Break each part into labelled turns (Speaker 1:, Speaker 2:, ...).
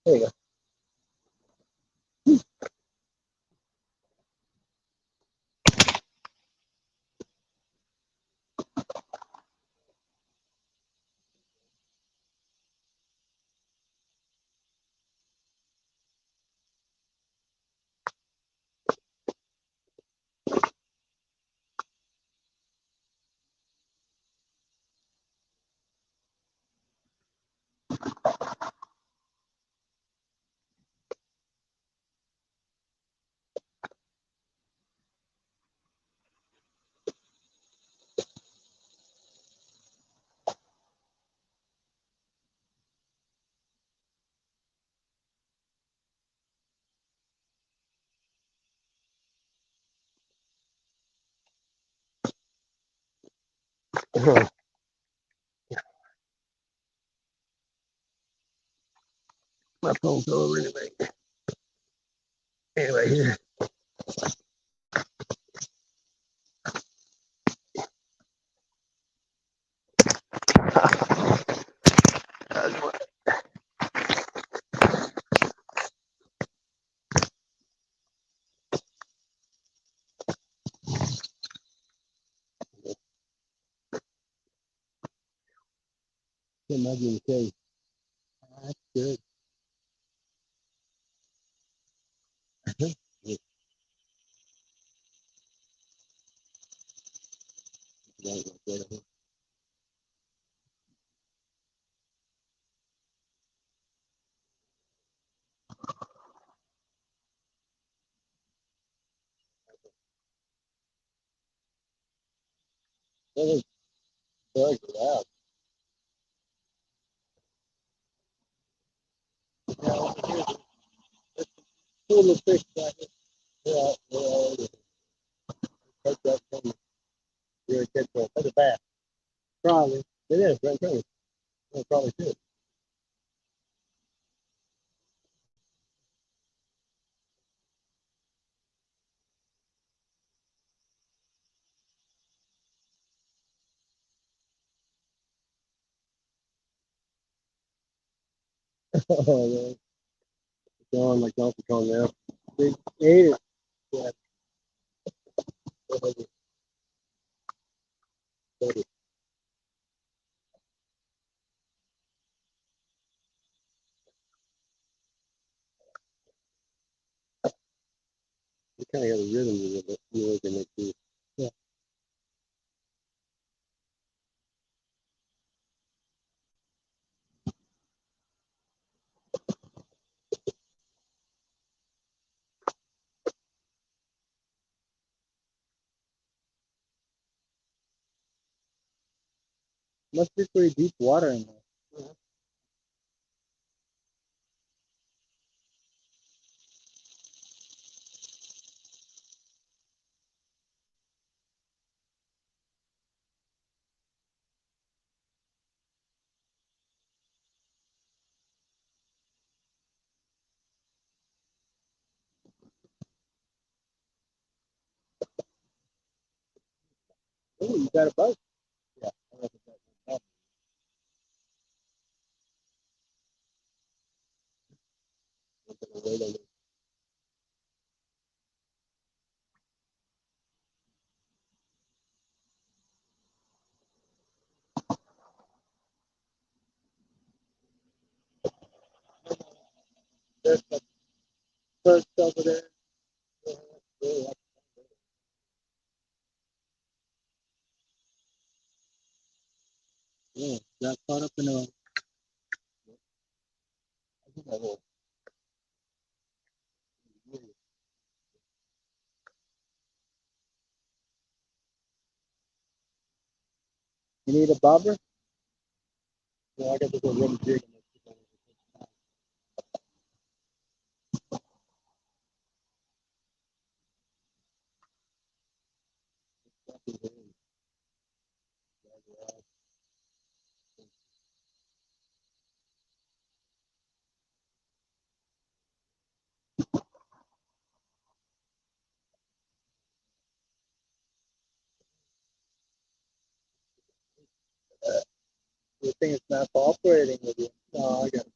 Speaker 1: There you go. My phone fell over anyway. Anyway, here. Imagine the case. That's good. Those bugs are out. Yeah, over here, there's full of fish right here. They're all over. Take that from you. You're a kid for a bass. Probably. It is, right there. Yeah, probably too. Oh, man. It's on like Donkey Kong now. They ate it. Yeah. You kind of got a rhythm with it. You look in it too. Yeah. Must be pretty deep water in there. Oh, you got a bug? Yeah. I don't know if that's gonna wait on it. There's the first over there. Yeah, yeah, got caught up in a. You need a bobber? I got this little rubber jig. The thing is not cooperating with you. No, I got it.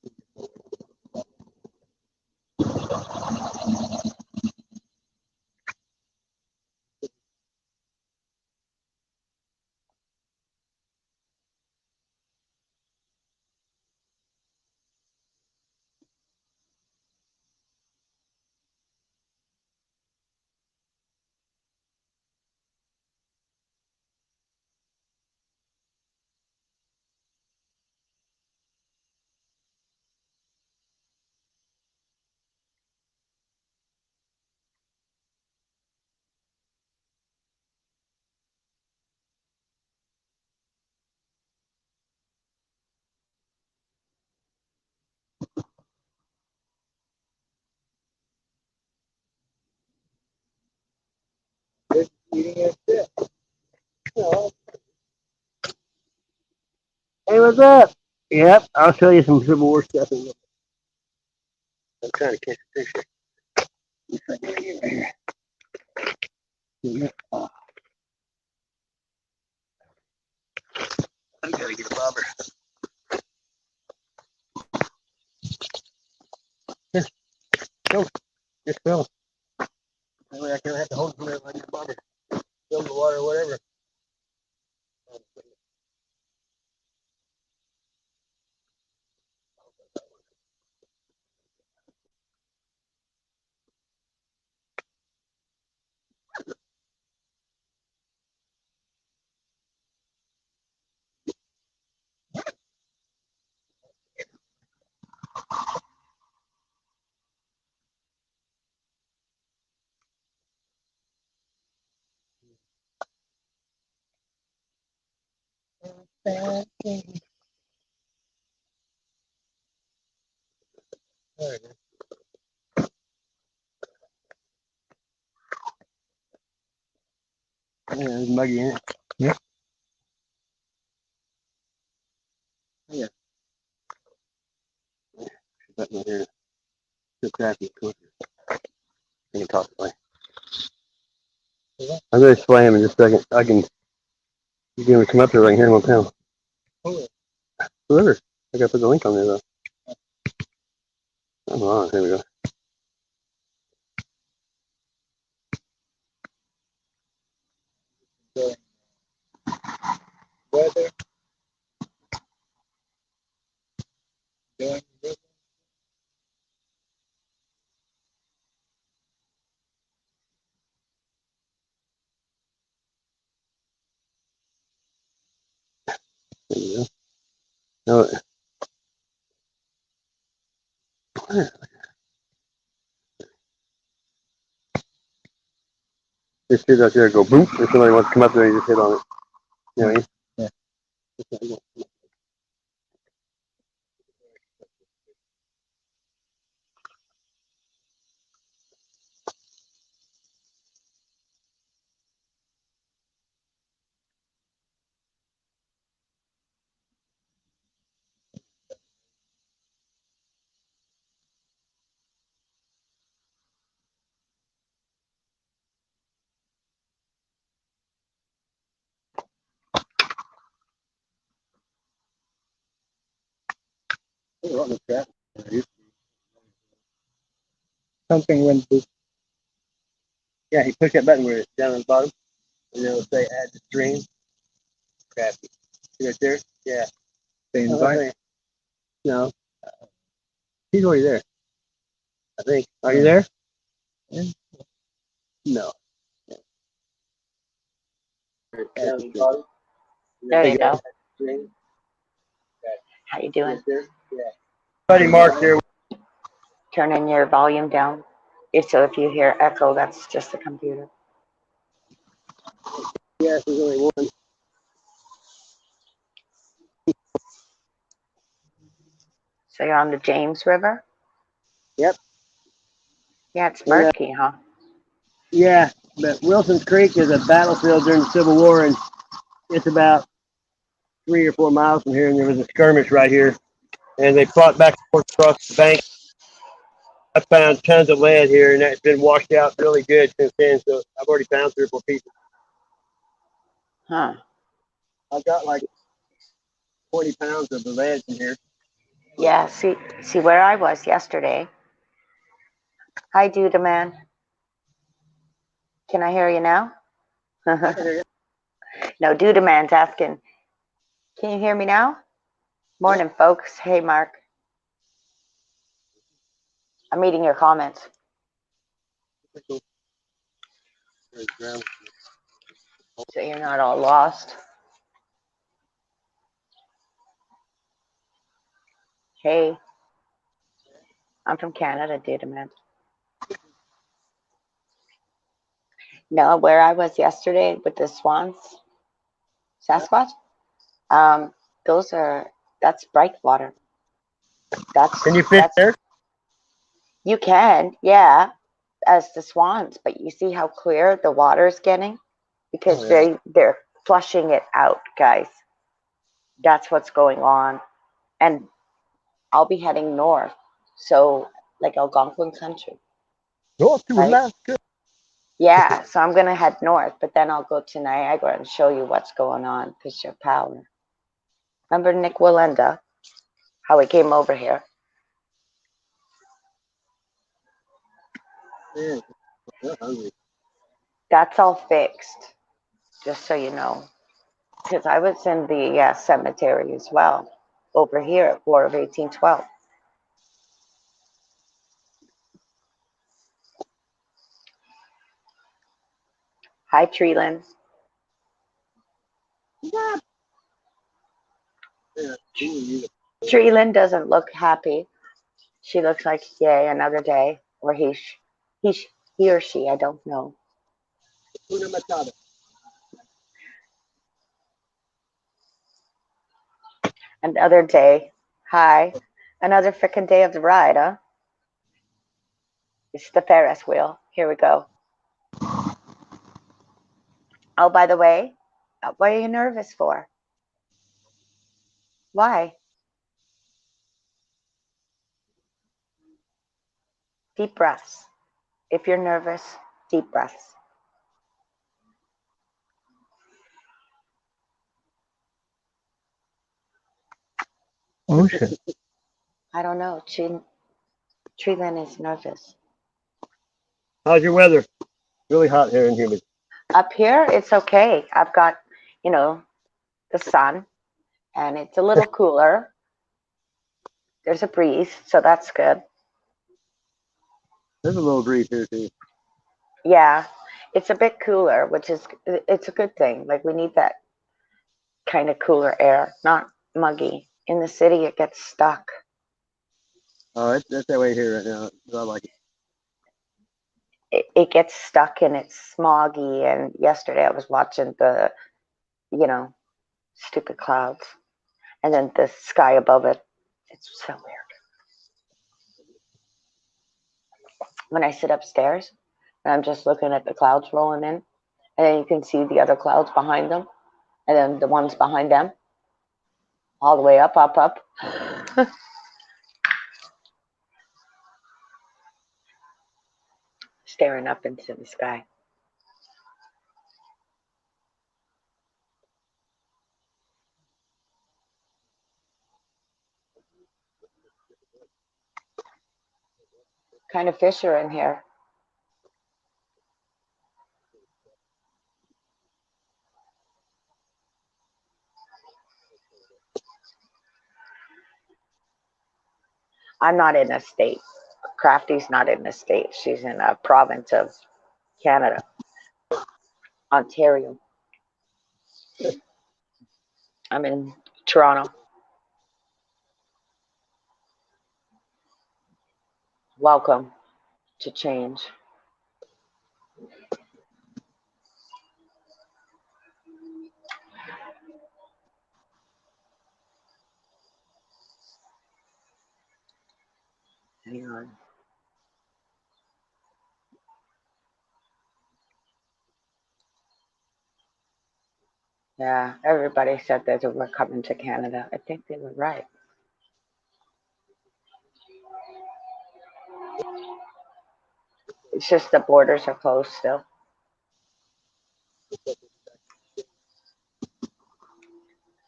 Speaker 1: It's eating its shit. No. Hey, what's up? Yep, I'll show you some Civil War stuff. I'm trying to catch a picture. I gotta get a bobber. Here, go. Just fill. That way I can have to hold it from there if I get a bobber. Fill the water or whatever. There it is. Yeah, there's muggy in it. Yep. Yeah. That one here. Too crappy. Cool. I can talk away. I'm going to display him in just a second. You can come up there right here in one pound. Whoever. I got to put the link on there though. I'm on. There we go. Weather. Doing good. There you go. No, this shit out there go boom. If somebody wants to come up there, you just hit on it. You know what I mean? Yeah. We're on the track. Something went boop. Yeah, he pushed that button where it's down on the bottom, and it'll say add to stream. Crappy. See right there? Yeah. Say invite? No. He's already there. I think. Are you there? Yeah. No.
Speaker 2: There you go. How you doing?
Speaker 1: Buddy Mark here.
Speaker 2: Turning your volume down. If you hear echo, that's just the computer.
Speaker 1: Yes, there's only one.
Speaker 2: So you're on the James River?
Speaker 1: Yep.
Speaker 2: Yeah, it's
Speaker 1: Yeah.
Speaker 2: murky, huh?
Speaker 1: Yeah, but Wilson's Creek is a battlefield during the Civil War, and it's about 3 or 4 miles from here. And there was a skirmish right here, and they fought back and forth across the bank. I found tons of lead here, and that's been washed out really good since then. So I've already found 3 or 4 pieces.
Speaker 2: Huh.
Speaker 1: I've got like 20 pounds of the lead in here.
Speaker 2: Yeah, see where I was yesterday. Hi, Duda man. Can I hear you now?
Speaker 1: I can hear you.
Speaker 2: No, Duda man's asking, can you hear me now? Morning, folks. Hey, Mark. I'm reading your comments. So you're not all lost. Hey, I'm from Canada, Duda man. No, where I was yesterday with the swans, Sasquatch, um, that's bright water.
Speaker 1: Can you fish there?
Speaker 2: You can, yeah, as the swans, but you see how clear the water is getting because they're flushing it out, guys. That's what's going on, and I'll be heading north, so like Algonquin country,
Speaker 1: North to
Speaker 2: right?
Speaker 1: Alaska.
Speaker 2: Yeah, so I'm gonna head north, but then I'll go to Niagara and show you what's going on because your power. Remember Nick Wallenda, how he came over here?
Speaker 1: Yeah, I'm hungry.
Speaker 2: That's all fixed, just so you know. Because I was in the cemetery as well, over here at War of 1812. Hi, Treeland.
Speaker 1: Yeah.
Speaker 2: Treeland doesn't look happy. She looks like, yay, another day. Or he or she, I don't know.
Speaker 1: Una Matata.
Speaker 2: Another day. Hi. Another frickin' day of the ride, huh? It's the Ferris wheel. Here we go. Oh, by the way, what are you nervous for? Why? Deep breaths. If you're nervous, deep breaths.
Speaker 1: Ocean.
Speaker 2: I don't know. Treeland is nervous.
Speaker 1: How's your weather? Really hot here and humid.
Speaker 2: Up here, it's okay. I've got, the sun, and it's a little cooler. There's a breeze, so that's good.
Speaker 1: There's a little breeze here too.
Speaker 2: Yeah, it's a bit cooler, it's a good thing. Like we need that kind of cooler air, not muggy. In the city, it gets stuck.
Speaker 1: Oh, that's that way here right now. I like it.
Speaker 2: It gets stuck and it's smoggy. And yesterday I was watching the, you know, stupid clouds, and then the sky above it. It's so weird. When I sit upstairs and I'm just looking at the clouds rolling in, and then you can see the other clouds behind them, and then the ones behind them, all the way up, up, up. Staring up into the sky. What kind of fish are in here? I'm not in a state. Crafty's not in a state. She's in a province of Canada, Ontario. I'm in Toronto. Welcome to change. Hang on. Yeah, everybody said that they were coming to Canada. I think they were right. It's just the borders are closed still.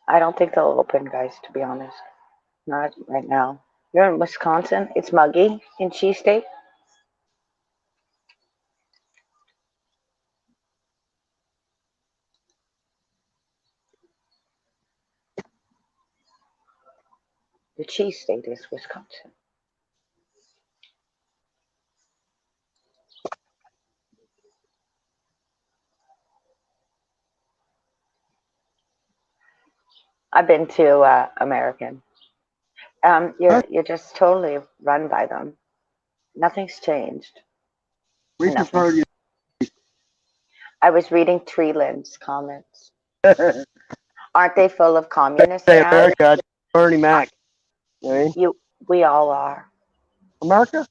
Speaker 2: I don't think they'll open, guys, to be honest. Not right now. You're in Wisconsin. It's muggy in Cheese State. The Cheese State is Wisconsin. I've been to American. You're just totally run by them. Nothing's changed.
Speaker 1: We
Speaker 2: Nothing.
Speaker 1: prefer you.
Speaker 2: I was reading Treeland's comments.
Speaker 1: Say
Speaker 2: Aren't they full of communists now?
Speaker 1: America, Bernie Mac. Eh?
Speaker 2: We all are.
Speaker 1: America?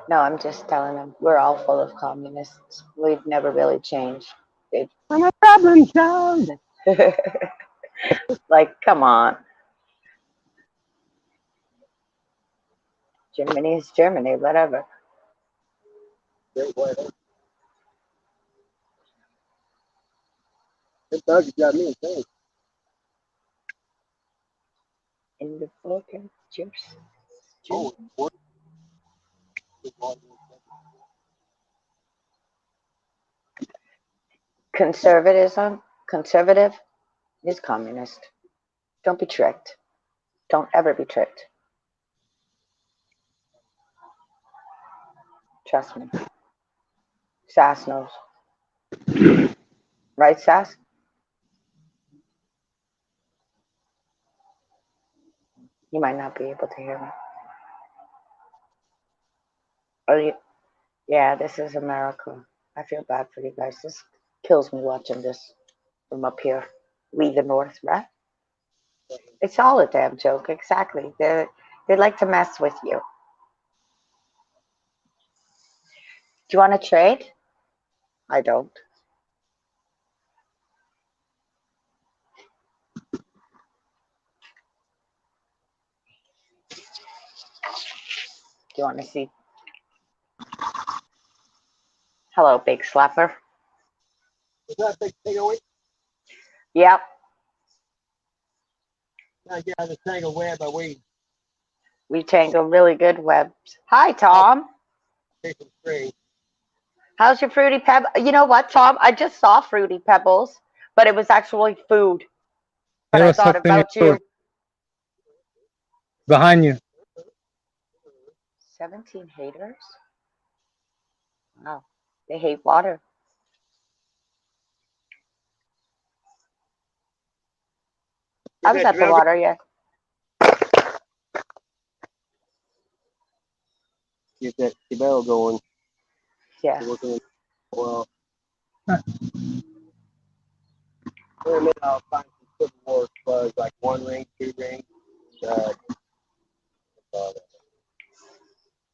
Speaker 2: No, I'm just telling them we're all full of communists. We've never really changed.
Speaker 1: I'm a problem child.
Speaker 2: Like, come on. Germany is Germany, whatever.
Speaker 1: This dog got me insane.
Speaker 2: In the focus, cheers.
Speaker 1: Oh, what?
Speaker 2: Conservative is communist. Don't be tricked. Don't ever be tricked. Trust me. Sass knows. Right, Sass? You might not be able to hear me. Oh, yeah, this is America. I feel bad for you guys. This kills me watching this from up here. We the North, right? It's all a damn joke. Exactly. They like to mess with you. Do you want to trade? I don't. Do you want to see? Hello, big slapper.
Speaker 1: Is that a big takeaway?
Speaker 2: Yep.
Speaker 1: Now get out of the tangle web away.
Speaker 2: We tangle really good webs. Hi, Tom.
Speaker 1: Take some string.
Speaker 2: How's your Fruity Pebble? You know what, Tom? I just saw Fruity Pebbles, but it was actually food. But I thought about you.
Speaker 3: Behind you.
Speaker 2: 17 haters? Wow. They hate water. I was at the water, yeah.
Speaker 1: Get that bell going.
Speaker 2: Yeah.
Speaker 1: Well, maybe I'll find some Civil War buzz, like 1 ring, 2 rings,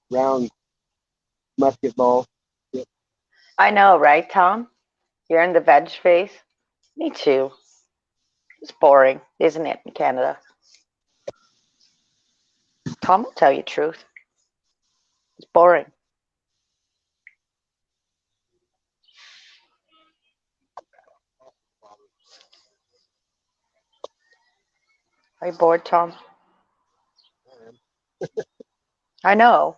Speaker 1: round musket ball.
Speaker 2: I know, right, Tom? You're in the veg phase. Me too. It's boring, isn't it, in Canada? Tom will tell you the truth. It's boring. Are you bored, Tom? I know.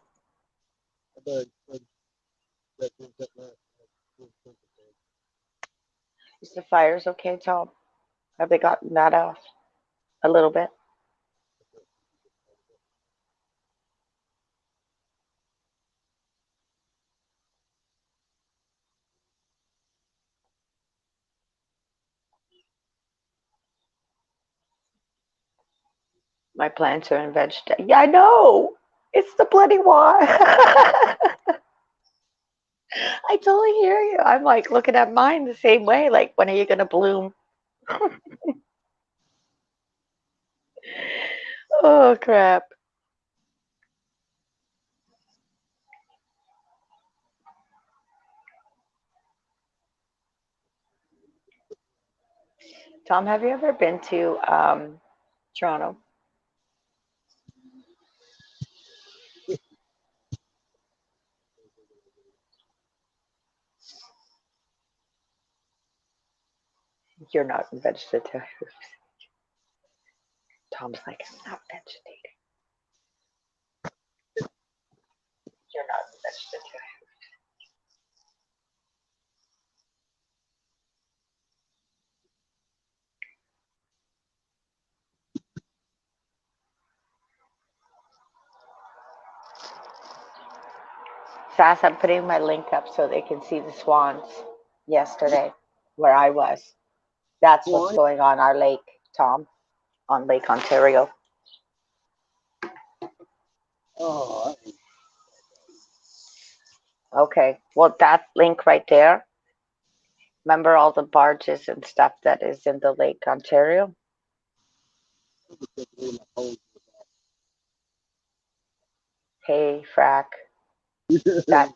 Speaker 2: Is the fires okay, Tom? Have they gotten that off a little bit? My plants are in vegetable. Yeah, I know. It's the bloody water. I totally hear you. I'm like looking at mine the same way. Like, when are you gonna bloom? Oh crap! Tom, have you ever been to Toronto? You're not vegetarian. Tom's like, I'm not vegetarian. You're not vegetarian. Sass, I'm putting my link up so they can see the swans yesterday where I was. That's what's going on our lake, Tom, on Lake Ontario.
Speaker 1: Oh,
Speaker 2: Okay, well, that link right there, remember all the barges and stuff that is in the Lake Ontario? Hey, frack. That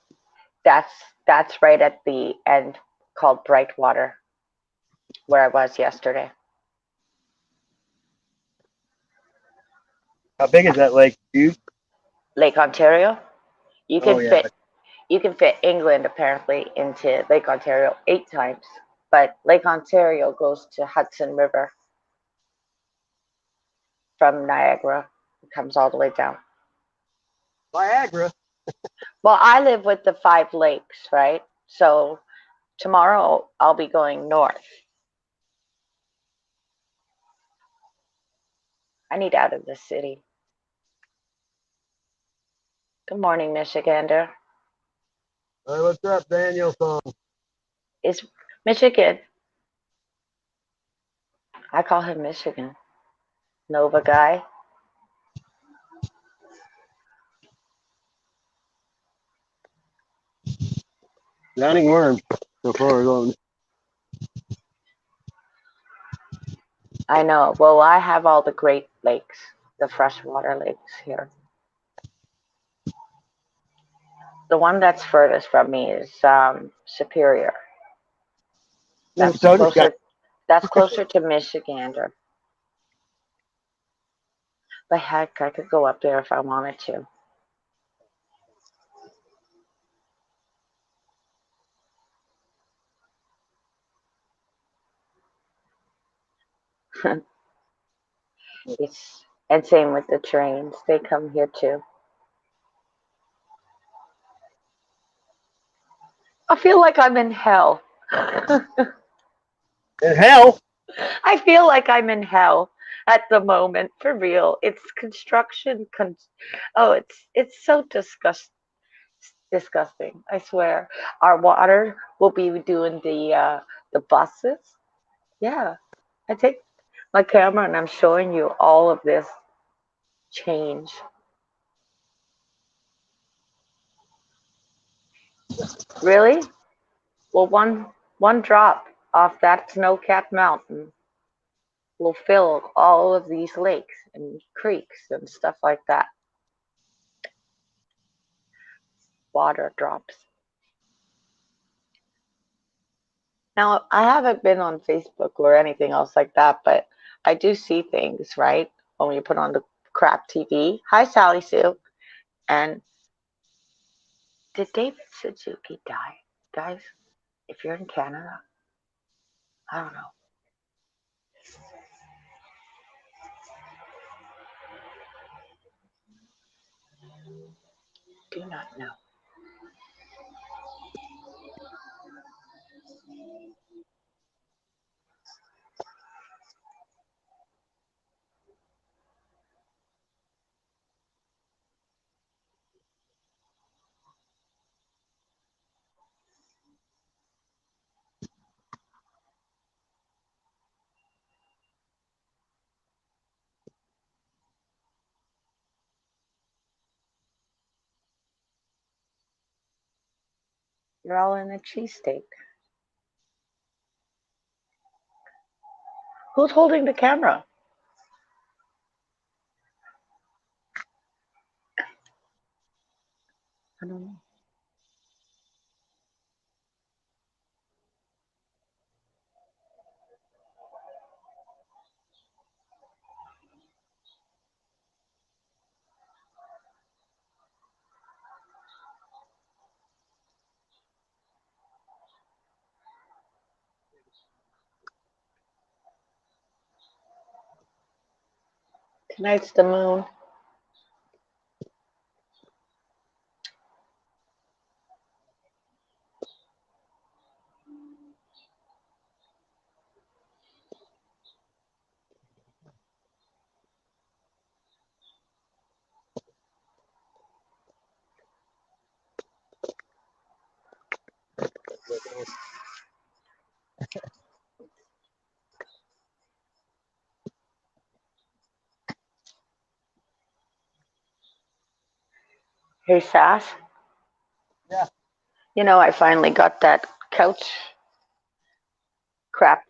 Speaker 2: that's that's right at the end called Brightwater, where I was yesterday.
Speaker 1: how big is that lake? Huge.
Speaker 2: Lake Ontario. You
Speaker 1: Oh
Speaker 2: can
Speaker 1: yeah.
Speaker 2: fit you can fit England apparently into Lake Ontario 8 times, but Lake Ontario goes to Hudson River from Niagara. It comes all the way down.
Speaker 1: Niagara.
Speaker 2: Well, I live with the 5 lakes, right? So tomorrow I'll be going north. I need out of the city. Good morning, Michigander.
Speaker 1: Hey, what's up, Daniel?
Speaker 2: Is Michigan. I call him Michigan. Nova guy.
Speaker 1: Drowning worms. So far alone.
Speaker 2: I know. Well, I have all the Great Lakes, the freshwater lakes here. The one that's furthest from me is Superior. That's
Speaker 1: Minnesota's got.
Speaker 2: closer. That's closer to Michigander. But heck, I could go up there if I wanted to. It's and same with the trains. They come here too. I feel like I'm in hell.
Speaker 1: In hell.
Speaker 2: I feel like I'm in hell at the moment, for real. It's construction. Oh, it's so disgusting. I swear. Our water will be doing the buses. Yeah, I take my camera and I'm showing you all of this change. Really? Well, one drop off that snow-capped mountain will fill all of these lakes and creeks and stuff like that. Water drops. Now, I haven't been on Facebook or anything else like that, but I do see things, right? When you put on the crap TV. Hi, Sally Sue. And did David Suzuki die? Guys, if you're in Canada, I don't know. Do not know. You're all in a cheesesteak. Who's holding the camera? I don't know. Tonight's the moon. Hey, Sass.
Speaker 1: Yeah.
Speaker 2: You know, I finally got that couch crap.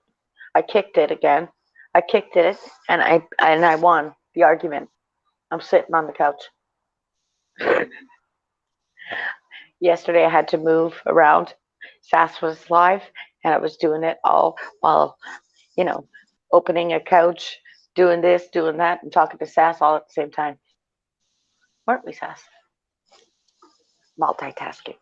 Speaker 2: I kicked it again. I kicked it and I won the argument. I'm sitting on the couch. Yesterday I had to move around. Sass was live and I was doing it all while, you know, opening a couch, doing this, doing that, and talking to Sass all at the same time. Weren't we, Sass? Multitasking.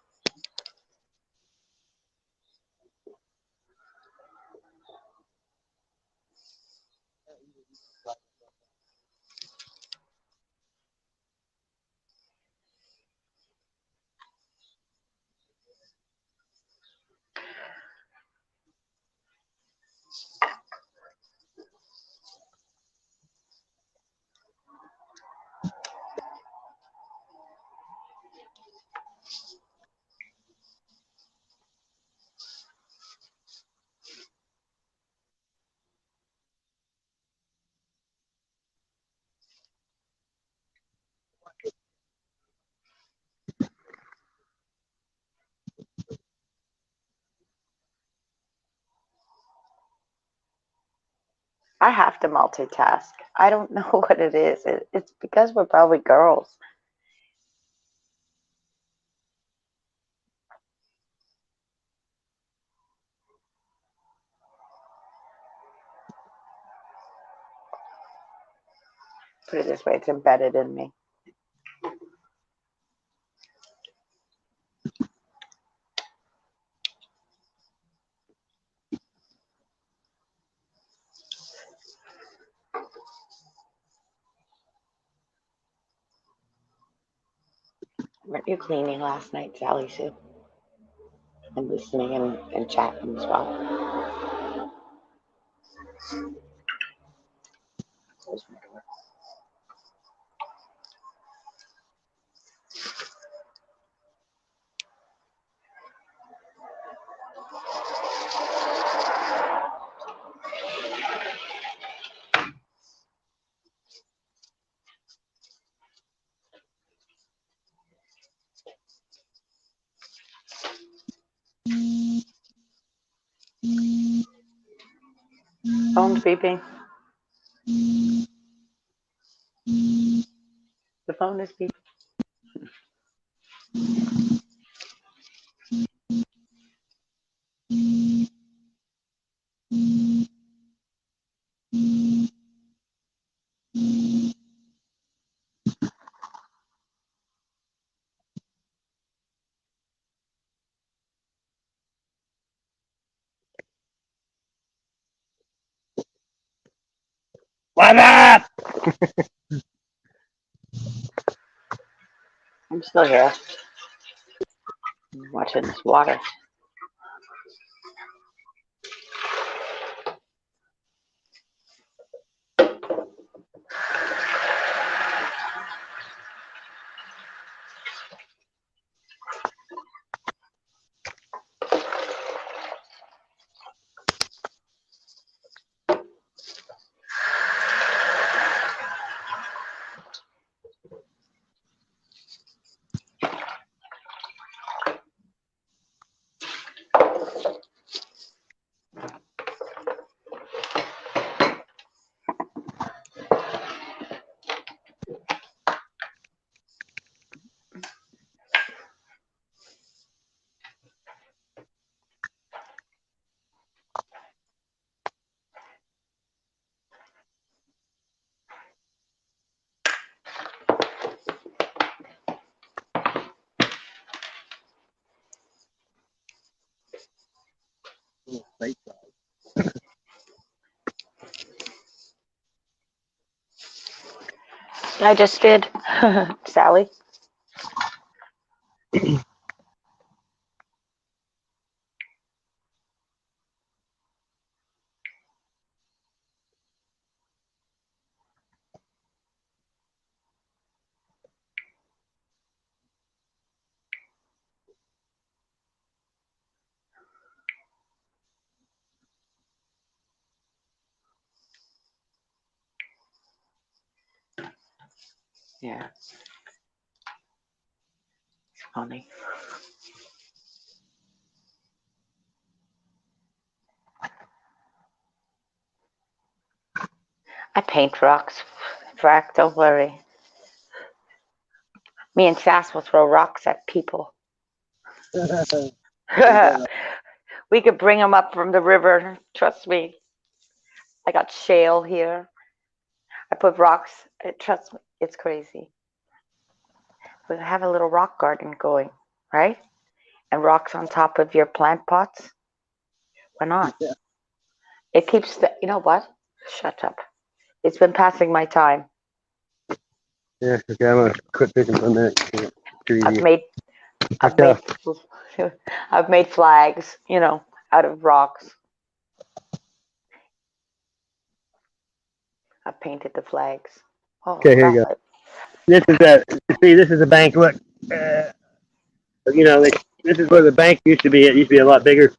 Speaker 2: I have to multitask. I don't know what it is. It's because we're probably girls. Put it this way, it's embedded in me. Weren't you cleaning last night, Sally Sue? And listening and chatting as well. Close my door. Phone's beeping. The phone is beeping.
Speaker 1: What up?
Speaker 2: I'm still here. I'm watching this water. I just did. Sally. Yeah. It's funny. I paint rocks. Frack, don't worry. Me and Sass will throw rocks at people. We could bring them up from the river. Trust me. I got shale here. I put rocks. Trust me, it's crazy. We have a little rock garden going, right? And rocks on top of your plant pots. Why not?
Speaker 1: Yeah.
Speaker 2: It keeps the. You know what? Shut up. It's been passing my time.
Speaker 1: Yeah, okay, I'm gonna quit fishing for a minute. Too
Speaker 2: I've
Speaker 1: easy.
Speaker 2: made. I've made. I've made flags. Out of rocks. I've painted the flags. Oh,
Speaker 1: Okay, here you go. This is this is a bank. Look, this is where the bank used to be. It used to be a lot bigger.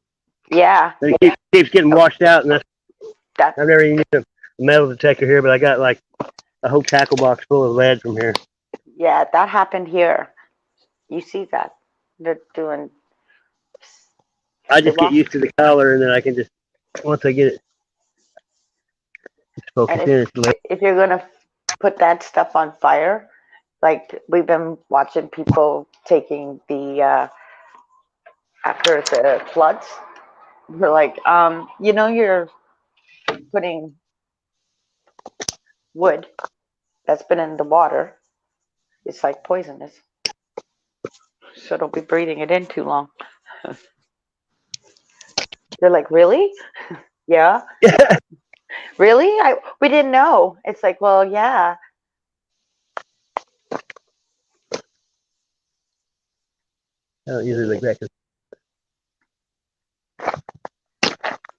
Speaker 2: Yeah.
Speaker 1: And it keeps getting washed out, and
Speaker 2: That's
Speaker 1: I've never even used a metal detector here, but I got like a whole tackle box full of lead from here.
Speaker 2: yeah. That happened here. You see that? They're doing.
Speaker 1: I just get used to the color, and then I can just once I get it focused
Speaker 2: And
Speaker 1: in, it's lead.
Speaker 2: if you're gonna put that stuff on fire, like we've been watching people taking the after the floods, we're like, you're putting wood that's been in the water. It's like poisonous, so don't be breathing it in too long. They're like, really? Yeah. Really? We didn't know. It's like, well, yeah.
Speaker 1: I don't usually like that.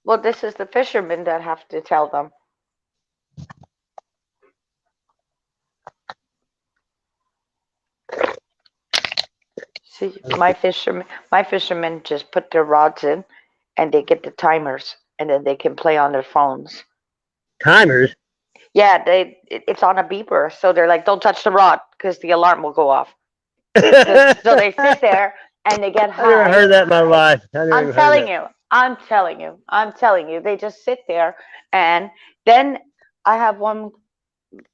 Speaker 2: Well, this is the fishermen that have to tell them. See, my fishermen just put their rods in, and they get the timers, and then they can play on their phones.
Speaker 1: Timers?
Speaker 2: Yeah, it's on a beeper, so they're like, "Don't touch the rod because the alarm will go off." So they sit there and they get high.
Speaker 1: I never heard that in my life.
Speaker 2: I'm telling you. I'm telling you. I'm telling you. They just sit there, and then I have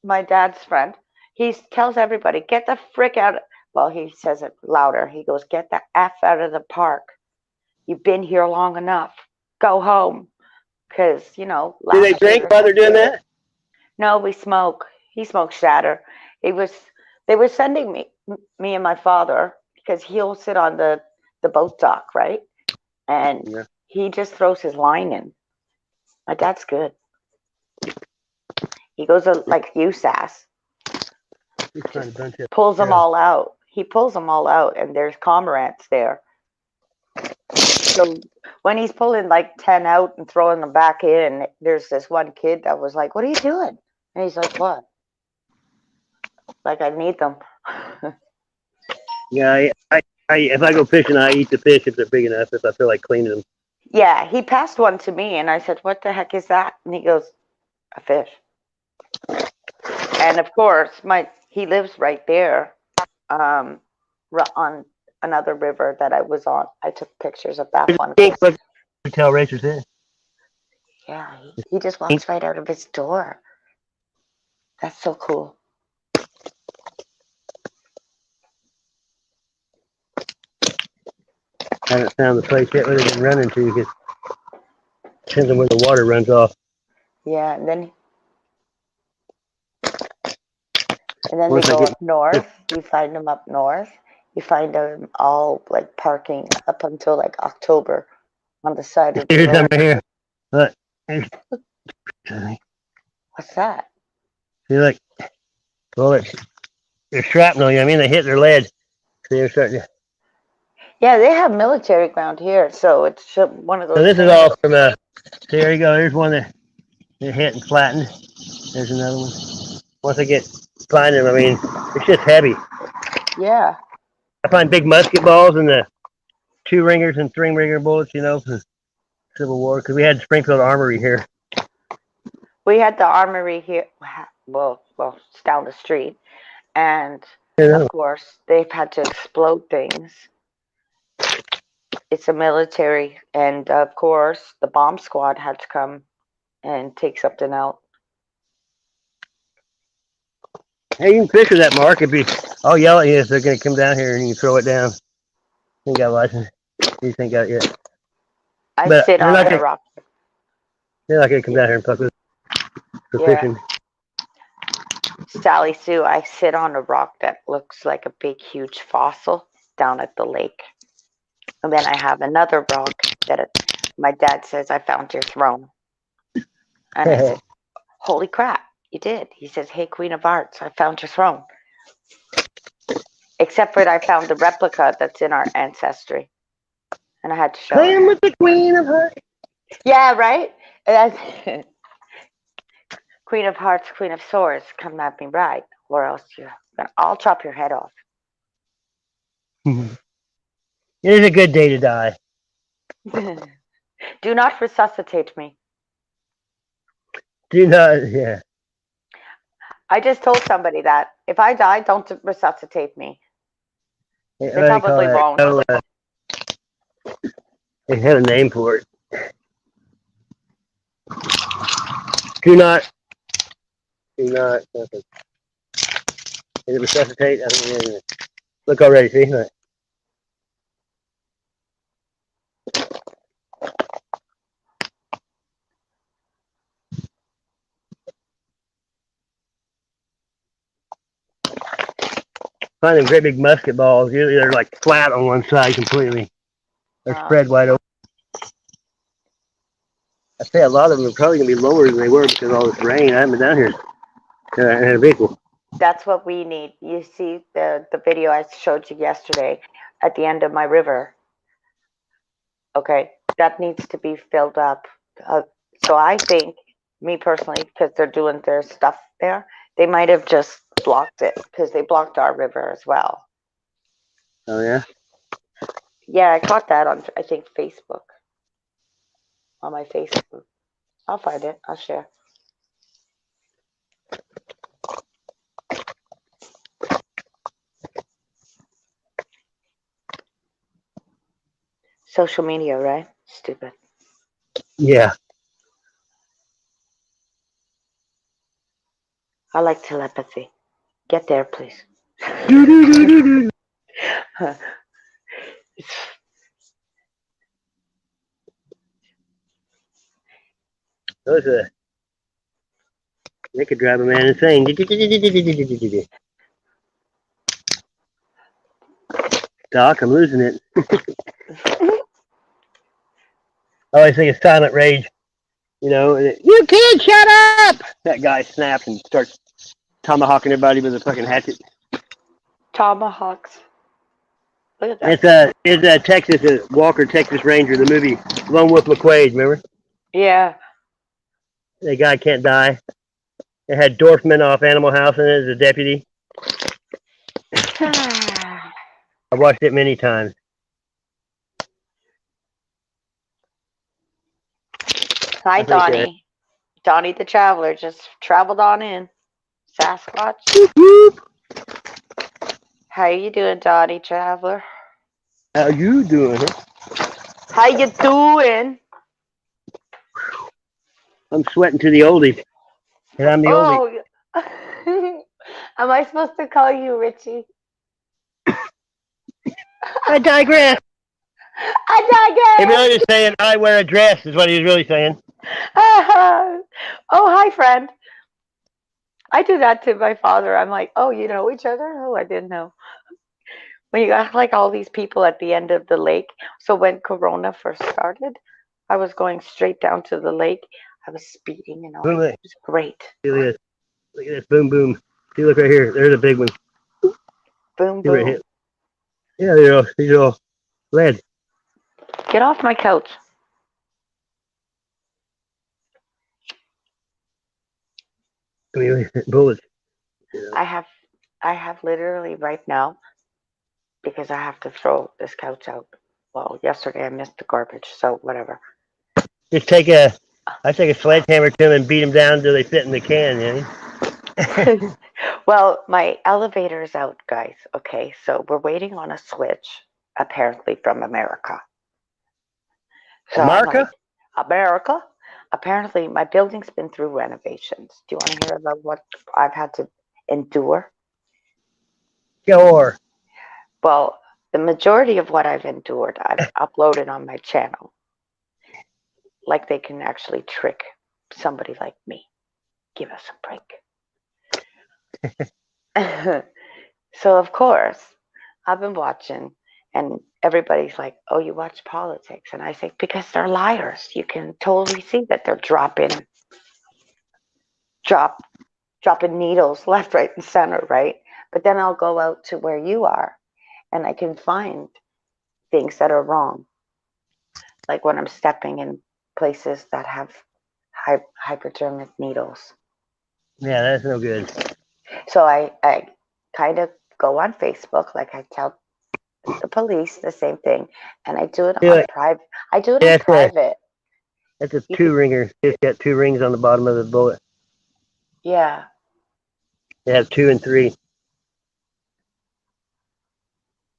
Speaker 2: my dad's friend. He tells everybody, "Get the frick out." Well, he says it louder. He goes, "Get the F out of the park. You've been here long enough. Go home." Because,
Speaker 1: do they drink while they're doing that?
Speaker 2: No, we smoke. He smokes shatter. They were sending me and my father, because he'll sit on the boat dock, right? And
Speaker 1: Yeah.
Speaker 2: he just throws his line in. My dad's good. He goes like you, Sass. Pulls them all out. He pulls them all out, and there's cormorants there. So when he's pulling like 10 out and throwing them back in, there's this one kid that was like, "What are you doing?" And he's like, "What?" Like, I need them.
Speaker 1: Yeah, if I go fishing, I eat the fish if they're big enough, if I feel like cleaning them.
Speaker 2: Yeah, he passed one to me, and I said, "What the heck is that?" And he goes, "A fish." And of course, he lives right there, on another river that I was on. I took pictures of that one.
Speaker 1: Tell racers in.
Speaker 2: Yeah, he just walks right out of his door. That's so cool.
Speaker 1: I haven't found the place yet where they've been running to, because it depends on where the water runs off.
Speaker 2: Yeah, and then they go up north. You find them up north. You find them all like parking up until like October on the side of the road.
Speaker 1: Here's them right here. Look.
Speaker 2: What's that?
Speaker 1: See, look. Well, They're shrapnel, you know what I mean? They hit their lead. So they're starting to...
Speaker 2: Yeah, they have military ground here, so it's one of those.
Speaker 1: So this is
Speaker 2: things.
Speaker 1: all from there you go. There's one that they hit and flattened. There's another one. Once I get find them, I mean, it's just heavy.
Speaker 2: Yeah.
Speaker 1: I find big musket balls and the 2-ringers and 3-ringer bullets, you know, from Civil War, because we had Springfield Armory here.
Speaker 2: We had the armory here. Well, it's down the street, and
Speaker 1: Yeah.
Speaker 2: of course they've had to explode things. It's a military, and of course the bomb squad had to come and take something out.
Speaker 1: Hey, you can fish with that, Mark. If you, I'll yell at you if they're going to come down here and you can throw it down. Ain't got a license. You ain't got it yet.
Speaker 2: I
Speaker 1: But
Speaker 2: sit on
Speaker 1: not
Speaker 2: the
Speaker 1: gonna,
Speaker 2: rock.
Speaker 1: they're not going to come down here and fuck with us for
Speaker 2: Yeah.
Speaker 1: fishing.
Speaker 2: Sally Sue, I sit on a rock that looks like a big, huge fossil down at the lake. And then I have another rock that my dad says, I found your throne. And I said, holy crap, you did. He says, hey, Queen of Hearts, I found your throne. Except for I found the replica that's in our ancestry. And I had to show
Speaker 1: Playing
Speaker 2: him.
Speaker 1: with the Queen of Hearts.
Speaker 2: Yeah, right? Queen of Hearts, Queen of Swords, come at me right, or else I'll chop your head off.
Speaker 1: It is a good day to die.
Speaker 2: Do not resuscitate me.
Speaker 1: Do not, yeah.
Speaker 2: I just told somebody that. If I die, don't resuscitate me.
Speaker 1: They
Speaker 2: probably won't.
Speaker 1: Oh, they had a name for it. Do not. Did it resuscitate? I don't know. Look already, see? Look. Find them great big musket balls. Usually they're like flat on one side completely. They're spread wide open. I say a lot of them are probably going to be lower than they were because of all this rain. I haven't been down here in a vehicle.
Speaker 2: That's what we need. You see the video I showed you yesterday at the end of my river. Okay, that needs to be filled up. So I think, me personally, because they're doing their stuff there, they might have just blocked it because they blocked our river as well.
Speaker 1: Oh, yeah?
Speaker 2: Yeah, I caught that on, I think, Facebook. On my Facebook. I'll find it. I'll share. Social media, right? Stupid.
Speaker 1: Yeah.
Speaker 2: I like telepathy. Get there, please.
Speaker 1: They could drive a man insane. Doc, I'm losing it. I always think it's Silent Rage. You know, you kid, shut up! That guy snaps and starts tomahawking everybody with a fucking hatchet.
Speaker 2: Tomahawks. Look at that.
Speaker 1: It's Texas, Walker, Texas Ranger, the movie Lone Wolf McQuade, remember?
Speaker 2: Yeah.
Speaker 1: The guy can't die. It had Dorfman off Animal House in it as a deputy. I watched it many times.
Speaker 2: Hi, Donnie. Donnie the Traveler just traveled on in. Sasquatch. How you doing, Donnie Traveler?
Speaker 1: How you doing?
Speaker 2: How you doing?
Speaker 1: I'm sweating to the oldies. And I'm the oldie.
Speaker 2: Oh, am I supposed to call you Richie?
Speaker 1: I digress.
Speaker 2: I
Speaker 1: He
Speaker 2: digress.
Speaker 1: really is saying, I wear a dress, is what he was really saying.
Speaker 2: Oh, hi, friend. I do that to my father. I'm like, oh, you know each other? Oh, I didn't know. When you got like all these people at the end of the lake. So when Corona first started, I was going straight down to the lake. I was speeding and all. It was great.
Speaker 1: See, look at this. Look at this. Boom, boom. See, look right here. There's a big one.
Speaker 2: Boom,
Speaker 1: See what
Speaker 2: boom.
Speaker 1: hit. Yeah, these are all lead.
Speaker 2: Get off my couch.
Speaker 1: I mean, bullets. Yeah.
Speaker 2: I have literally right now, because I have to throw this couch out. Well, yesterday I missed the garbage, so whatever.
Speaker 1: Just I take a sledgehammer to them and beat them down until they fit in the can, you
Speaker 2: Well, my elevator's out, guys. Okay, so we're waiting on a switch, apparently from America. So I'm like,
Speaker 1: America?
Speaker 2: America? Apparently, my building's been through renovations. Do you want to hear about what I've had to endure?
Speaker 1: Sure.
Speaker 2: Well, the majority of what I've endured, I've uploaded on my channel. Like they can actually trick somebody like me. Give us a break. So, of course, I've been watching, and everybody's like, "Oh, you watch politics?" And I say, "Because they're liars. You can totally see that they're dropping needles left, right, and center, right?" But then I'll go out to where you are, and I can find things that are wrong, like when I'm stepping in places that have hypodermic needles.
Speaker 1: Yeah, that's no good.
Speaker 2: So I kind of go on Facebook, like I tell the police the same thing, and I do it on
Speaker 1: Yeah,
Speaker 2: private. I do it on
Speaker 1: that's
Speaker 2: private.
Speaker 1: a
Speaker 2: You
Speaker 1: two
Speaker 2: could,
Speaker 1: ringer. It's got two rings on the bottom of the bullet.
Speaker 2: yeah,
Speaker 1: It has 2 and 3.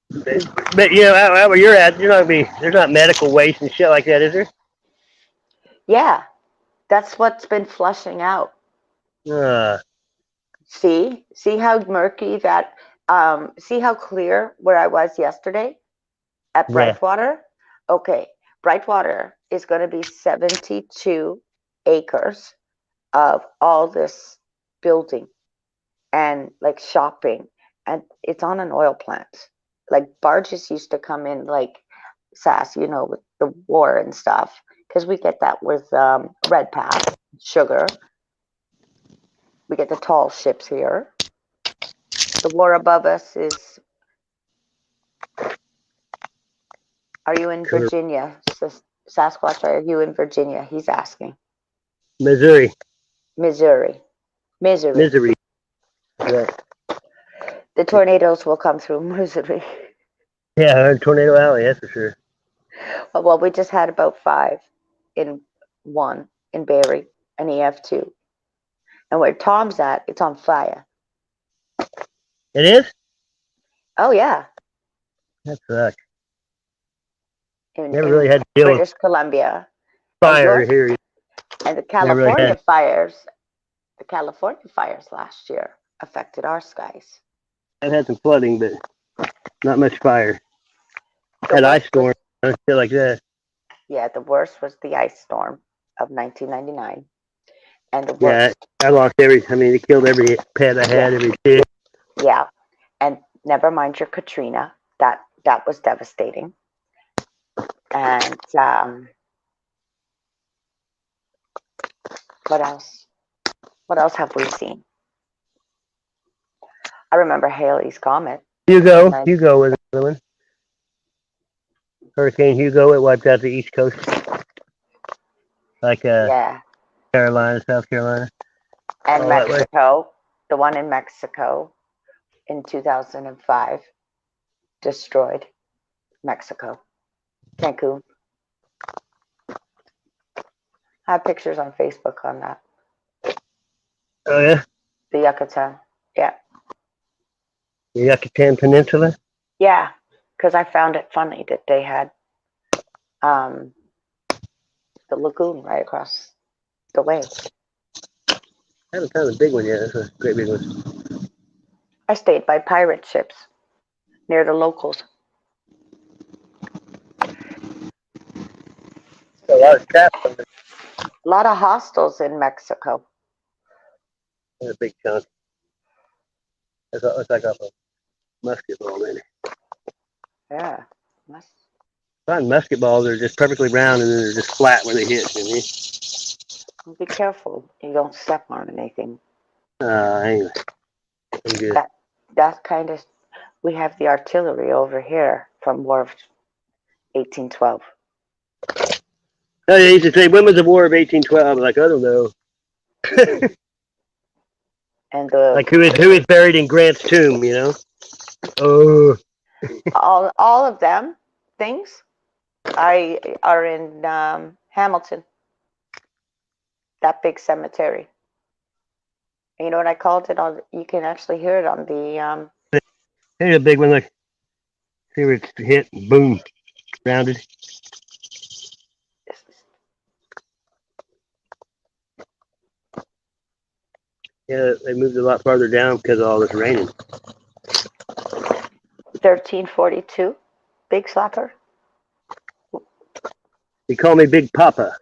Speaker 1: But out where you're at, there's not medical waste and shit like that, is there?
Speaker 2: yeah. That's what's been flushing out.
Speaker 1: Uh,
Speaker 2: See how murky that. See how clear where I was yesterday at
Speaker 1: yeah.
Speaker 2: Brightwater. Okay, Brightwater is going to be 72 acres of all this building and like shopping, and it's on an oil plant. Like barges used to come in, like SAS, with the war and stuff, because we get that with Red Path, sugar. We get the tall ships here. The war above us is. Are you in Virginia, Sasquatch? Are you in Virginia? He's asking.
Speaker 1: Missouri.
Speaker 2: Missouri.
Speaker 1: Misery. Yeah.
Speaker 2: The tornadoes will come through Missouri.
Speaker 1: Yeah, Tornado Alley, that's for sure.
Speaker 2: Well, we just had about 5 in one in Barrie, and EF2. And where Tom's at, it's on fire.
Speaker 1: It is?
Speaker 2: Oh, yeah.
Speaker 1: That sucks.
Speaker 2: In,
Speaker 1: Never really
Speaker 2: in
Speaker 1: had to deal with
Speaker 2: British Columbia.
Speaker 1: fire here.
Speaker 2: And the
Speaker 1: Never really
Speaker 2: California
Speaker 1: had.
Speaker 2: fires, last year affected our skies.
Speaker 1: I've had some flooding, but not much fire. Had ice storm, shit like that.
Speaker 2: Yeah, the worst was the ice storm of 1999. And the
Speaker 1: Yeah,
Speaker 2: worst.
Speaker 1: I lost it killed every pet I had, every pig.
Speaker 2: Yeah. And never mind your Katrina. That was devastating. And what else? What else have we seen? I remember Halley's Comet.
Speaker 1: Hugo was another one. Hurricane Hugo, it wiped out the East Coast. Like Carolina, South Carolina.
Speaker 2: And Mexico, the one in Mexico in 2005 destroyed Mexico. Cancun. I have pictures on Facebook on that.
Speaker 1: Oh, yeah?
Speaker 2: The Yucatan. Yeah.
Speaker 1: The Yucatan Peninsula?
Speaker 2: Yeah, because I found it funny that they had the lagoon right across the way.
Speaker 1: I haven't found a big one yet. That's a great big one.
Speaker 2: I stayed by pirate ships near the locals.
Speaker 1: A lot of crap.
Speaker 2: A lot of hostels in Mexico.
Speaker 1: That's a big chunk. It's like a musket ball, maybe.
Speaker 2: Yeah.
Speaker 1: Fine musket balls are just perfectly round and then they're just flat when they hit.
Speaker 2: Be careful you don't step on anything.
Speaker 1: Anyway. I'm good.
Speaker 2: That kind of We have the artillery over here from War of 1812.
Speaker 3: They used to say, when was the War of 1812? I'm like, I don't know.
Speaker 2: And the
Speaker 3: Like, who is buried in Grant's tomb, you know? Oh,
Speaker 2: all of them things are in Hamilton, that big cemetery. And you know what I called it? On you can actually hear it on the
Speaker 3: here's a big one. Look, see where it's hit. Boom, grounded. Yeah, they moved a lot farther down because of all this raining.
Speaker 2: 1342, Big Slapper.
Speaker 3: They call me Big Papa.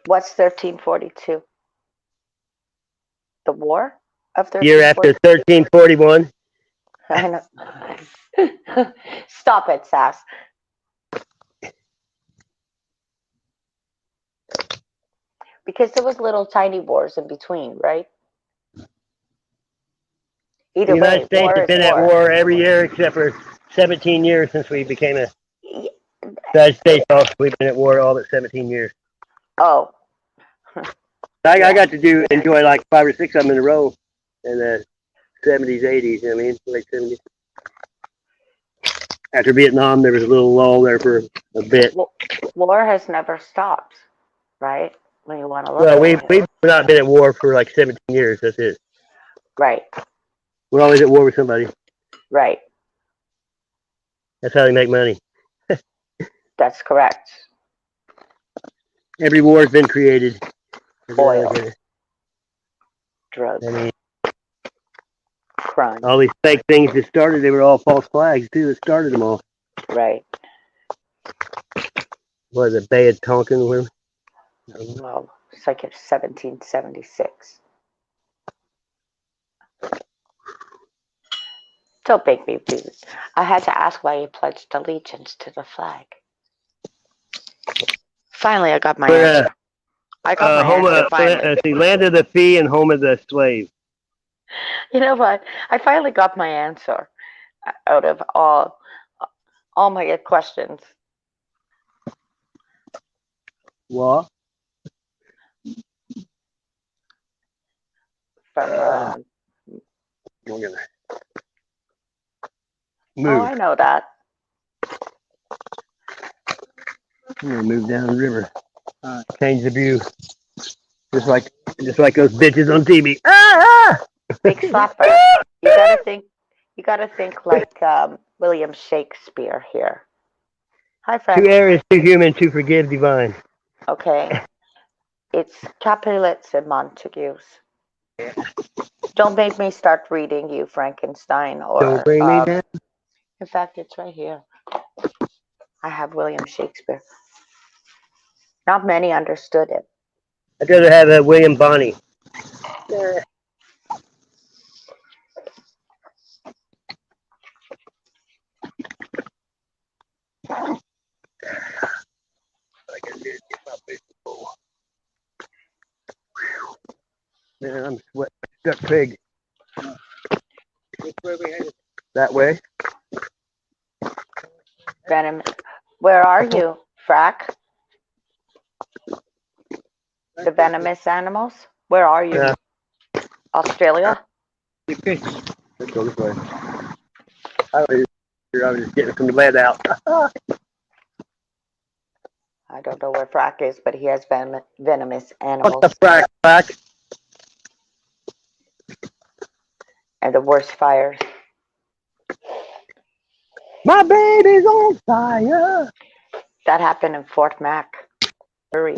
Speaker 2: What's 1342? The War of
Speaker 3: Year after
Speaker 2: 1342?
Speaker 3: 1341.
Speaker 2: I know. Stop it, Sass. Because there was little tiny wars in between, right? Either
Speaker 3: The United
Speaker 2: way,
Speaker 3: States
Speaker 2: war
Speaker 3: has
Speaker 2: is
Speaker 3: been at
Speaker 2: war.
Speaker 3: war every year except for 17 years since we became a
Speaker 2: Y-
Speaker 3: United States. We've been at war all but 17 years.
Speaker 2: Oh,
Speaker 3: I got to enjoy like 5 or 6 of them in a row in the 70s, 80s. You know what I mean, late 70s. After Vietnam, there was a little lull there for a bit.
Speaker 2: war has never stopped, right? When you want to look
Speaker 3: Well,
Speaker 2: at it.
Speaker 3: we've not been at war for like 17 years. That's it.
Speaker 2: Right,
Speaker 3: We're always at war with somebody.
Speaker 2: right.
Speaker 3: That's how they make money.
Speaker 2: That's correct.
Speaker 3: Every war has been created.
Speaker 2: Oil,
Speaker 3: I
Speaker 2: drugs,
Speaker 3: mean,
Speaker 2: crime.
Speaker 3: all these fake things that started, they were all false flags too. That started them all.
Speaker 2: Right.
Speaker 3: What is it, Bay of Tonkin or whatever?
Speaker 2: Well, it's like it's 1776. Don't make me do it. I had to ask why you pledged allegiance to the flag. Finally, I got my answer. I got my
Speaker 3: home
Speaker 2: answer
Speaker 3: of,
Speaker 2: finally.
Speaker 3: the land of the free and home of the slave.
Speaker 2: You know what? I finally got my answer out of all my questions.
Speaker 3: What?
Speaker 2: From
Speaker 3: We're gonna
Speaker 2: oh,
Speaker 3: move.
Speaker 2: I know that.
Speaker 3: I'm gonna move down the river. Change the view. Just like those bitches on TV. Ah!
Speaker 2: Big slapper. You gotta think like William Shakespeare here. Hi, Frank.
Speaker 3: 2 areas, 2 human, 2 forgive divine.
Speaker 2: Okay. It's Capulets and Montagues. Don't make me start reading you Frankenstein or
Speaker 3: Don't bring me down.
Speaker 2: in fact it's right here. I have William Shakespeare. Not many understood it.
Speaker 3: I'd rather have a William Bonney. Man, I'm sweating. Got pig.
Speaker 1: Which way we headed?
Speaker 3: That way.
Speaker 2: Venom. Where are you, Frack? The venomous animals? Where are you?
Speaker 3: Yeah.
Speaker 2: Australia?
Speaker 3: Let's go this way. I was just getting some lead out.
Speaker 2: I don't know where Frack is, but he has venomous animals.
Speaker 3: What the frack, frack?
Speaker 2: And the worst fires.
Speaker 3: My baby's on fire.
Speaker 2: That happened in Fort Mac. Hurry.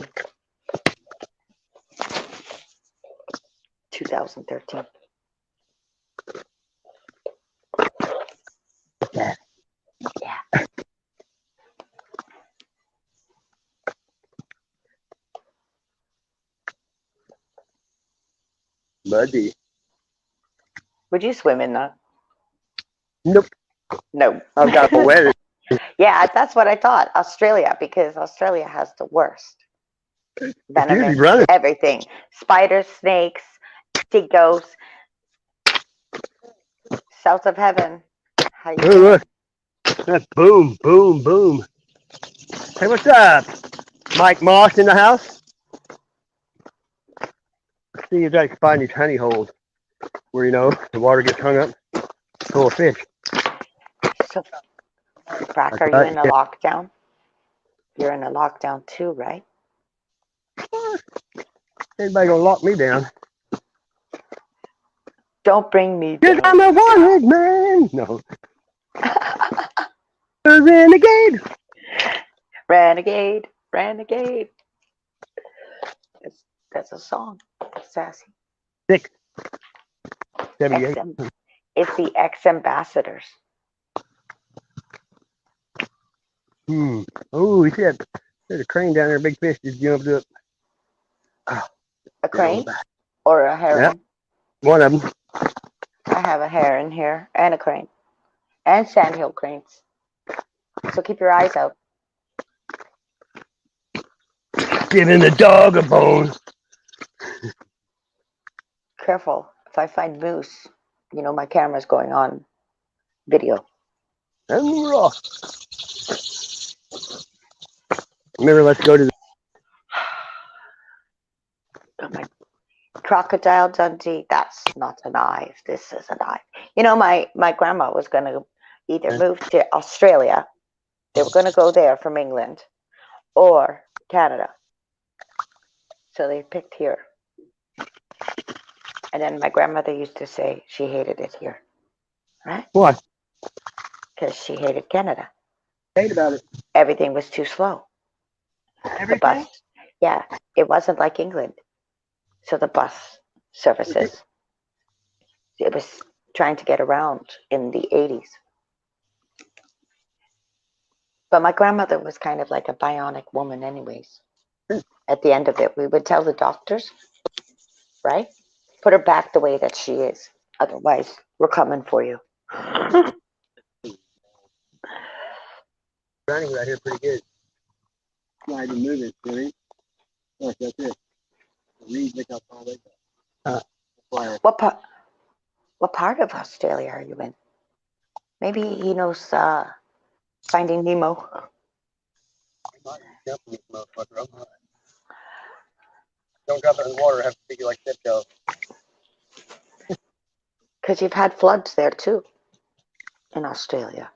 Speaker 2: 2013.
Speaker 3: Yeah.
Speaker 2: Yeah.
Speaker 3: Muddy.
Speaker 2: Would you swim in that?
Speaker 3: Nope.
Speaker 2: No.
Speaker 3: I've got the weather.
Speaker 2: Yeah, that's what I thought. Australia, because Australia has the worst. Venomous,
Speaker 3: Really?
Speaker 2: everything. Spiders, snakes, dingoes, South of heaven. How you
Speaker 3: Oh,
Speaker 2: doing?
Speaker 3: look. That's boom, boom, boom. Hey, what's up? Mike Moss in the house? Let's see if I can find these honey holes where, the water gets hung up full of fish.
Speaker 2: So, Brack, are you in a lockdown? You're in a lockdown too, right?
Speaker 3: Anybody gonna lock me down?
Speaker 2: Don't bring me
Speaker 3: Cause
Speaker 2: down.
Speaker 3: I'm a wanted man. No. A renegade.
Speaker 2: Renegade, renegade. That's a song. Sassy.
Speaker 3: 78.
Speaker 2: It's the ex-ambassadors.
Speaker 3: Oh, he said there's a crane down there. Big fish just jumped up.
Speaker 2: A crane or a heron?
Speaker 3: Yep. One of them.
Speaker 2: I have a heron here and a crane and sandhill cranes. So keep your eyes out.
Speaker 3: Giving the dog a bone.
Speaker 2: Careful. If I find moose, my camera's going on video.
Speaker 3: And raw. Remember, let's go to the
Speaker 2: Oh my Crocodile Dundee. That's not a knife. This is a knife. My grandma was going to either move to Australia. They were going to go there from England or Canada. So they picked here. And then my grandmother used to say she hated it here. Right?
Speaker 3: Why?
Speaker 2: Because she hated Canada.
Speaker 3: Hate about it.
Speaker 2: Everything was too slow.
Speaker 3: Everything?
Speaker 2: The bus. Yeah, it wasn't like England. So the bus services, it was trying to get around in the 80s. But my grandmother was kind of like a bionic woman anyways. At the end of it, we would tell the doctors, right? Put her back the way that she is. Otherwise, we're coming for you.
Speaker 3: Running right here pretty good. Not even moving, really. Look, that's it. The reeds make up all the way.
Speaker 2: What part of Australia are you in? Maybe he knows Finding Nemo.
Speaker 3: Don't drop it in the water. I have to take you like tiptoe.
Speaker 2: Because you've had floods there too, in Australia.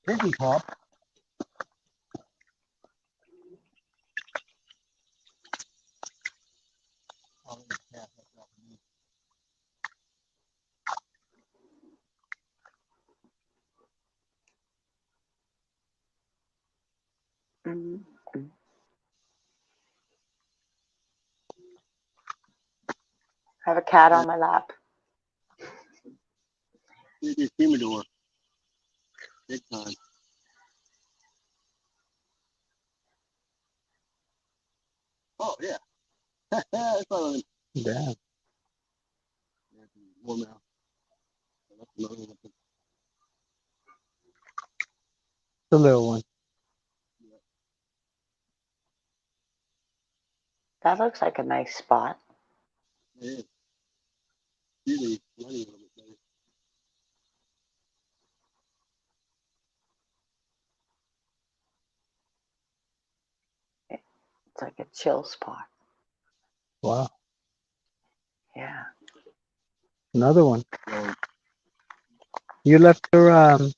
Speaker 3: Disney Pop.
Speaker 2: Mm-hmm. I have a cat on my lap.
Speaker 3: This is humidor. Big time. Oh, yeah. That's probably. Damn. Warm out. The little one.
Speaker 2: That looks like a nice spot.
Speaker 3: It is. Really running a little bit better.
Speaker 2: It's like a chill spot.
Speaker 1: Wow.
Speaker 2: Yeah.
Speaker 1: Another one. You left your Huh.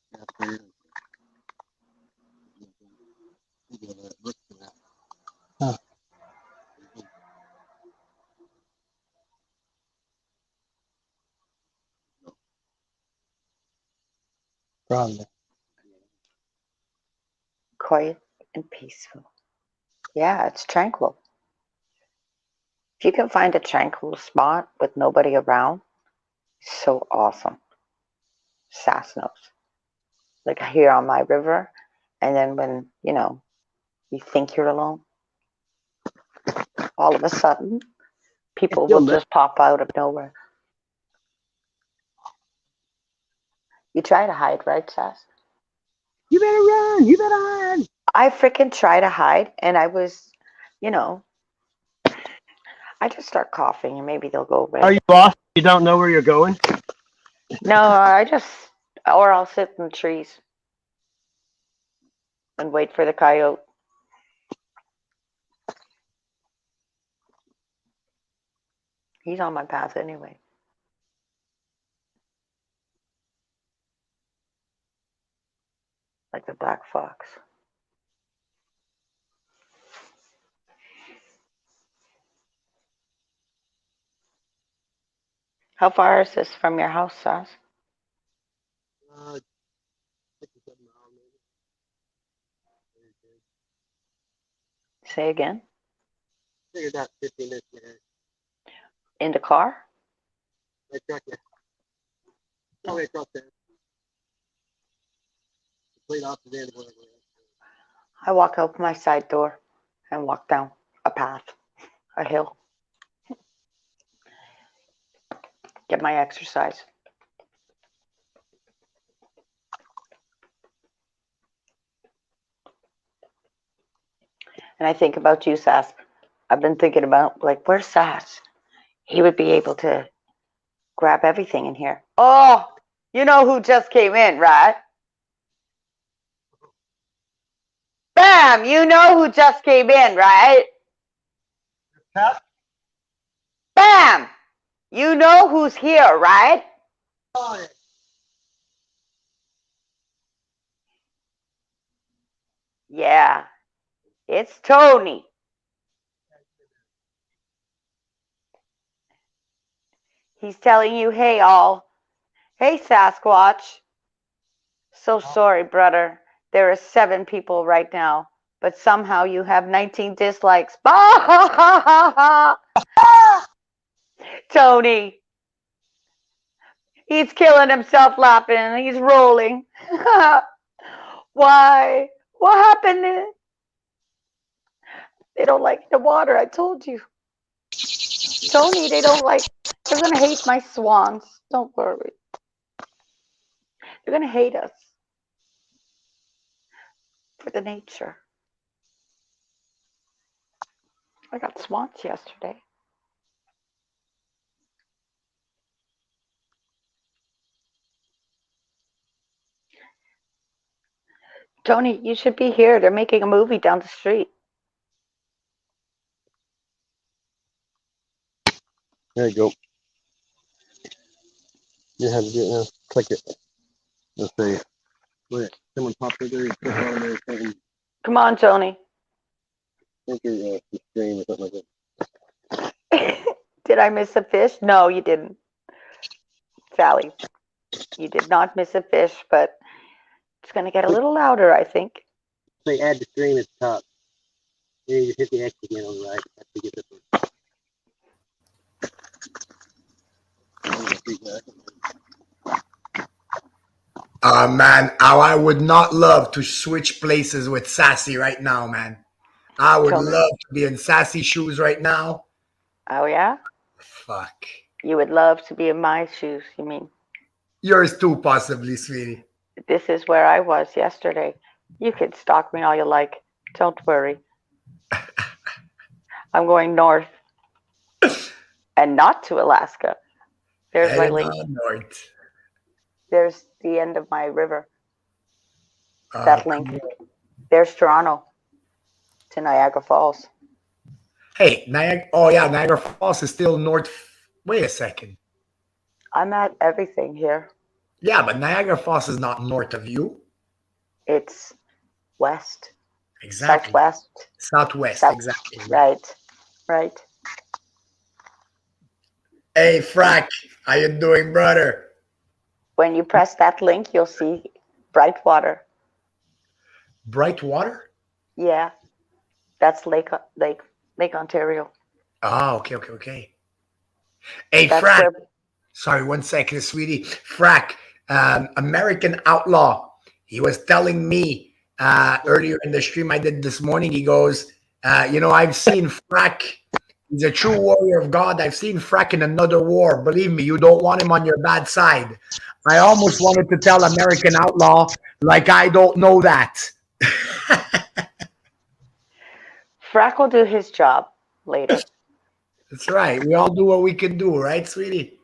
Speaker 1: Probably.
Speaker 2: Quiet and peaceful. Yeah, it's tranquil. If you can find a tranquil spot with nobody around, so awesome. Sass knows. Like here on my river, and then when, you think you're alone, all of a sudden, people will just pop out of nowhere. You try to hide, right, Sass?
Speaker 3: You better run. You better run.
Speaker 2: I freaking try to hide, and I was, I just start coughing, and maybe they'll go away.
Speaker 3: Are you lost? You don't know where you're going?
Speaker 2: No, or I'll sit in the trees and wait for the coyote. He's on my path anyway. Like the black fox. How far is this from your house, Sas?
Speaker 3: 57 miles maybe.
Speaker 2: Say again.
Speaker 3: Figured out 15 minutes later.
Speaker 2: In the car?
Speaker 3: My truck, yeah. All the way across there. Complete opposite end of where we're
Speaker 2: I walk out my side door and walk down a path, a hill. Get my exercise. And I think about you, Sass. I've been thinking about, like, where's Sass? He would be able to grab everything in here. Oh, you know who just came in, right? Bam! You know who just came in, right?
Speaker 1: Cat?
Speaker 2: Bam! You know who's here, right?
Speaker 1: Oh, yeah.
Speaker 2: Yeah, it's Tony. He's telling you, hey, all. Hey, Sasquatch. So sorry, brother. There are 7 people right now, but somehow you have 19 dislikes. Tony. He's killing himself laughing. He's rolling. Why? What happened? They don't like the water, I told you. Tony, they don't like. They're going to hate my swans. Don't worry. They're going to hate us for the nature. I got swans yesterday. Tony, you should be here. They're making a movie down the street.
Speaker 3: There you go. You have to do it now. Click it. Let's see. Wait, someone popped in there and click on there and
Speaker 2: Come on, Tony.
Speaker 3: enter the screen or something like that.
Speaker 2: Did I miss a fish? No, you didn't. Sally, you did not miss a fish, but it's going to get a little louder, I think.
Speaker 3: Say add the stream at the top. Then you just hit the X again on the right. That's to get this one.
Speaker 4: Man, how I would not love to switch places with Sassy right now, man. I would
Speaker 2: Tony.
Speaker 4: love to be in Sassy shoes right now.
Speaker 2: Oh, yeah?
Speaker 4: Fuck.
Speaker 2: You would love to be in my shoes, you mean?
Speaker 4: Yours too, possibly, sweetie.
Speaker 2: This is where I was yesterday. You can stalk me all you like. Don't worry. I'm going north. And not to Alaska. There's my link.
Speaker 4: North.
Speaker 2: There's the end of my river. That link. There's Toronto to Niagara Falls.
Speaker 4: Hey, Niagara. Oh, yeah, Niagara Falls is still north. Wait a second.
Speaker 2: I'm at everything here.
Speaker 4: Yeah, but Niagara Falls is not north of you.
Speaker 2: It's west.
Speaker 4: Exactly.
Speaker 2: Southwest.
Speaker 4: Southwest, exactly.
Speaker 2: Right.
Speaker 4: Hey, Frack, how you doing, brother?
Speaker 2: When you press that link, you'll see bright water.
Speaker 4: Bright water?
Speaker 2: Yeah, that's Lake Ontario.
Speaker 4: Oh, okay. Hey,
Speaker 2: That's
Speaker 4: Frack.
Speaker 2: where...
Speaker 4: Sorry, 1 second, sweetie. Frack, American Outlaw. He was telling me earlier in the stream I did this morning, he goes, I've seen Frack. He's a true warrior of God. I've seen Frack in another war. Believe me, you don't want him on your bad side. I almost wanted to tell American Outlaw, like I don't know that.
Speaker 2: Frack will do his job later.
Speaker 4: That's right. We all do what we can do, right, sweetie?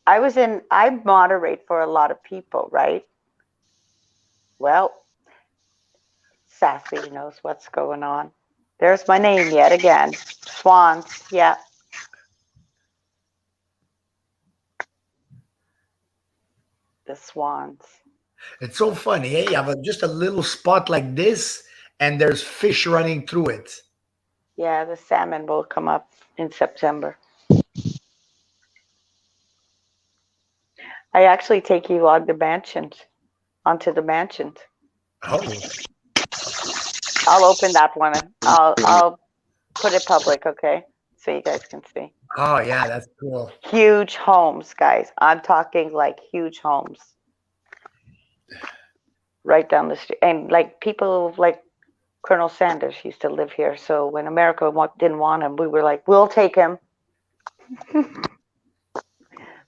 Speaker 2: I moderate for a lot of people, right? Well, Sassy knows what's going on. There's my name yet again. Swans, yeah. The swans.
Speaker 4: It's so funny. Hey, you have just a little spot like this, and there's fish running through it.
Speaker 2: Yeah, the salmon will come up in September. I actually take you on the mansions, onto the mansions.
Speaker 4: Oh,
Speaker 2: I'll open that one. I'll put it public, okay? So you guys can see.
Speaker 4: oh yeah, that's cool.
Speaker 2: Huge homes, guys. I'm talking like huge homes. Right down the street. And like people like Colonel Sanders used to live here. So when America didn't want him, we were like, we'll take him.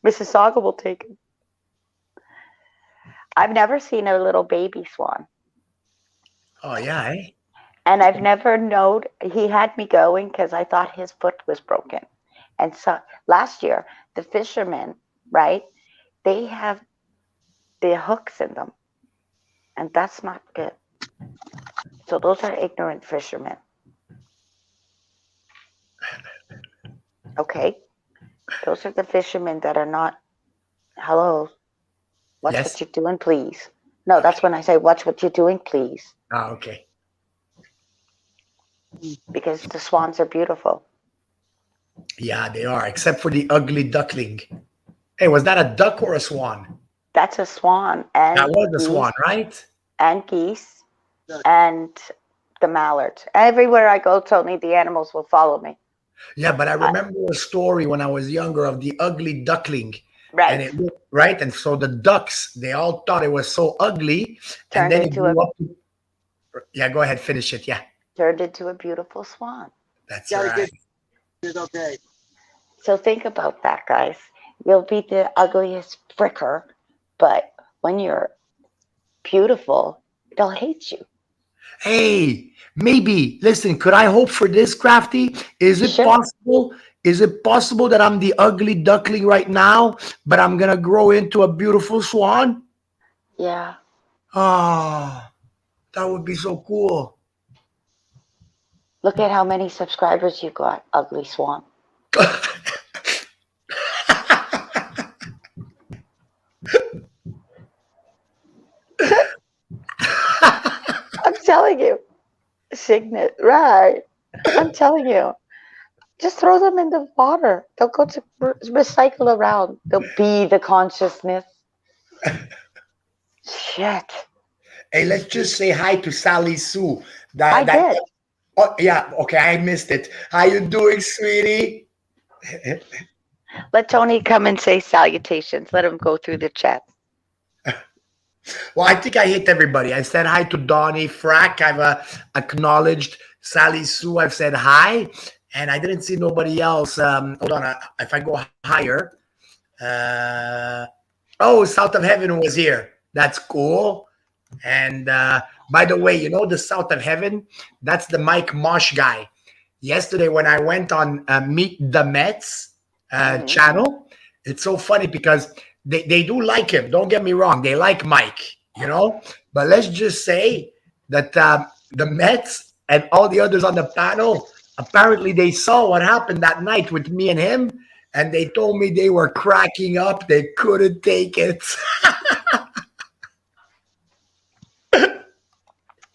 Speaker 2: Mississauga will take him. I've never seen a little baby swan.
Speaker 4: Oh yeah, eh?
Speaker 2: And I've never known, he had me going because I thought his foot was broken. And so last year, the fishermen, right, they have the hooks in them. And that's not good. So those are ignorant fishermen. Okay. Those are the fishermen that are not, hello, watch
Speaker 4: Yes.
Speaker 2: what you're doing, please. No, that's when I say, watch what you're doing, please.
Speaker 4: Ah, okay.
Speaker 2: Because the swans are beautiful.
Speaker 4: Yeah, they are, except for the ugly duckling. Hey, was that a duck or a swan?
Speaker 2: That's a swan. And
Speaker 4: That was a
Speaker 2: geese,
Speaker 4: swan, right?
Speaker 2: and geese and the mallard. Everywhere I go, Tony, the animals will follow me.
Speaker 4: Yeah, but I remember a story when I was younger of the ugly duckling. And
Speaker 2: Right.
Speaker 4: it looked right, and so the ducks, they all thought it was so ugly, and
Speaker 2: Turned
Speaker 4: then it
Speaker 2: into
Speaker 4: grew
Speaker 2: a
Speaker 4: up. Yeah, go ahead, finish it. Yeah,
Speaker 2: turned into a beautiful swan.
Speaker 4: that's
Speaker 3: Yeah,
Speaker 4: right.
Speaker 3: it's okay.
Speaker 2: So think about that, guys. You'll be the ugliest fricker, but when you're beautiful, they'll hate you.
Speaker 4: Hey, maybe listen. Could I hope for this, Crafty? Is it
Speaker 2: Sure.
Speaker 4: possible? Is it possible that I'm the ugly duckling right now, but I'm gonna grow into a beautiful swan?
Speaker 2: Yeah.
Speaker 4: Ah, that would be so cool.
Speaker 2: Look at how many subscribers you got, ugly swan. I'm telling you. Signet, right. I'm telling you. Just throw them in the water. They'll go to recycle around. They'll be the consciousness. Shit.
Speaker 4: Hey, let's just say hi to Sally Sue.
Speaker 2: I did.
Speaker 4: Oh yeah, okay, I missed it. How you doing, sweetie?
Speaker 2: Let Tony come and say salutations. Let him go through the chat.
Speaker 4: Well, I think I hit everybody. I said hi to Donnie Frack. I've acknowledged Sally Sue. I've said hi, and I didn't see nobody else. Hold on. If I go higher, oh, South of Heaven was here. That's cool. And by the way, you know the South of Heaven? That's the Mike Mosh guy. Yesterday, when I went on Meet the Mets channel, it's so funny because they do like him. Don't get me wrong. They like Mike, you know? But let's just say that the Mets and all the others on the panel, apparently they saw what happened that night with me and him, and they told me they were cracking up. They couldn't take it.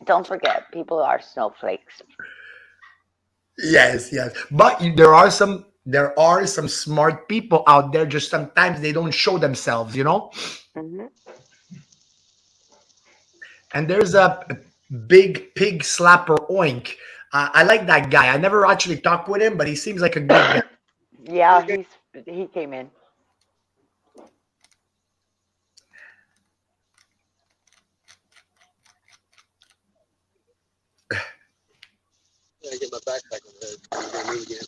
Speaker 2: Don't forget, people are snowflakes.
Speaker 4: Yes, yes. But there are some smart people out there. Just sometimes they don't show themselves, you know.
Speaker 2: Mm-hmm.
Speaker 4: And there's a big pig slapper Oink. I like that guy. I never actually talked with him, but he seems like a good guy.
Speaker 2: Yeah, he came in.
Speaker 3: I get my backpack on the head. I'm gonna move again.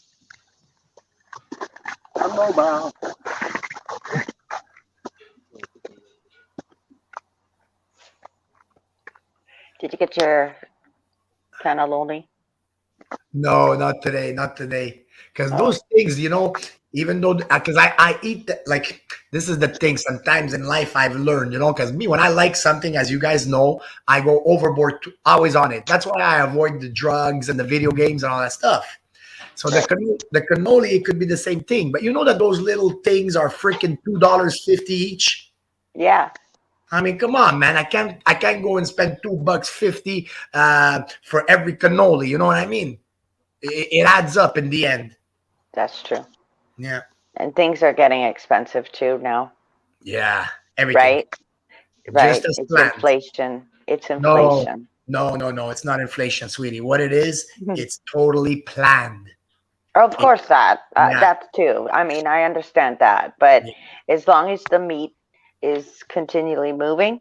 Speaker 3: I'm mobile.
Speaker 2: Did you get your cannelloni?
Speaker 4: No, not today, not today. Because those things, you know, Even though, because I eat like, this is the thing. Sometimes in life I've learned, because me, when I like something, as you guys know, I go overboard, always on it. That's why I avoid the drugs and the video games and all that stuff. So the cannoli, it could be the same thing, but you know that those little things are freaking $2.50 each.
Speaker 2: Yeah,
Speaker 4: I mean, come on, man. I can't go and spend $2.50 for every cannoli. You know what I mean? It adds up in the end.
Speaker 2: that's true.
Speaker 4: Yeah.
Speaker 2: And things are getting expensive too now,
Speaker 4: Yeah. Everything.
Speaker 2: right? Right.
Speaker 4: Just as
Speaker 2: It's
Speaker 4: planned.
Speaker 2: inflation. It's
Speaker 4: No,
Speaker 2: inflation.
Speaker 4: no. It's not inflation, sweetie. What it is, it's totally planned.
Speaker 2: Of course,
Speaker 4: Yeah.
Speaker 2: that too. I mean, I understand that, but
Speaker 4: Yeah.
Speaker 2: as long as the meat is continually moving,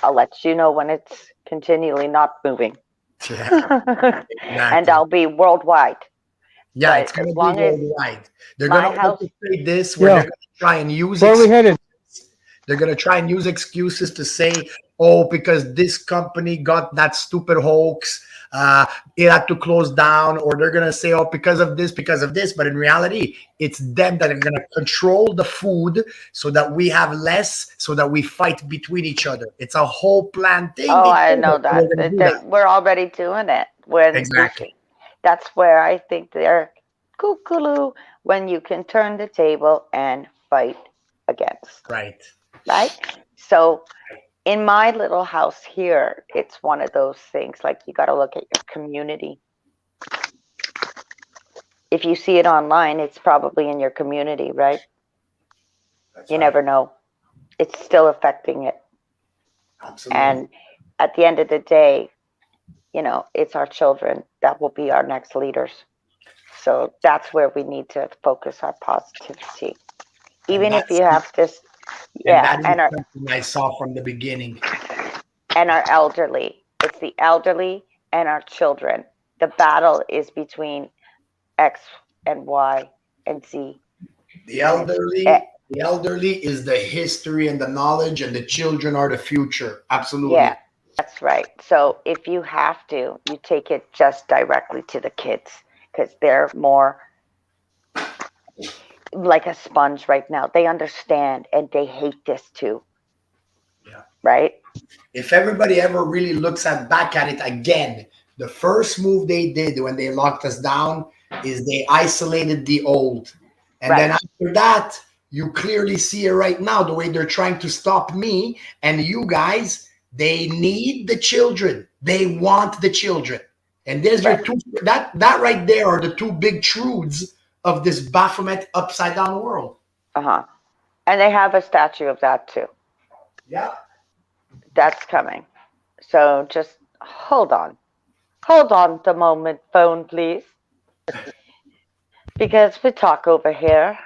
Speaker 2: I'll let you know when it's continually not moving,
Speaker 4: Yeah.
Speaker 2: and
Speaker 4: Exactly.
Speaker 2: I'll be worldwide.
Speaker 4: Yeah,
Speaker 2: But
Speaker 4: it's gonna
Speaker 2: as
Speaker 4: be
Speaker 2: long as
Speaker 4: worldwide. They're
Speaker 2: my
Speaker 4: gonna
Speaker 2: house,
Speaker 4: say this where
Speaker 1: Yo,
Speaker 4: they're gonna try and use
Speaker 1: where are we headed?
Speaker 4: They're going to try and use excuses to say, oh, because this company got that stupid hoax, it had to close down. Or they're going to say, oh, because of this, because of this. But in reality, it's them that are going to control the food so that we have less, so that we fight between each other. It's a whole plan thing.
Speaker 2: oh,
Speaker 4: They
Speaker 2: I
Speaker 4: told
Speaker 2: know
Speaker 4: us they were
Speaker 2: that,
Speaker 4: going to do that.
Speaker 2: we're already doing it. When you
Speaker 4: Exactly.
Speaker 2: see, that's where I think they're cuckoo when you can turn the table and fight against,
Speaker 4: Right.
Speaker 2: right? So in my little house here, it's one of those things like you got to look at your community. If you see it online, it's probably in your community, right?
Speaker 4: That's
Speaker 2: You
Speaker 4: right.
Speaker 2: never know. It's still affecting it.
Speaker 4: Absolutely.
Speaker 2: And at the end of the day, it's our children that will be our next leaders. So that's where we need to focus our positivity. Even if you have this,
Speaker 4: and
Speaker 2: yeah,
Speaker 4: that is something I saw from the beginning.
Speaker 2: and our elderly. It's the elderly and our children. The battle is between X and Y and Z.
Speaker 4: The
Speaker 2: And it's
Speaker 4: elderly is the history and the knowledge, and the children are the future. Absolutely.
Speaker 2: yeah, that's right. So if you have to, you take it just directly to the kids because they're more like a sponge right now. They understand and they hate this too.
Speaker 4: Yeah.
Speaker 2: Right?
Speaker 4: If everybody ever really looks back at it again, the first move they did when they locked us down is they isolated the old. And then after that, you clearly see it right now, the way they're trying to stop me and you guys. They need the children. They want the children. And there's your two, that right there are the two big truths of this Baphomet upside down world.
Speaker 2: Uh-huh. And they have a statue of that too.
Speaker 4: Yeah.
Speaker 2: That's coming. So just hold on. Hold on the moment, phone, please. Because we talk over here.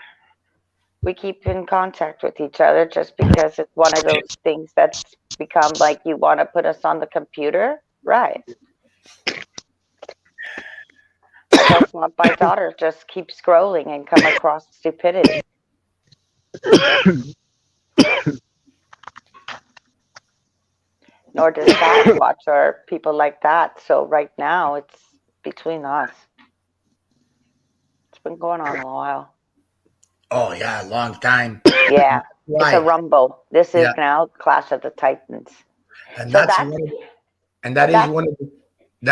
Speaker 2: We keep in contact with each other just because it's one of those things that's become like you want to put us on the computer. Right. I don't want my daughter just keep scrolling and come across stupidity. Nor does that watch or people like that. So right now it's between us. It's been going on a while.
Speaker 4: Oh yeah, a long time.
Speaker 2: Yeah.
Speaker 4: Why?
Speaker 2: It's a rumble. This is now Clash of the Titans.
Speaker 4: And
Speaker 2: So
Speaker 4: that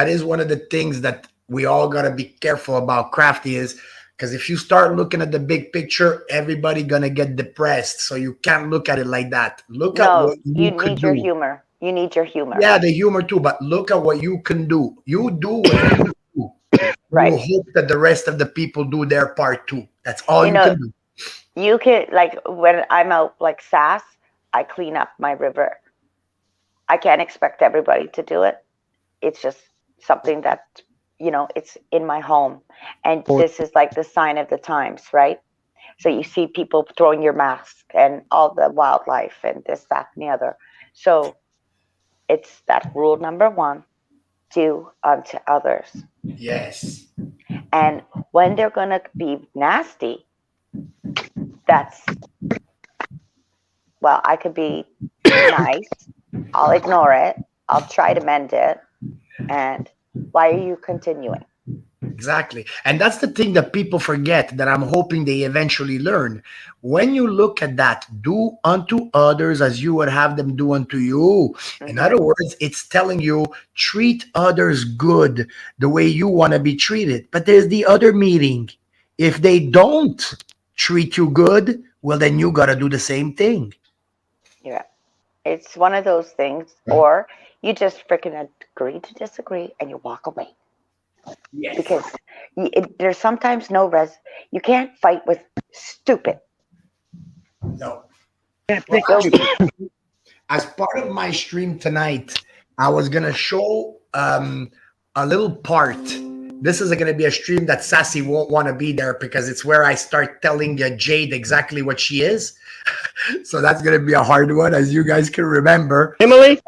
Speaker 4: is one of the things that we all gotta be careful about, Crafty, is because if you start looking at the big picture, everybody gonna get depressed. So you can't look at it like that. Look at what you could
Speaker 2: need
Speaker 4: do.
Speaker 2: your humor. You need your humor.
Speaker 4: Yeah, the humor too, but look at what you can do. You do what you do.
Speaker 2: Right.
Speaker 4: You hope that the rest of the people do their part too. That's all you can do.
Speaker 2: You can, like, when I'm out like SAS, I clean up my river. I can't expect everybody to do it. It's just something that, it's in my home. And this is like the sign of the times, right? So you see people throwing your mask and all the wildlife and this, that, and the other. So it's that rule number 1, do unto others.
Speaker 4: Yes.
Speaker 2: And when they're going to be nasty, I could be nice. I'll ignore it. I'll try to mend it. And why are you continuing?
Speaker 4: Exactly. And that's the thing that people forget that I'm hoping they eventually learn. When you look at that, do unto others as you would have them do unto you. In
Speaker 2: Mhm.
Speaker 4: other words, it's telling you treat others good the way you want to be treated. But there's the other meaning. If they don't treat you good, well, then you got to do the same thing.
Speaker 2: Yeah. It's one of those things, or you just freaking agree to disagree and you walk away
Speaker 4: Yes.
Speaker 2: because there's sometimes no you can't fight with stupid.
Speaker 4: No.
Speaker 3: Can't
Speaker 4: Well,
Speaker 3: pick
Speaker 2: Go.
Speaker 3: stupid.
Speaker 4: as part of my stream tonight, I was gonna show a little part. This is gonna be a stream that Sassy won't want to be there because it's where I start telling Jade exactly what she is. So that's gonna be a hard one, as you guys can remember.
Speaker 3: Emily?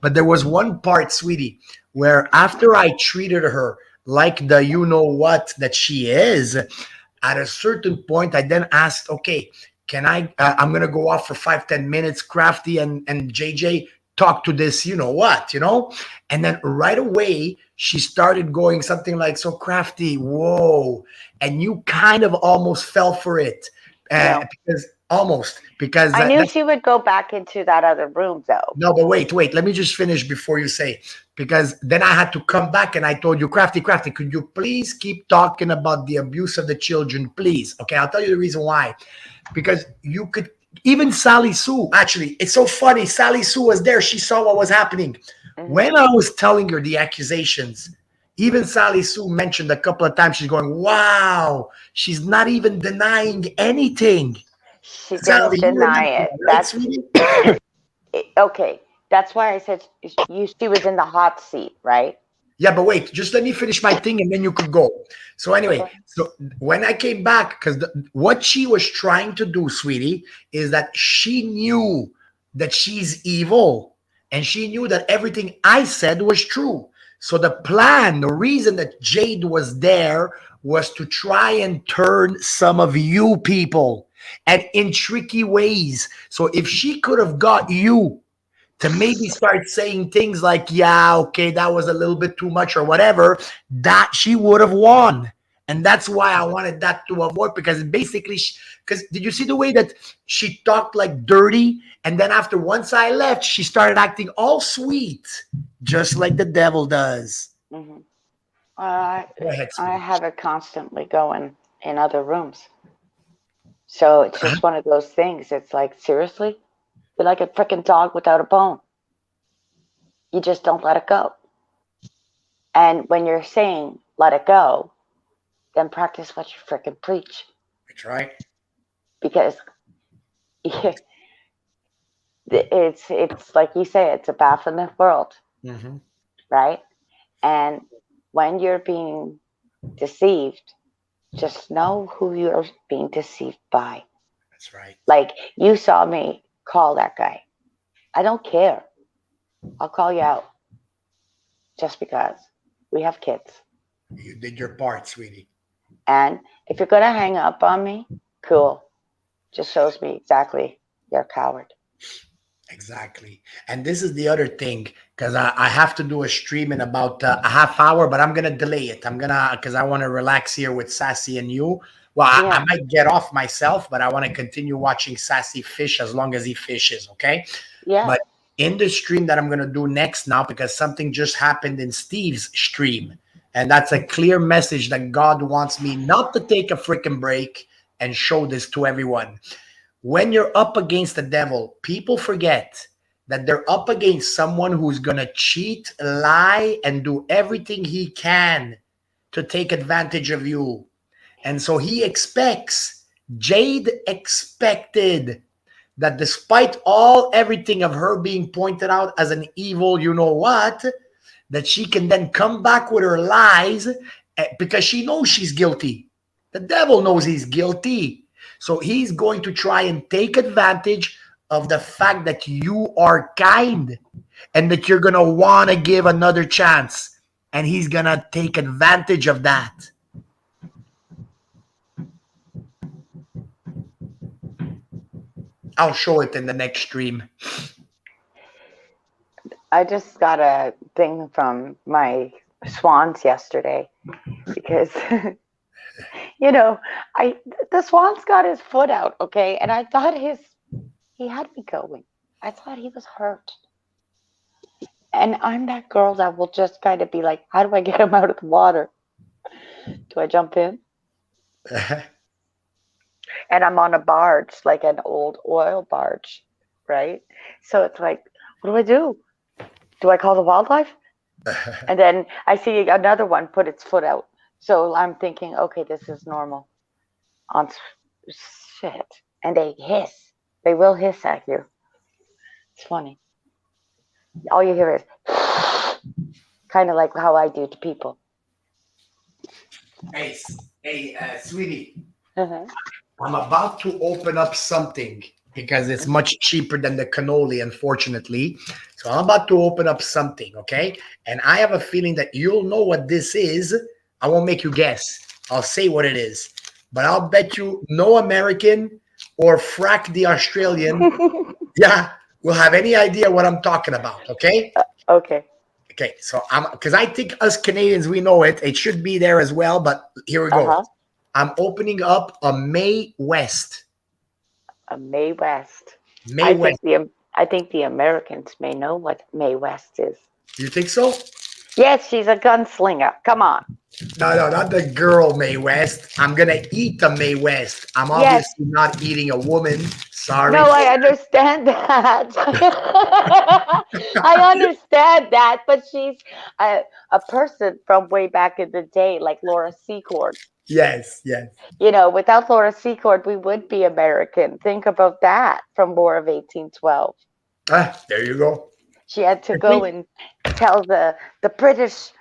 Speaker 4: But there was one part, sweetie, where after I treated her like the you know what that she is, at a certain point, I then asked, okay, can I? I'm gonna go off for 5-10 minutes. Crafty and JJ talk to this, you know what, and then right away she started going something like, so Crafty, whoa, and you kind of almost fell for it,
Speaker 2: No.
Speaker 4: because almost because
Speaker 2: I knew she would go back into that other room though.
Speaker 4: no, but wait. Let me just finish before you say, because then I had to come back and I told you, Crafty, could you please keep talking about the abuse of the children, please? Okay, I'll tell you the reason why. Because you could, even Sally Sue, actually, it's so funny. Sally Sue was there. She saw what was happening.
Speaker 2: Mm-hmm.
Speaker 4: When I was telling her the accusations, even Sally Sue mentioned a couple of times, she's going, wow, she's not even denying anything.
Speaker 2: She
Speaker 4: Sally,
Speaker 2: didn't
Speaker 4: you
Speaker 2: deny
Speaker 4: remember
Speaker 2: it.
Speaker 4: that, right,
Speaker 2: That's
Speaker 4: sweetie?
Speaker 2: okay. That's why I said she was in the hot seat, right?
Speaker 4: Yeah, but wait, just let me finish my thing and then you could go. So anyway,
Speaker 2: Okay.
Speaker 4: so when I came back, because what she was trying to do, sweetie, is that she knew that she's evil and she knew that everything I said was true. So the plan, the reason that Jade was there was to try and turn some of you people and in tricky ways. So if she could have got you to maybe start saying things like, yeah, okay, that was a little bit too much or whatever, that she would have won. And that's why I wanted that to avoid, because basically, because did you see the way that she talked like dirty? And then after once I left, she started acting all sweet, just like the devil does.
Speaker 2: Mm-hmm.
Speaker 4: Go ahead,
Speaker 2: I
Speaker 4: sweetie.
Speaker 2: have it constantly going in other rooms. So it's just one of those things. It's like, seriously? You're like a freaking dog without a bone. You just don't let it go. And when you're saying let it go, then practice what you freaking preach.
Speaker 4: That's right.
Speaker 2: Because it's like you say, it's a Baphomet world,
Speaker 4: Mm-hmm.
Speaker 2: right? And when you're being deceived, just know who you're being deceived by.
Speaker 4: That's right.
Speaker 2: Like you saw me call that guy. I don't care. I'll call you out just because we have kids.
Speaker 4: You did your part, sweetie.
Speaker 2: And if you're going to hang up on me, cool. Just shows me exactly you're a coward.
Speaker 4: Exactly. And this is the other thing, because I have to do a stream in about a half hour, but I'm going to delay it. Because I want to relax here with Sassy and you. Well, I
Speaker 2: Yeah.
Speaker 4: might get off myself, but I want to continue watching Sassy fish as long as he fishes. Okay.
Speaker 2: Yeah.
Speaker 4: But in the stream that I'm going to do next now, because something just happened in Steve's stream, and that's a clear message that God wants me not to take a freaking break and show this to everyone. When you're up against the devil, people forget that they're up against someone who's going to cheat, lie, and do everything he can to take advantage of you. And so he expects, Jade expected that despite everything of her being pointed out as an evil, you know what, that she can then come back with her lies because she knows she's guilty. The devil knows he's guilty. So he's going to try and take advantage of the fact that you are kind and that you're going to want to give another chance. And he's going to take advantage of that. I'll show it in the next stream.
Speaker 2: I just got a thing from my swans yesterday because the swan's got his foot out, okay, and I thought he had me going. I thought he was hurt, and I'm that girl that will just kind of be like, how do I get him out of the water? Do I jump in? And I'm on a barge, like an old oil barge, right? So it's like, what do I do? Do I call the wildlife? And then I see another one put its foot out. So I'm thinking, okay, this is normal. On shit. And they hiss. They will hiss at you. It's funny. All you hear is kind of like how I do to people.
Speaker 4: Hey, sweetie,
Speaker 2: Uh-huh.
Speaker 4: I'm about to open up something because it's much cheaper than the cannoli, unfortunately. So I'm about to open up something, okay? And I have a feeling that you'll know what this is. I won't make you guess. I'll say what it is. But I'll bet you no American or Frack the Australian, will have any idea what I'm talking about, okay?
Speaker 2: Okay.
Speaker 4: Okay, so because I think us Canadians, we know it. It should be there as well, but here we go.
Speaker 2: Uh-huh.
Speaker 4: I'm opening up a Mae West.
Speaker 2: A Mae West.
Speaker 4: Mae West.
Speaker 2: I think the Americans may know what Mae West is.
Speaker 4: You think so?
Speaker 2: Yes, she's a gunslinger. Come on.
Speaker 4: No, not the girl Mae West. I'm gonna eat the Mae West. I'm obviously not eating a woman. Sorry.
Speaker 2: No, I understand that. I understand that, but she's a person from way back in the day, like Laura Secord.
Speaker 4: Yes.
Speaker 2: Without Laura Secord, we would be American. Think about that from War of 1812.
Speaker 4: There you go.
Speaker 2: She had to go and tell the British,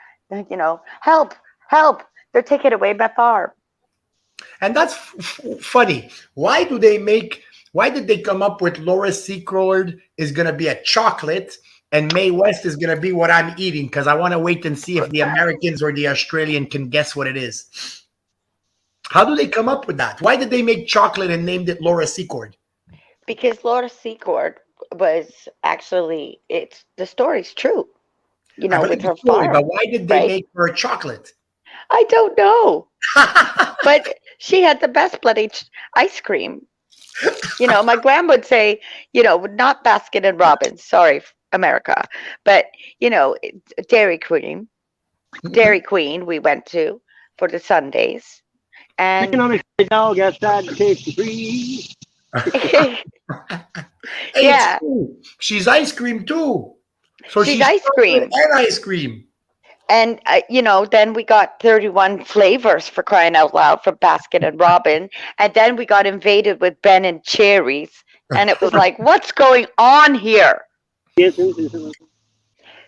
Speaker 2: help, they're taking away my farm.
Speaker 4: And that's funny. Why did they come up with Laura Secord is going to be a chocolate and Mae West is going to be what I'm eating? Because I want to wait and see if the Americans or the Australian can guess what it is. How do they come up with that? Why did they make chocolate and named it Laura Secord?
Speaker 2: Because Laura Secord was actually, the story's true. With her farm.
Speaker 4: But why did they make her chocolate?
Speaker 2: I don't know. But she had the best bloody ice cream. My grandma would say, not Baskin and Robbins, sorry, America, but, Dairy Queen we went to for the Sundays. And
Speaker 3: economic dog outside the tasty free.
Speaker 2: Yeah.
Speaker 4: She's ice cream too. So
Speaker 2: she's ice cream.
Speaker 4: And ice cream.
Speaker 2: And, then we got 31 flavors for crying out loud from Baskin and Robin. And then we got invaded with Ben and Cherries. And it was like, what's going on here?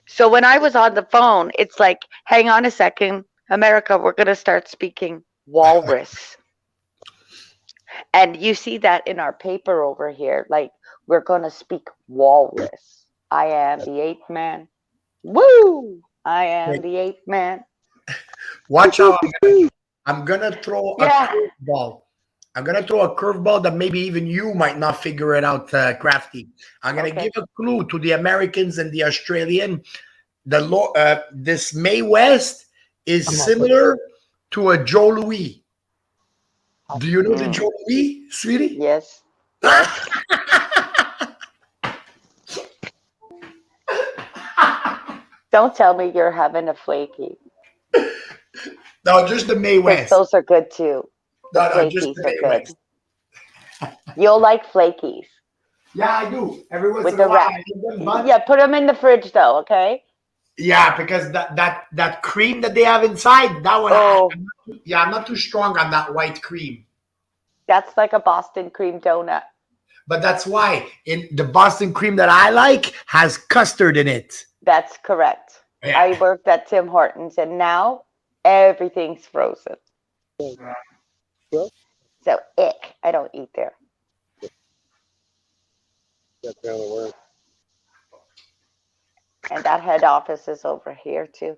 Speaker 2: So when I was on the phone, it's like, hang on a second, America, we're going to start speaking walrus. And you see that in our paper over here. Like, we're going to speak walrus. I am the eighth man. Woo! I am the eighth man.
Speaker 4: Watch out. I'm going to throw a curveball. I'm going to throw a curveball that maybe even you might not figure it out, Crafty. I'm going to give a clue to the Americans and the Australian. This Mae West is similar to a Joe Louis. Do you know the Joe Louis, sweetie?
Speaker 2: Yes. Don't tell me you're having a flaky.
Speaker 4: No, just the Mae West.
Speaker 2: Those are good too.
Speaker 4: No, just the Mae West.
Speaker 2: You'll like flakies.
Speaker 4: Yeah, I do. Every once
Speaker 2: with
Speaker 4: in a while.
Speaker 2: Yeah, put them in the fridge though, okay?
Speaker 4: Yeah, because that cream that they have inside, that one.
Speaker 2: Oh.
Speaker 4: I'm not too strong on that white cream.
Speaker 2: That's like a Boston cream donut.
Speaker 4: But that's why in the Boston cream that I like has custard in it.
Speaker 2: That's correct. Yeah. I worked at Tim Hortons and now everything's frozen. So ick. I don't eat there.
Speaker 1: That's the other word.
Speaker 2: And that head office is over here too.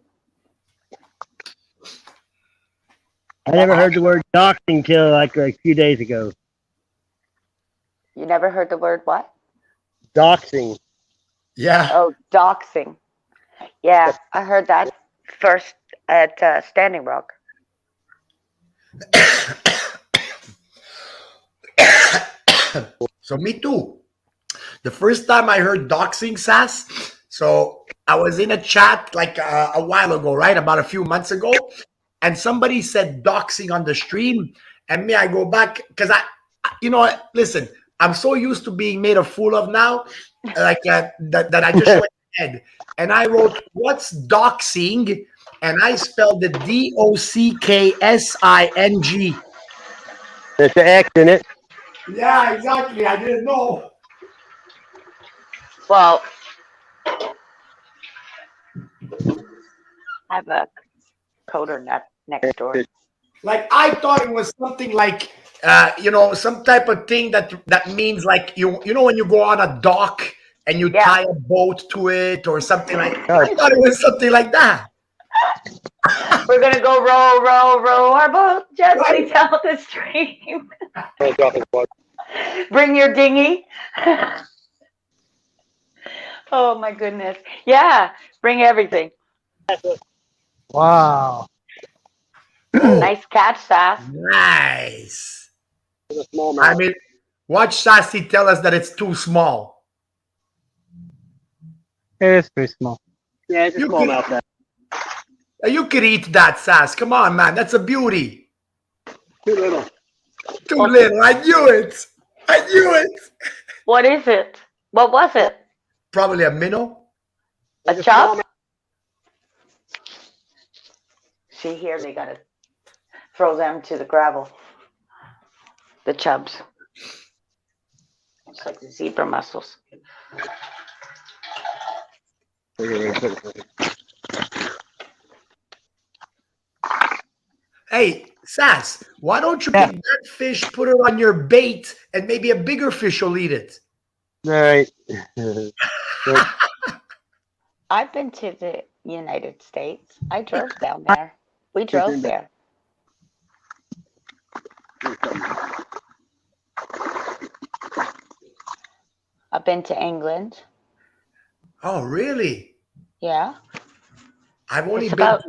Speaker 3: I never heard the word doxing till like a few days ago.
Speaker 2: You never heard the word what?
Speaker 3: Doxing.
Speaker 4: Yeah.
Speaker 2: Oh, doxing. Yeah, I heard that first at Standing Rock.
Speaker 4: So me too. The first time I heard doxing, Sass, so I was in a chat like a while ago, right? About a few months ago. And somebody said doxing on the stream. And me, I go back because you know what? Listen, I'm so used to being made a fool of now, like that I just went ahead and I wrote, "What's doxing?" And I spelled it DOCKSING.
Speaker 3: There's an X in it.
Speaker 4: Yeah, exactly. I didn't know.
Speaker 2: Well, I have a coder next door.
Speaker 4: Like I thought it was something like some type of thing that means like you know when you go on a dock and you tie a boat to it or something like. I thought it was something like that.
Speaker 2: We're gonna go row, row, row our boat gently down the stream. Bring your dinghy. Oh my goodness! Yeah, bring everything.
Speaker 1: Wow.
Speaker 2: Nice catch, Sass.
Speaker 4: Nice.
Speaker 3: It's a small
Speaker 4: I
Speaker 3: mouth.
Speaker 4: mean, watch Sassy tell us that it's too small.
Speaker 1: It is pretty small.
Speaker 3: Yeah, it's a
Speaker 4: You
Speaker 3: small
Speaker 4: could-
Speaker 3: mouth. That.
Speaker 4: You could eat that, Sass. Come on, man. That's a beauty.
Speaker 3: Too little.
Speaker 4: Too little. I knew it. I knew it.
Speaker 2: What is it? What was it?
Speaker 4: Probably a minnow.
Speaker 2: A
Speaker 3: It's small
Speaker 2: chub?
Speaker 3: mouth.
Speaker 2: See here, they gotta throw them to the gravel. The chubs. It's like the zebra mussels.
Speaker 4: Hey, Sass, why don't you pick that fish, put it on your bait, and maybe a bigger fish will eat it?
Speaker 3: All right.
Speaker 2: I've been to the United States. I drove down there. We drove there. I've been to England.
Speaker 4: Oh, really?
Speaker 2: Yeah.
Speaker 4: I've only
Speaker 2: It's
Speaker 4: been
Speaker 2: about-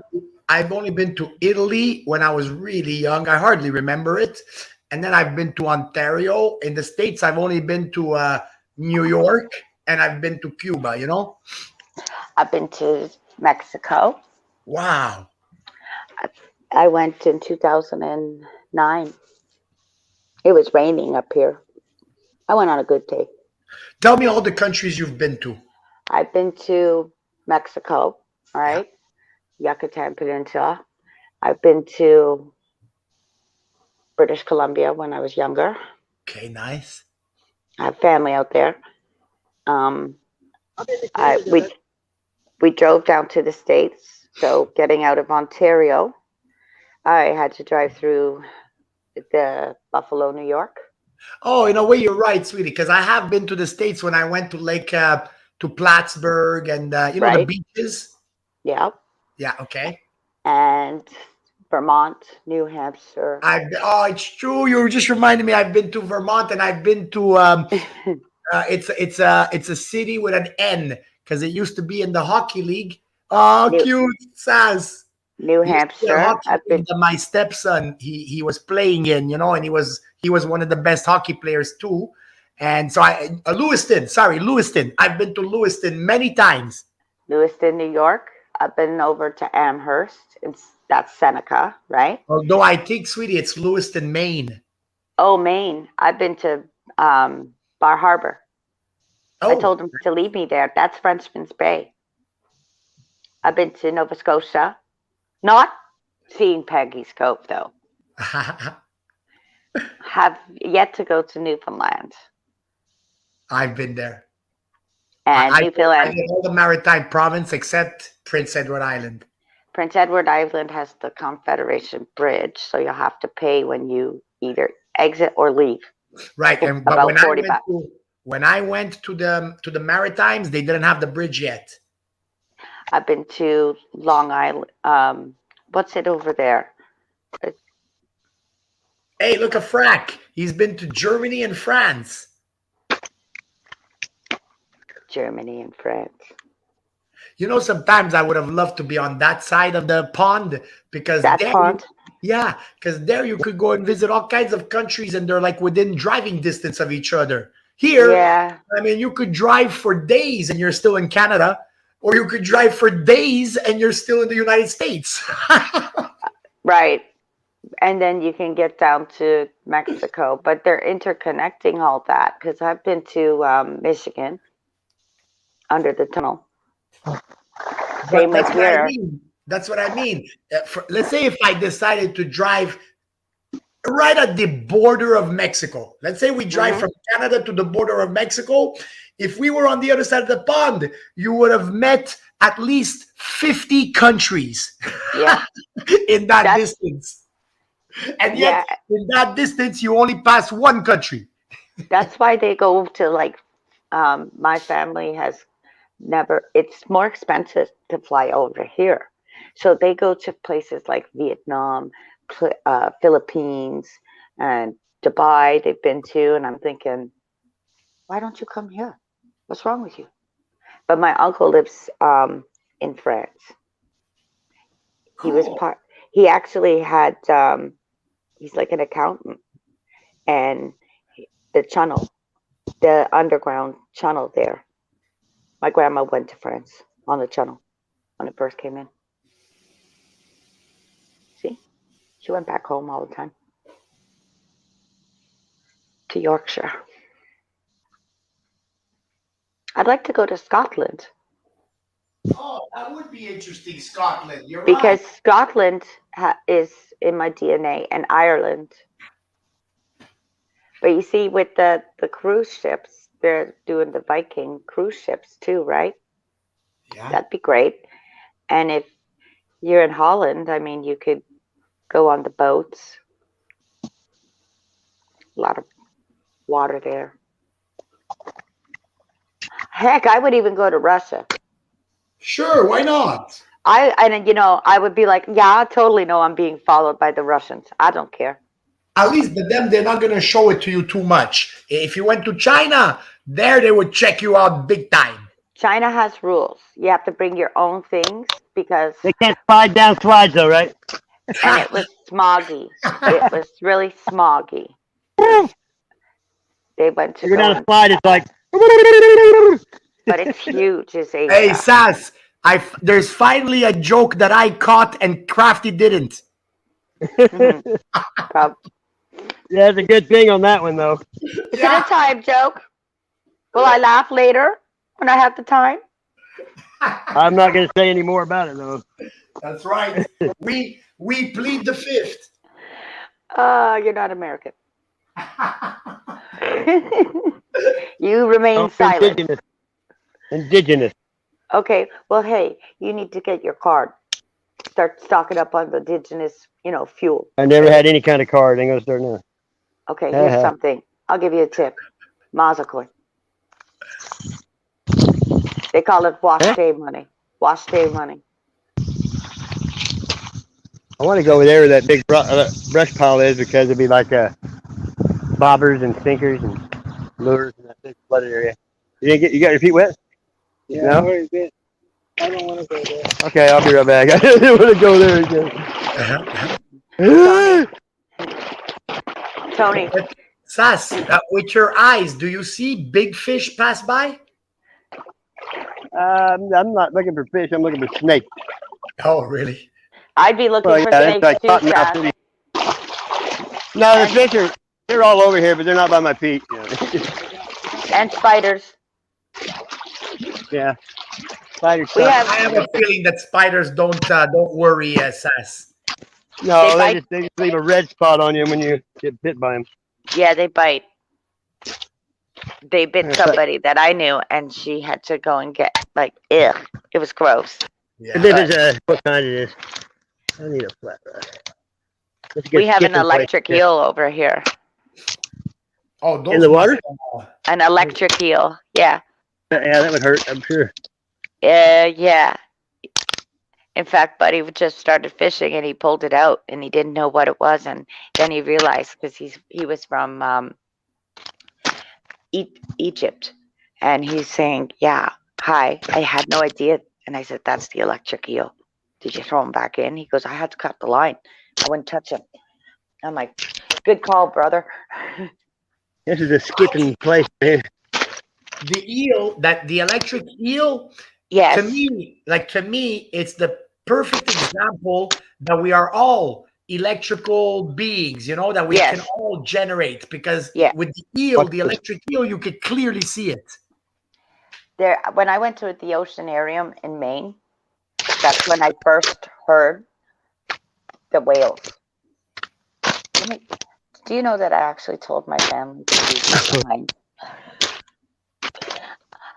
Speaker 4: I've only been to Italy when I was really young. I hardly remember it. And then I've been to Ontario. In the States, I've only been to New York and I've been to Cuba, you know?
Speaker 2: I've been to Mexico.
Speaker 4: Wow.
Speaker 2: I went in 2009. It was raining up here. I went on a good day.
Speaker 4: Tell me all the countries you've been to.
Speaker 2: I've been to Mexico, all right? Yucatan Peninsula. I've been to British Columbia when I was younger.
Speaker 4: Okay, nice.
Speaker 2: I have family out there. We drove down to the States. So getting out of Ontario, I had to drive through the Buffalo, New York.
Speaker 4: Oh, in a way, you're right, sweetie, because I have been to the States when I went to to Plattsburgh and, you know, the
Speaker 2: Right.
Speaker 4: beaches.
Speaker 2: Yeah.
Speaker 4: Yeah, okay.
Speaker 2: And Vermont, New Hampshire.
Speaker 4: It's true. You just reminded me. I've been to Vermont and I've been to it's a city with an N because it used to be in the hockey league. Oh, cute, Sass.
Speaker 2: New
Speaker 4: He used to be a
Speaker 2: Hampshire.
Speaker 4: hockey
Speaker 2: I've been
Speaker 4: league that my stepson he was playing in, you know, and he was one of the best hockey players too. And so Lewiston. I've been to Lewiston many times.
Speaker 2: Lewiston, New York. I've been over to Amherst. That's Seneca, right?
Speaker 4: Although I think, sweetie, it's Lewiston, Maine.
Speaker 2: Oh, Maine. I've been to Bar Harbor.
Speaker 4: Oh,
Speaker 2: I told him to leave me there. That's Frenchman's Bay. I've been to Nova Scotia. Not seen Peggy's Cove, though. Have yet to go to Newfoundland.
Speaker 4: I've been there.
Speaker 2: And
Speaker 4: I
Speaker 2: Newfoundland.
Speaker 4: did all the Maritime Province except Prince Edward Island.
Speaker 2: Prince Edward Island has the Confederation Bridge, so you'll have to pay when you either exit or leave.
Speaker 4: Right, but
Speaker 2: About
Speaker 4: when
Speaker 2: 40 bucks.
Speaker 4: when I went to the Maritimes, they didn't have the bridge yet.
Speaker 2: I've been to Long Island. What's it over there?
Speaker 4: Hey, look at Frack. He's been to Germany and France.
Speaker 2: Germany and France.
Speaker 4: You know, sometimes I would have loved to be on that side of the pond because
Speaker 2: That
Speaker 4: there,
Speaker 2: pond.
Speaker 4: yeah, because there you could go and visit all kinds of countries and they're like within driving distance of each other. Here,
Speaker 2: Yeah.
Speaker 4: I mean, you could drive for days and you're still in Canada, or you could drive for days and you're still in the United States.
Speaker 2: Right. And then you can get down to Mexico, but they're interconnecting all that because I've been to Michigan under the tunnel. Same
Speaker 4: That's
Speaker 2: with
Speaker 4: what I
Speaker 2: here.
Speaker 4: mean. That's what I mean. Let's say if I decided to drive right at the border of Mexico. Let's say we drive from Canada to the border of Mexico. If we were on the other side of the pond, you would have met at least 50 countries
Speaker 2: Yeah.
Speaker 4: in that distance. And yet, in that distance, you only pass one country.
Speaker 2: That's why they go to like, my family has never, it's more expensive to fly over here. So they go to places like Vietnam, Philippines, and Dubai, they've been to. And I'm thinking, why don't you come here? What's wrong with you? But my uncle lives in France. He was he actually had, he's like an accountant. And the tunnel, the underground tunnel there. My grandma went to France on the tunnel when it first came in. See? She went back home all the time. To Yorkshire. I'd like to go to Scotland.
Speaker 4: Oh, that would be interesting, Scotland. You're
Speaker 2: because
Speaker 4: right.
Speaker 2: Scotland is in my DNA, and Ireland. But you see, with the cruise ships, they're doing the Viking cruise ships too, right?
Speaker 4: Yeah.
Speaker 2: That'd be great. And if you're in Holland, I mean, you could go on the boats. A lot of water there. Heck, I would even go to Russia.
Speaker 4: Sure, why not?
Speaker 2: I would be like, yeah, I totally know I'm being followed by the Russians. I don't care.
Speaker 4: At least them, they're not going to show it to you too much. If you went to China, there they would check you out big time.
Speaker 2: China has rules. You have to bring your own things because
Speaker 3: They can't slide down slides though, right?
Speaker 2: and it was smoggy. It was really smoggy. They went to
Speaker 3: You go down a
Speaker 2: go,
Speaker 3: slide, it's like.
Speaker 2: but it's huge. It's Asia.
Speaker 4: Hey, Sass, there's finally a joke that I caught and Crafty didn't.
Speaker 3: Yeah, it's a good thing on that one though.
Speaker 2: Is it a time joke? Will I laugh later when I have the time?
Speaker 3: I'm not going to say any more about it though.
Speaker 4: That's right. We plead the fifth.
Speaker 2: You're not American. You remain silent.
Speaker 3: Indigenous.
Speaker 2: Okay. Well, hey, you need to get your card. Start stocking up on the indigenous, fuel.
Speaker 3: I never had any kind of card. I'm going to start now.
Speaker 2: Okay, here's something. I'll give you a tip. Mazacoin. They call it wash day money. Wash day money.
Speaker 3: I want to go over there where that big brush pile is because it'd be like bobbers and sinkers and lures in that big flooded area. You got your feet wet?
Speaker 1: Yeah,
Speaker 3: No?
Speaker 1: I've already been. I don't want to go there.
Speaker 3: Okay, I'll be right back. I didn't want to go there again.
Speaker 2: Tony.
Speaker 4: Sass, with your eyes, do you see big fish pass by?
Speaker 3: I'm not looking for fish. I'm looking for snakes.
Speaker 4: Oh, really?
Speaker 2: I'd be looking for snakes
Speaker 3: like
Speaker 2: too,
Speaker 3: cottonmouth
Speaker 2: Chad.
Speaker 3: city. No, the fish they're all over here, but they're not by my feet.
Speaker 2: And spiders.
Speaker 3: Yeah. Spiders.
Speaker 2: We have-
Speaker 4: I have a feeling that spiders don't worry, Sass.
Speaker 3: No,
Speaker 2: They
Speaker 3: they just leave a red spot on you when you get bit by them.
Speaker 2: Yeah, they bite. They bit somebody that I knew, and she had to go and get, ugh. It was gross.
Speaker 4: Yeah.
Speaker 3: This is what kind it is. I need a flat rod.
Speaker 2: We have an electric eel over here.
Speaker 4: Oh, those
Speaker 3: in the water?
Speaker 2: An electric eel. Yeah.
Speaker 3: Yeah, that would hurt, I'm sure.
Speaker 2: Yeah. In fact, Buddy just started fishing and he pulled it out and he didn't know what it was, and then he realized because he was from Egypt, and he's saying, "Yeah, hi, I had no idea And I said, that's the electric eel. Did you throw him back in? He goes, I had to cut the line. I wouldn't touch him. I'm like, good call, brother.
Speaker 3: This is a skipping place, man.
Speaker 4: The eel, that the electric eel,
Speaker 2: Yes.
Speaker 4: to me, it's the perfect example that we are all electrical beings, that we
Speaker 2: Yes.
Speaker 4: can all generate, because
Speaker 2: Yeah.
Speaker 4: with the eel, the electric eel, you could clearly see it.
Speaker 2: There, when I went to the Oceanarium in Maine, that's when I first heard the whales. Do you know that I actually told my family to leave behind?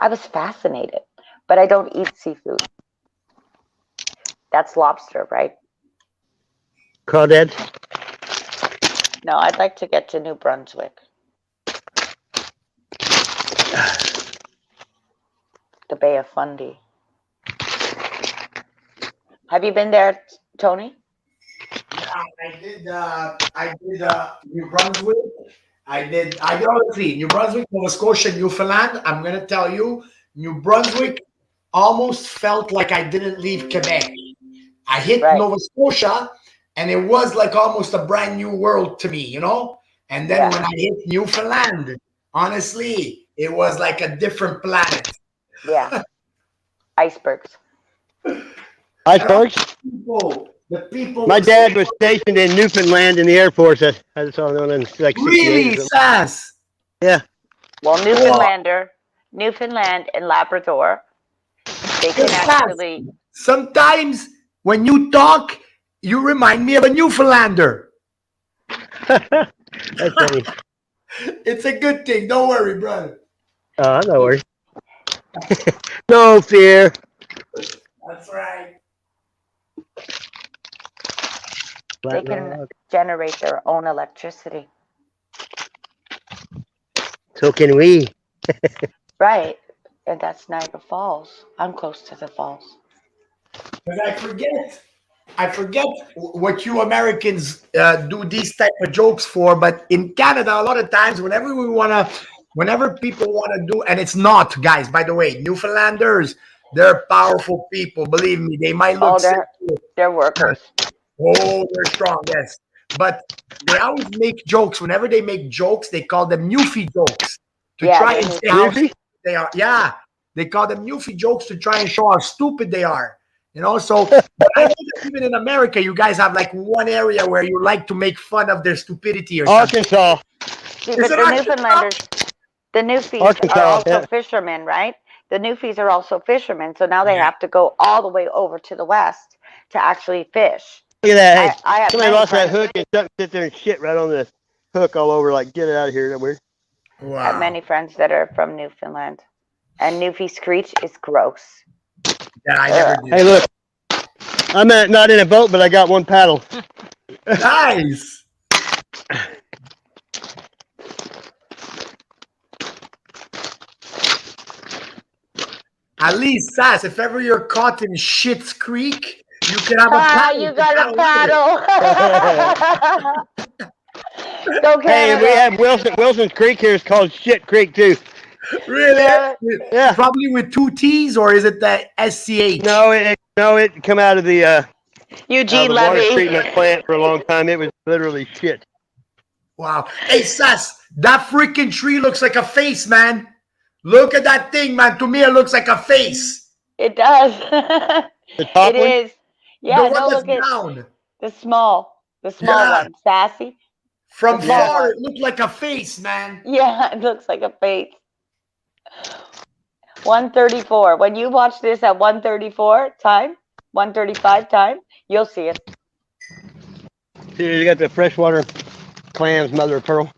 Speaker 2: I was fascinated, but I don't eat seafood. That's lobster, right?
Speaker 3: Crawdads?
Speaker 2: No, I'd like to get to New Brunswick. The Bay of Fundy. Have you been there, Tony?
Speaker 4: Yeah, I did New Brunswick. I did all three: New Brunswick, Nova Scotia, Newfoundland. I'm gonna tell you, New Brunswick almost felt like I didn't leave Quebec. I hit Nova Scotia, and it was like almost a brand new world to me, And then when I hit Newfoundland, honestly, it was like a different planet.
Speaker 2: Yeah. Icebergs.
Speaker 3: Icebergs?
Speaker 4: The people.
Speaker 3: My dad was stationed in Newfoundland in the Air Force. I saw him in like 68
Speaker 4: really, Sass?
Speaker 3: Yeah.
Speaker 2: Well, Newfoundland and Labrador, they can actually.
Speaker 4: Sometimes when you talk, you remind me of a Newfoundlander.
Speaker 3: That's funny.
Speaker 4: It's a good thing. Don't worry, brother.
Speaker 3: Oh, no worries. No fear.
Speaker 4: That's right.
Speaker 2: They can generate their own electricity.
Speaker 3: So can we.
Speaker 2: Right. And that's Niagara Falls. I'm close to the falls.
Speaker 4: Because I forget what you Americans do these type of jokes for, but in Canada, a lot of times, whenever people want to do, and it's not, guys, by the way, Newfoundlanders, they're powerful people. Believe me, they might look.
Speaker 2: They're workers.
Speaker 4: Oh, they're strong, yes. But they always make jokes. Whenever they make jokes, they call them Newfie jokes to try and say how stupid they are. Yeah, they call them Newfie jokes to try and show how stupid they are. So I know that even in America, you guys have like one area where you like to make fun of their stupidity or something.
Speaker 3: Arkansas.
Speaker 2: See, but the Newfoundlanders, the Newfies are also fishermen, right? The Newfies are also fishermen, so now they have to go all the way over to the west to actually fish.
Speaker 3: Look at that. Hey,
Speaker 2: I have
Speaker 3: somebody lost that hook and sit there and shit right on the hook all over, like, get it out of here. That weird.
Speaker 2: Wow. I have many friends that are from Newfoundland. And Newfie screech is gross.
Speaker 4: Yeah, I never did.
Speaker 3: Hey, look. I'm not in a boat, but I got one paddle.
Speaker 4: Nice. At least, Sass, if ever you're caught in Schitt's Creek, you can have a paddle.
Speaker 2: You got a paddle.
Speaker 3: Hey, we have Wilson's Creek here is called Shit Creek, too.
Speaker 4: Really?
Speaker 3: Yeah.
Speaker 4: Probably with 2 T's, or is it the SCH?
Speaker 3: No, it come out of the
Speaker 2: Eugene
Speaker 3: water
Speaker 2: Levy
Speaker 3: treatment plant for a long time. It was literally shit.
Speaker 4: Wow. Hey, Sass, that freaking tree looks like a face, man. Look at that thing, man. To me, it looks like a face.
Speaker 2: It does.
Speaker 3: The top
Speaker 2: it
Speaker 3: one?
Speaker 2: Is. Yeah,
Speaker 4: the one
Speaker 2: look at
Speaker 4: down.
Speaker 2: The small one, Sassy.
Speaker 4: From far, it looked like a face, man.
Speaker 2: Yeah, it looks like a face. 134. When you watch this at 134 time, 135 time, you'll see it.
Speaker 3: See, you got the freshwater clams, mother of pearl.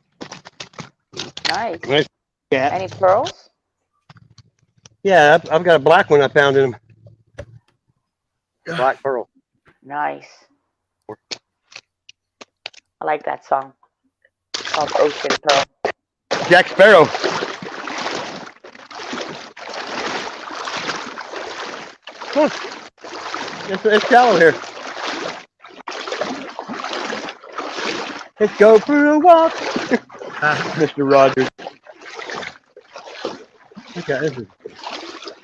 Speaker 2: Nice.
Speaker 3: Yeah.
Speaker 2: Any pearls?
Speaker 3: Yeah, I've got a black one I found in them. Black pearl.
Speaker 2: Nice. I like that song. It's called Ocean Pearl.
Speaker 3: Jack Sparrow. Look, it's shallow here. Let's go for a walk, Mr. Rogers. Okay,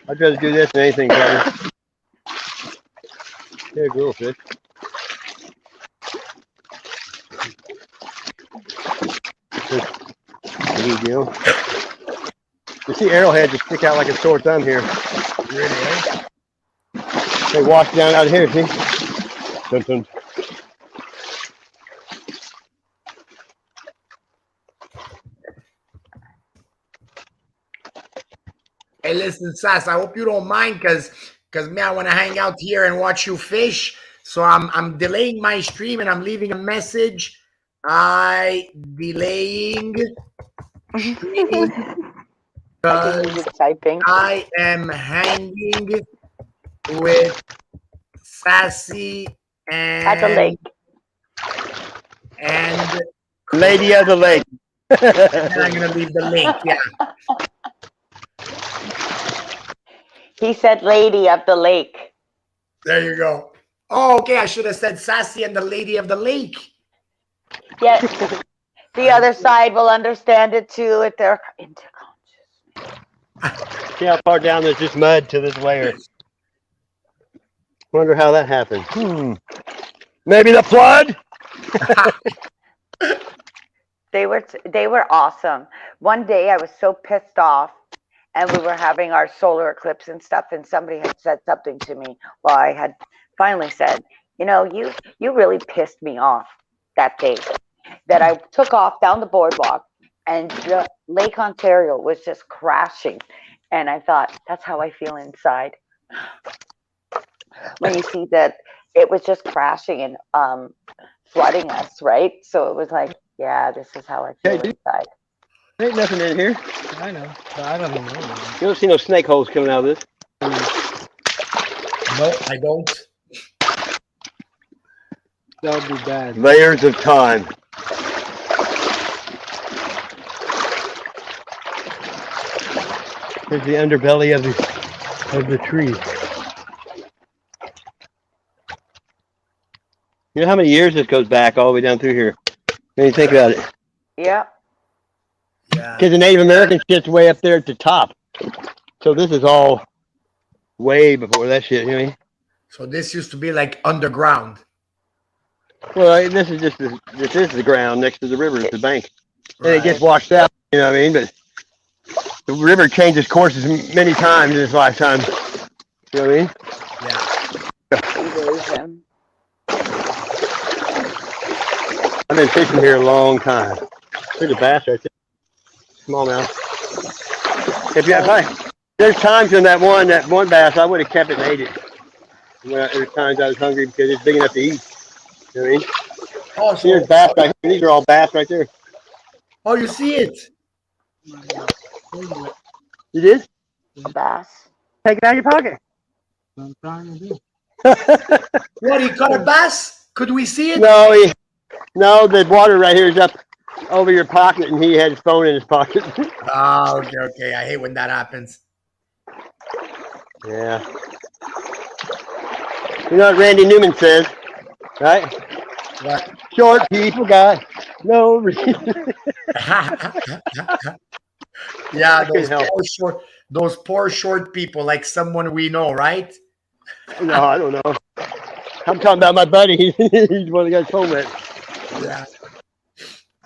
Speaker 3: I'd rather do this than anything, brother. Yeah, grill fish. Big deal. You see arrowheads that stick out like a sore thumb here.
Speaker 4: Really, eh?
Speaker 3: They wash down out here, see? Dun, dun.
Speaker 4: Hey, listen, Sass, I hope you don't mind because me, I want to hang out here and watch you fish. So I'm delaying my stream and I'm leaving a message. Delaying stream
Speaker 2: I think he's typing.
Speaker 4: I am hanging with Sassy
Speaker 2: At the lake.
Speaker 4: and
Speaker 3: Lady of the lake.
Speaker 4: and I'm gonna leave the link. Yeah.
Speaker 2: He said lady of the lake.
Speaker 4: There you go. Oh, okay. I should have said Sassy and the Lady of the Lake.
Speaker 2: Yes. The other side will understand it too if they're interconscious.
Speaker 3: See how far down there's just mud to this layer. Wonder how that happened. Maybe the flood?
Speaker 2: They were awesome. One day I was so pissed off, and we were having our solar eclipse and stuff, and somebody had said something to me. Well, I had finally said, you know, you really pissed me off that day. That I took off down the boardwalk, and Lake Ontario was just crashing, and I thought, that's how I feel inside. When you see that it was just crashing and flooding us, right? So it was like, yeah, this is how I feel inside.
Speaker 3: There ain't nothing in here.
Speaker 1: I know. But I don't know.
Speaker 3: You don't see no snake holes coming out of this.
Speaker 4: No, I don't.
Speaker 1: That would be bad.
Speaker 3: Layers of time. Here's the underbelly of the tree. You know how many years this goes back all the way down through here? When you think about it.
Speaker 2: Yeah.
Speaker 4: Yeah.
Speaker 3: Because the Native American shit's way up there at the top. So this is all way before that shit, you know what I mean?
Speaker 4: So this used to be like underground.
Speaker 3: Well, this is just this is the ground next to the river, it's the bank. And
Speaker 4: Right.
Speaker 3: it gets washed out, you know what I mean? But the river changes courses many times in its lifetime. You know what I mean?
Speaker 4: Yeah.
Speaker 2: Evasion.
Speaker 3: I've been fishing here a long time. There's a bass right there. Smallmouth. There's times in that one bass I would have kept it and ate it. There's times I was hungry because it's big enough to eat. You know what I mean?
Speaker 4: Oh,
Speaker 3: See, there's bass right here. These are all bass right there.
Speaker 4: Oh, you see it?
Speaker 3: You did?
Speaker 2: A bass.
Speaker 3: Take it out of your pocket.
Speaker 1: I'm trying to do.
Speaker 4: What, he caught a bass? Could we see it?
Speaker 3: No, the water right here is up over your pocket, and he had his phone in his pocket.
Speaker 4: Oh, okay. I hate when that happens.
Speaker 3: Yeah. You know what Randy Newman says, right?
Speaker 4: What?
Speaker 3: Short people got no reason.
Speaker 4: Yeah,
Speaker 3: couldn't help
Speaker 4: those poor short people, like someone we know, right?
Speaker 3: No, I don't know. I'm talking about my buddy. He's one of the guys told me.
Speaker 4: Yeah.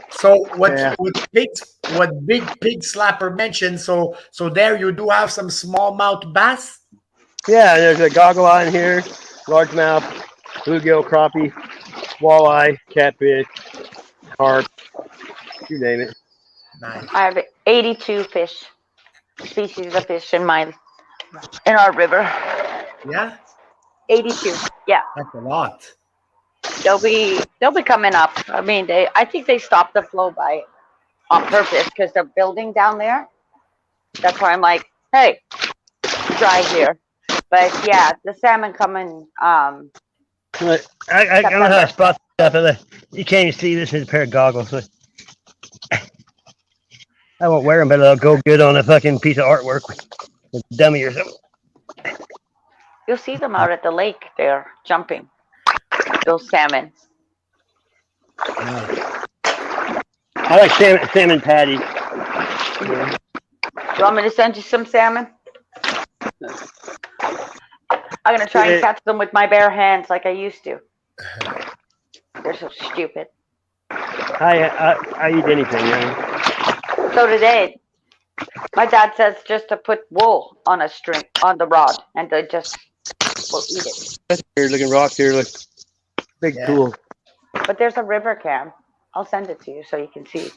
Speaker 4: So what Big Pig Slapper mentioned, so there you do have some smallmouth bass?
Speaker 3: Yeah, there's a goggle eye in here, largemouth, bluegill, crappie, walleye, catfish, carp, you name it.
Speaker 4: Nice.
Speaker 2: I have 82 species of fish in our river.
Speaker 4: Yeah,
Speaker 2: 82. Yeah.
Speaker 4: that's a lot.
Speaker 2: They'll be coming up. I mean, I think they stopped the flow on purpose because they're building down there. That's why I'm like, hey, dry here. But yeah, the salmon coming.
Speaker 3: But I don't know how to spot stuff. You can't even see this in a pair of goggles. So I won't wear them, but it'll go good on a fucking piece of artwork with a dummy or something.
Speaker 2: You'll see them out at the lake. They're jumping. Those salmon.
Speaker 4: Yeah.
Speaker 3: I like salmon patties.
Speaker 2: You want me to send you some salmon? I'm gonna try and catch them with my bare hands like I used to. They're so stupid.
Speaker 3: I eat anything, man.
Speaker 2: So today, my dad says just to put wool on a string on the rod, and they just will eat it.
Speaker 3: That's weird looking rock here. Look, big
Speaker 4: Yeah.
Speaker 3: pool.
Speaker 2: But there's a river cam. I'll send it to you so you can see.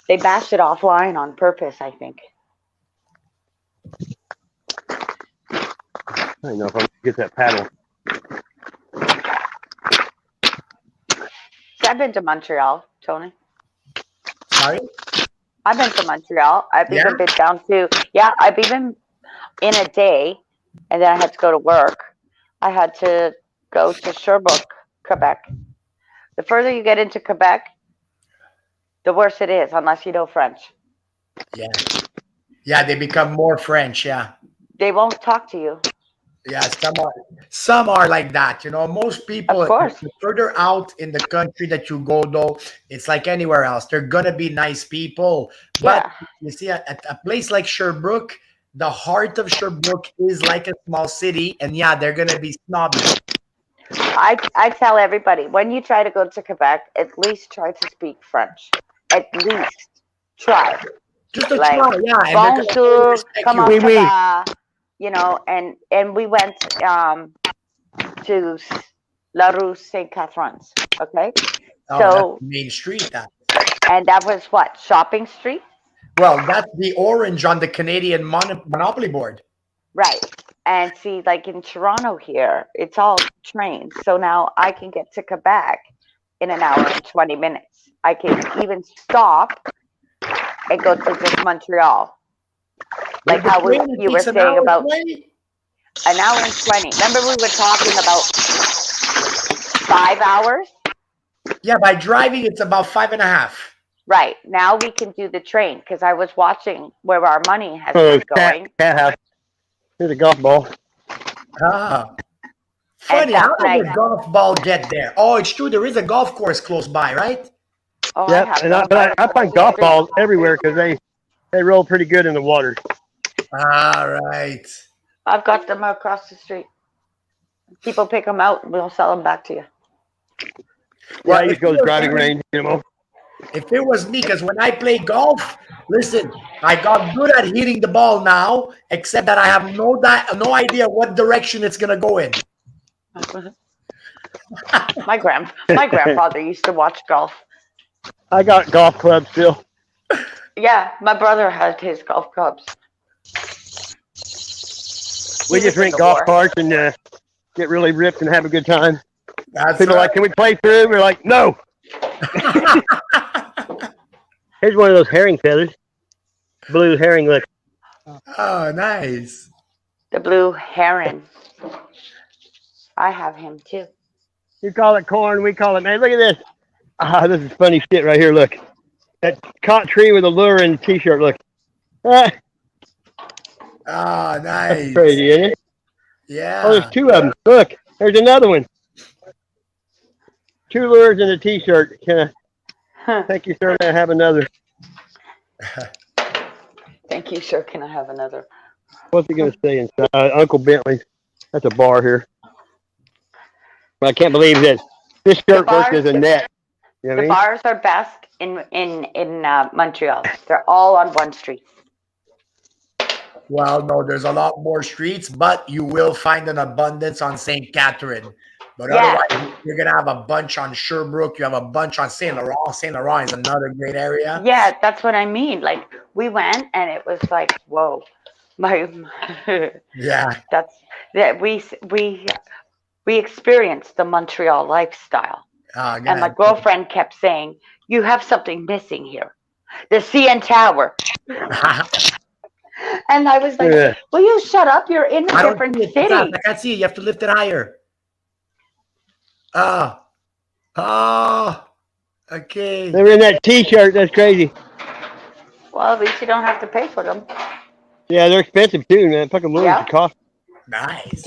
Speaker 2: They bashed it offline on purpose, I think.
Speaker 3: I don't know if I'm gonna get that paddle.
Speaker 2: See, I've been to Montreal, Tony.
Speaker 4: Sorry?
Speaker 2: I've been to Montreal. I've
Speaker 4: Yeah?
Speaker 2: even been down to, I've even in a day, and then I had to go to work. I had to go to Sherbrooke, Quebec. The further you get into Quebec, the worse it is, unless you know French.
Speaker 4: Yeah. Yeah, they become more French, yeah.
Speaker 2: They won't talk to you.
Speaker 4: Yeah, some are like that. You know, most people,
Speaker 2: Of course.
Speaker 4: the further out in the country that you go, though, it's like anywhere else. They're gonna be nice people, but
Speaker 2: Yeah.
Speaker 4: you see, at a place like Sherbrooke, the heart of Sherbrooke is like a small city, and yeah, they're gonna be snobby.
Speaker 2: I tell everybody, when you try to go to Quebec, at least try to speak French. At least try.
Speaker 4: Just to
Speaker 2: Like,
Speaker 4: try, yeah. And they're gonna
Speaker 2: Bonjour,
Speaker 4: respect
Speaker 2: comment
Speaker 4: you.
Speaker 3: Oui, oui.
Speaker 2: ça va? You know, and we went to La Rue Saint Catherine's, okay?
Speaker 4: Oh,
Speaker 2: So,
Speaker 4: that's the main street. That.
Speaker 2: and that was what? Shopping Street?
Speaker 4: Well, that's the orange on the Canadian Monopoly board.
Speaker 2: Right. And see, like in Toronto here, it's all trains. So now I can get to Quebec in an hour and 20 minutes. I can even stop and go to just Montreal. Like how you were saying about
Speaker 4: 20?
Speaker 2: an hour and 20. Remember we were talking about 5 hours?
Speaker 4: Yeah, by driving, it's about 5.5.
Speaker 2: Right. Now we can do the train because I was watching where our money has
Speaker 3: Oh,
Speaker 2: been going.
Speaker 3: cat house. Here's a golf ball.
Speaker 4: Ah. Funny,
Speaker 2: that's
Speaker 4: how did
Speaker 2: nice.
Speaker 4: the golf ball get there? Oh, it's true. There is a golf course close by, right?
Speaker 2: Oh,
Speaker 3: Yep, and I find golf balls everywhere because they roll pretty good in the water.
Speaker 4: All right.
Speaker 2: I've got them across the street. People pick them out and we'll sell them back to you.
Speaker 3: Yeah, I
Speaker 4: if
Speaker 3: used to go to
Speaker 4: it
Speaker 3: the
Speaker 4: was
Speaker 3: driving
Speaker 4: me-
Speaker 3: range, you know.
Speaker 4: If it was me, because when I play golf, listen, I got good at hitting the ball now, except that I have no idea what direction it's gonna go in.
Speaker 2: My grandfather used to watch golf.
Speaker 3: I got golf clubs still.
Speaker 2: Yeah, my brother had his golf clubs.
Speaker 3: We
Speaker 2: He
Speaker 3: just
Speaker 2: was in
Speaker 3: rent
Speaker 2: the
Speaker 3: golf
Speaker 2: war.
Speaker 3: carts and get really ripped and have a good time.
Speaker 4: That's
Speaker 3: People are
Speaker 4: right.
Speaker 3: like, can we play through? We're like, no. Here's one of those herring feathers. Blue herring, look.
Speaker 4: Oh, nice.
Speaker 2: The blue heron. I have him too.
Speaker 3: You call it corn, we call it, man. Look at this. Ah, this is funny shit right here. Look. That caught tree with a lure and t-shirt. Look. Ah,
Speaker 4: Oh,
Speaker 3: that's
Speaker 4: nice.
Speaker 3: crazy, isn't it?
Speaker 4: Yeah.
Speaker 3: Oh, there's two of them. Look. There's another one. 2 lures and a t-shirt. Can I, thank you, sir. May I have another?
Speaker 2: Thank you, sir. Can I have another?
Speaker 3: What's he going to say inside? Uncle Bentley's. That's a bar here. But I can't believe that this shirt works as a net. You know what I
Speaker 2: The
Speaker 3: mean?
Speaker 2: bars are best in Montreal. They're all on one street.
Speaker 4: Well, no, there's a lot more streets, but you will find an abundance on St. Catherine. But
Speaker 2: Yeah.
Speaker 4: otherwise, you're going to have a bunch on Sherbrooke. You have a bunch on St. Laurent. St. Laurent is another great area.
Speaker 2: Yeah, that's what I mean. Like we went and it was like, whoa, my
Speaker 4: Yeah.
Speaker 2: that's that we experienced the Montreal lifestyle. And my girlfriend kept saying, "You have something missing here, the CN Tower." And I was like,
Speaker 3: Yeah.
Speaker 2: "Will you shut up? You're in a
Speaker 4: I don't
Speaker 2: different
Speaker 4: see it.
Speaker 2: city."
Speaker 4: I can't see it. You have to lift it higher. Okay.
Speaker 3: They were in that t-shirt. That's crazy.
Speaker 2: Well, at least you don't have to pay for them.
Speaker 3: Yeah, they're expensive too, man. Fucking lures
Speaker 2: Yeah.
Speaker 3: cost.
Speaker 4: Nice.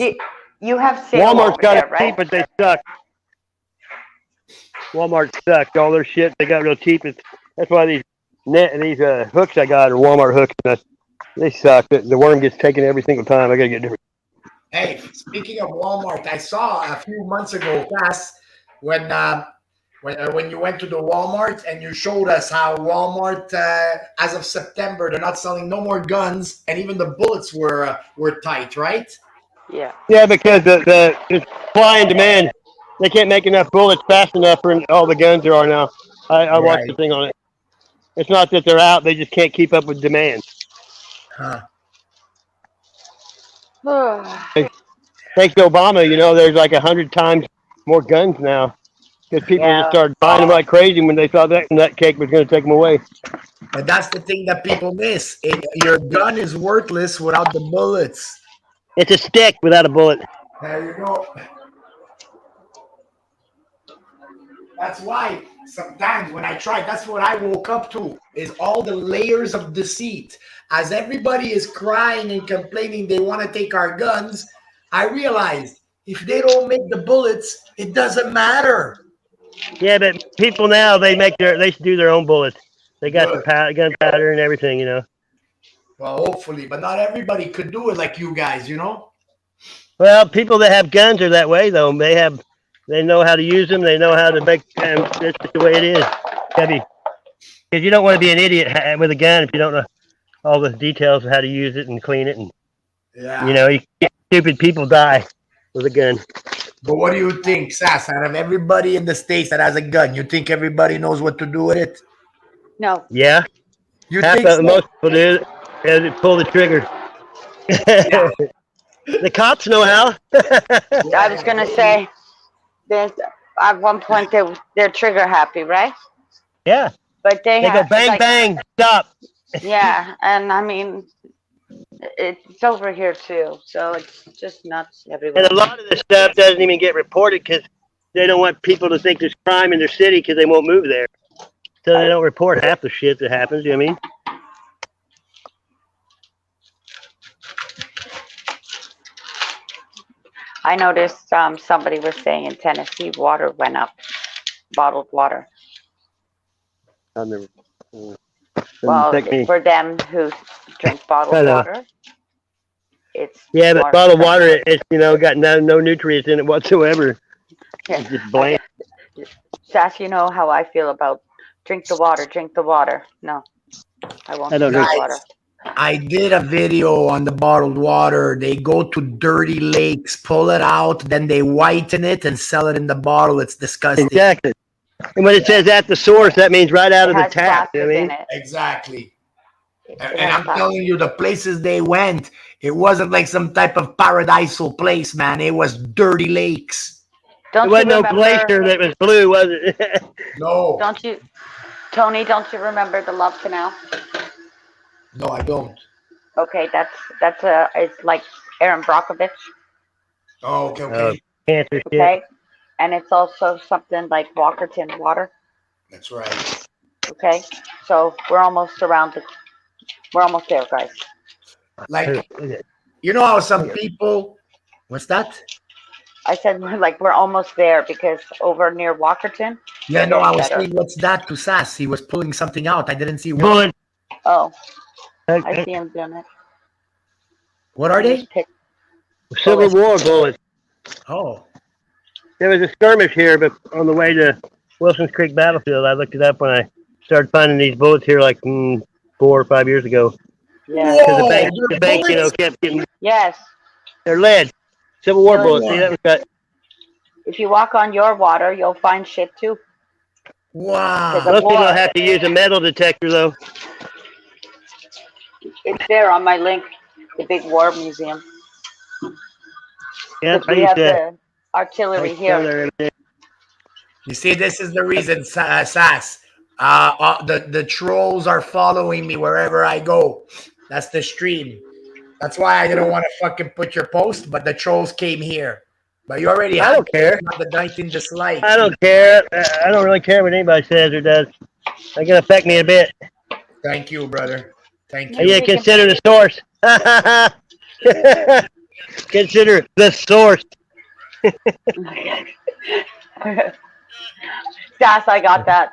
Speaker 2: You have sale
Speaker 3: Walmart's
Speaker 2: over
Speaker 3: got
Speaker 2: there,
Speaker 3: it
Speaker 2: right?
Speaker 3: cheap, but they suck. Walmart sucked. All their shit they got real cheap. That's why these hooks I got are Walmart hooks. And They suck. The worm gets taken every single time. I gotta get different.
Speaker 4: Hey, speaking of Walmart, I saw a few months ago, Cass, when you went to the Walmart and you showed us how Walmart, as of September, they're not selling no more guns, and even the bullets were tight, right?
Speaker 2: Yeah.
Speaker 3: Yeah, because the supply and demand, they can't make enough bullets fast enough for all the guns there are now. I watched the
Speaker 4: Right.
Speaker 3: thing on it. It's not that they're out; they just can't keep up with demand.
Speaker 4: Huh.
Speaker 3: Thanks to Obama, there's like 100 times more guns now because people just
Speaker 2: Yeah.
Speaker 3: started buying them like crazy when they thought that cake was going to take them away.
Speaker 4: But that's the thing that people miss. Your gun is worthless without the bullets.
Speaker 3: It's a stick without a bullet.
Speaker 4: There you go. That's why sometimes when I try, that's what I woke up to, is all the layers of deceit. As everybody is crying and complaining they want to take our guns, I realized if they don't make the bullets, it doesn't matter.
Speaker 3: Yeah, but people now they do their own bullets. They got
Speaker 4: Good.
Speaker 3: the gunpowder and everything.
Speaker 4: Well, hopefully, but not everybody could do it like you guys, you know?
Speaker 3: Well, people that have guns are that way though. They know how to use them. They know how to make them. That's just the way it is. Because you don't want to be an idiot with a gun if you don't know all the details of how to use it and clean it. And
Speaker 4: Yeah.
Speaker 3: stupid people die with a gun.
Speaker 4: But what do you think, Sass? Out of everybody in the States that has a gun, you think everybody knows what to do with it?
Speaker 2: No.
Speaker 3: Yeah,
Speaker 4: You think so?
Speaker 3: most people do. Is pull the trigger.
Speaker 4: Yeah.
Speaker 3: The cops know how.
Speaker 2: I was gonna say, there's at one point they're trigger happy, right?
Speaker 3: Yeah,
Speaker 2: But they
Speaker 3: they go
Speaker 2: have
Speaker 3: bang
Speaker 2: like,
Speaker 3: bang, stop.
Speaker 2: yeah, and I mean, it's over here too, so it's just nuts everywhere.
Speaker 3: And a lot of this stuff doesn't even get reported because they don't want people to think there's crime in their city because they won't move there. So they don't report half the shit that happens. You know what I mean?
Speaker 2: I noticed somebody was saying in Tennessee water went up, bottled water.
Speaker 3: I've never.
Speaker 2: Well,
Speaker 3: Take me.
Speaker 2: for them who drink
Speaker 3: I
Speaker 2: bottled
Speaker 3: know.
Speaker 2: water, it's
Speaker 3: Yeah, but
Speaker 2: more
Speaker 3: bottled water,
Speaker 2: expensive.
Speaker 3: it's got no nutrients in it whatsoever. It's just bland.
Speaker 2: Sass, you know how I feel about drink the water, drink the water. No, I won't
Speaker 3: I don't
Speaker 2: drink
Speaker 3: drink.
Speaker 2: water.
Speaker 4: I did a video on the bottled water. They go to dirty lakes, pull it out, then they whiten it and sell it in the bottle. It's disgusting.
Speaker 3: Exactly. And when it says at the source, that means right out
Speaker 2: It
Speaker 3: of the
Speaker 2: has
Speaker 3: tap. You know
Speaker 2: plastic
Speaker 3: what I
Speaker 2: in
Speaker 3: mean?
Speaker 2: it.
Speaker 4: Exactly.
Speaker 2: It
Speaker 4: And
Speaker 2: has
Speaker 4: I'm
Speaker 2: plastic.
Speaker 4: telling you, the places they went, it wasn't like some type of paradisal place, man. It was dirty lakes.
Speaker 3: There
Speaker 2: Don't you
Speaker 3: wasn't no
Speaker 2: remember?
Speaker 3: glacier that was blue, was it?
Speaker 4: No,
Speaker 2: Don't you, Tony? Don't you remember the Love Canal?
Speaker 4: no, I don't.
Speaker 2: Okay, it's like Aaron Brockovich.
Speaker 4: Oh, okay.
Speaker 3: Cancer shit.
Speaker 2: Okay, and it's also something like Walkerton water.
Speaker 4: That's right.
Speaker 2: Okay, so we're almost there, guys.
Speaker 4: Like, you know how some people, what's that?
Speaker 2: I said we're almost there because over near Walkerton.
Speaker 4: Yeah, no, I was
Speaker 2: better.
Speaker 4: saying, what's that to Sass? He was pulling something out. I didn't see what.
Speaker 3: Bullet.
Speaker 2: Oh, I see him doing it.
Speaker 4: What are they?
Speaker 3: Civil War bullets.
Speaker 4: Oh,
Speaker 3: There was a skirmish here, but on the way to Wilson's Creek Battlefield, I looked it up when I started finding these bullets here like 4 or 5 years ago.
Speaker 2: Yeah.
Speaker 3: Because
Speaker 4: whoa!
Speaker 3: the bank,
Speaker 4: bullets?
Speaker 3: kept getting
Speaker 2: Yes.
Speaker 3: they're lead. Civil War
Speaker 2: Oh,
Speaker 3: bullets.
Speaker 4: yeah.
Speaker 3: See, that was got.
Speaker 2: If you walk on your water, you'll find shit too.
Speaker 4: Wow.
Speaker 2: The
Speaker 3: Most people
Speaker 2: war.
Speaker 3: have to use a metal detector though.
Speaker 2: It's there on my link, the big war museum.
Speaker 3: Yeah, I
Speaker 2: We
Speaker 3: used
Speaker 2: have
Speaker 3: to.
Speaker 2: the artillery
Speaker 3: go
Speaker 2: here.
Speaker 3: there every day.
Speaker 4: You see, this is the reason, Sass. The trolls are following me wherever I go. That's the stream. That's why I didn't want to fucking put your post, but the trolls came here. But you already
Speaker 3: I
Speaker 4: had
Speaker 3: don't care.
Speaker 4: the 19 dislikes.
Speaker 3: I don't care. I don't really care what anybody says or does. It can affect me a bit.
Speaker 4: Thank you, brother. Thank
Speaker 3: You
Speaker 4: you.
Speaker 3: consider the source. Consider the source.
Speaker 2: Sass, I got that.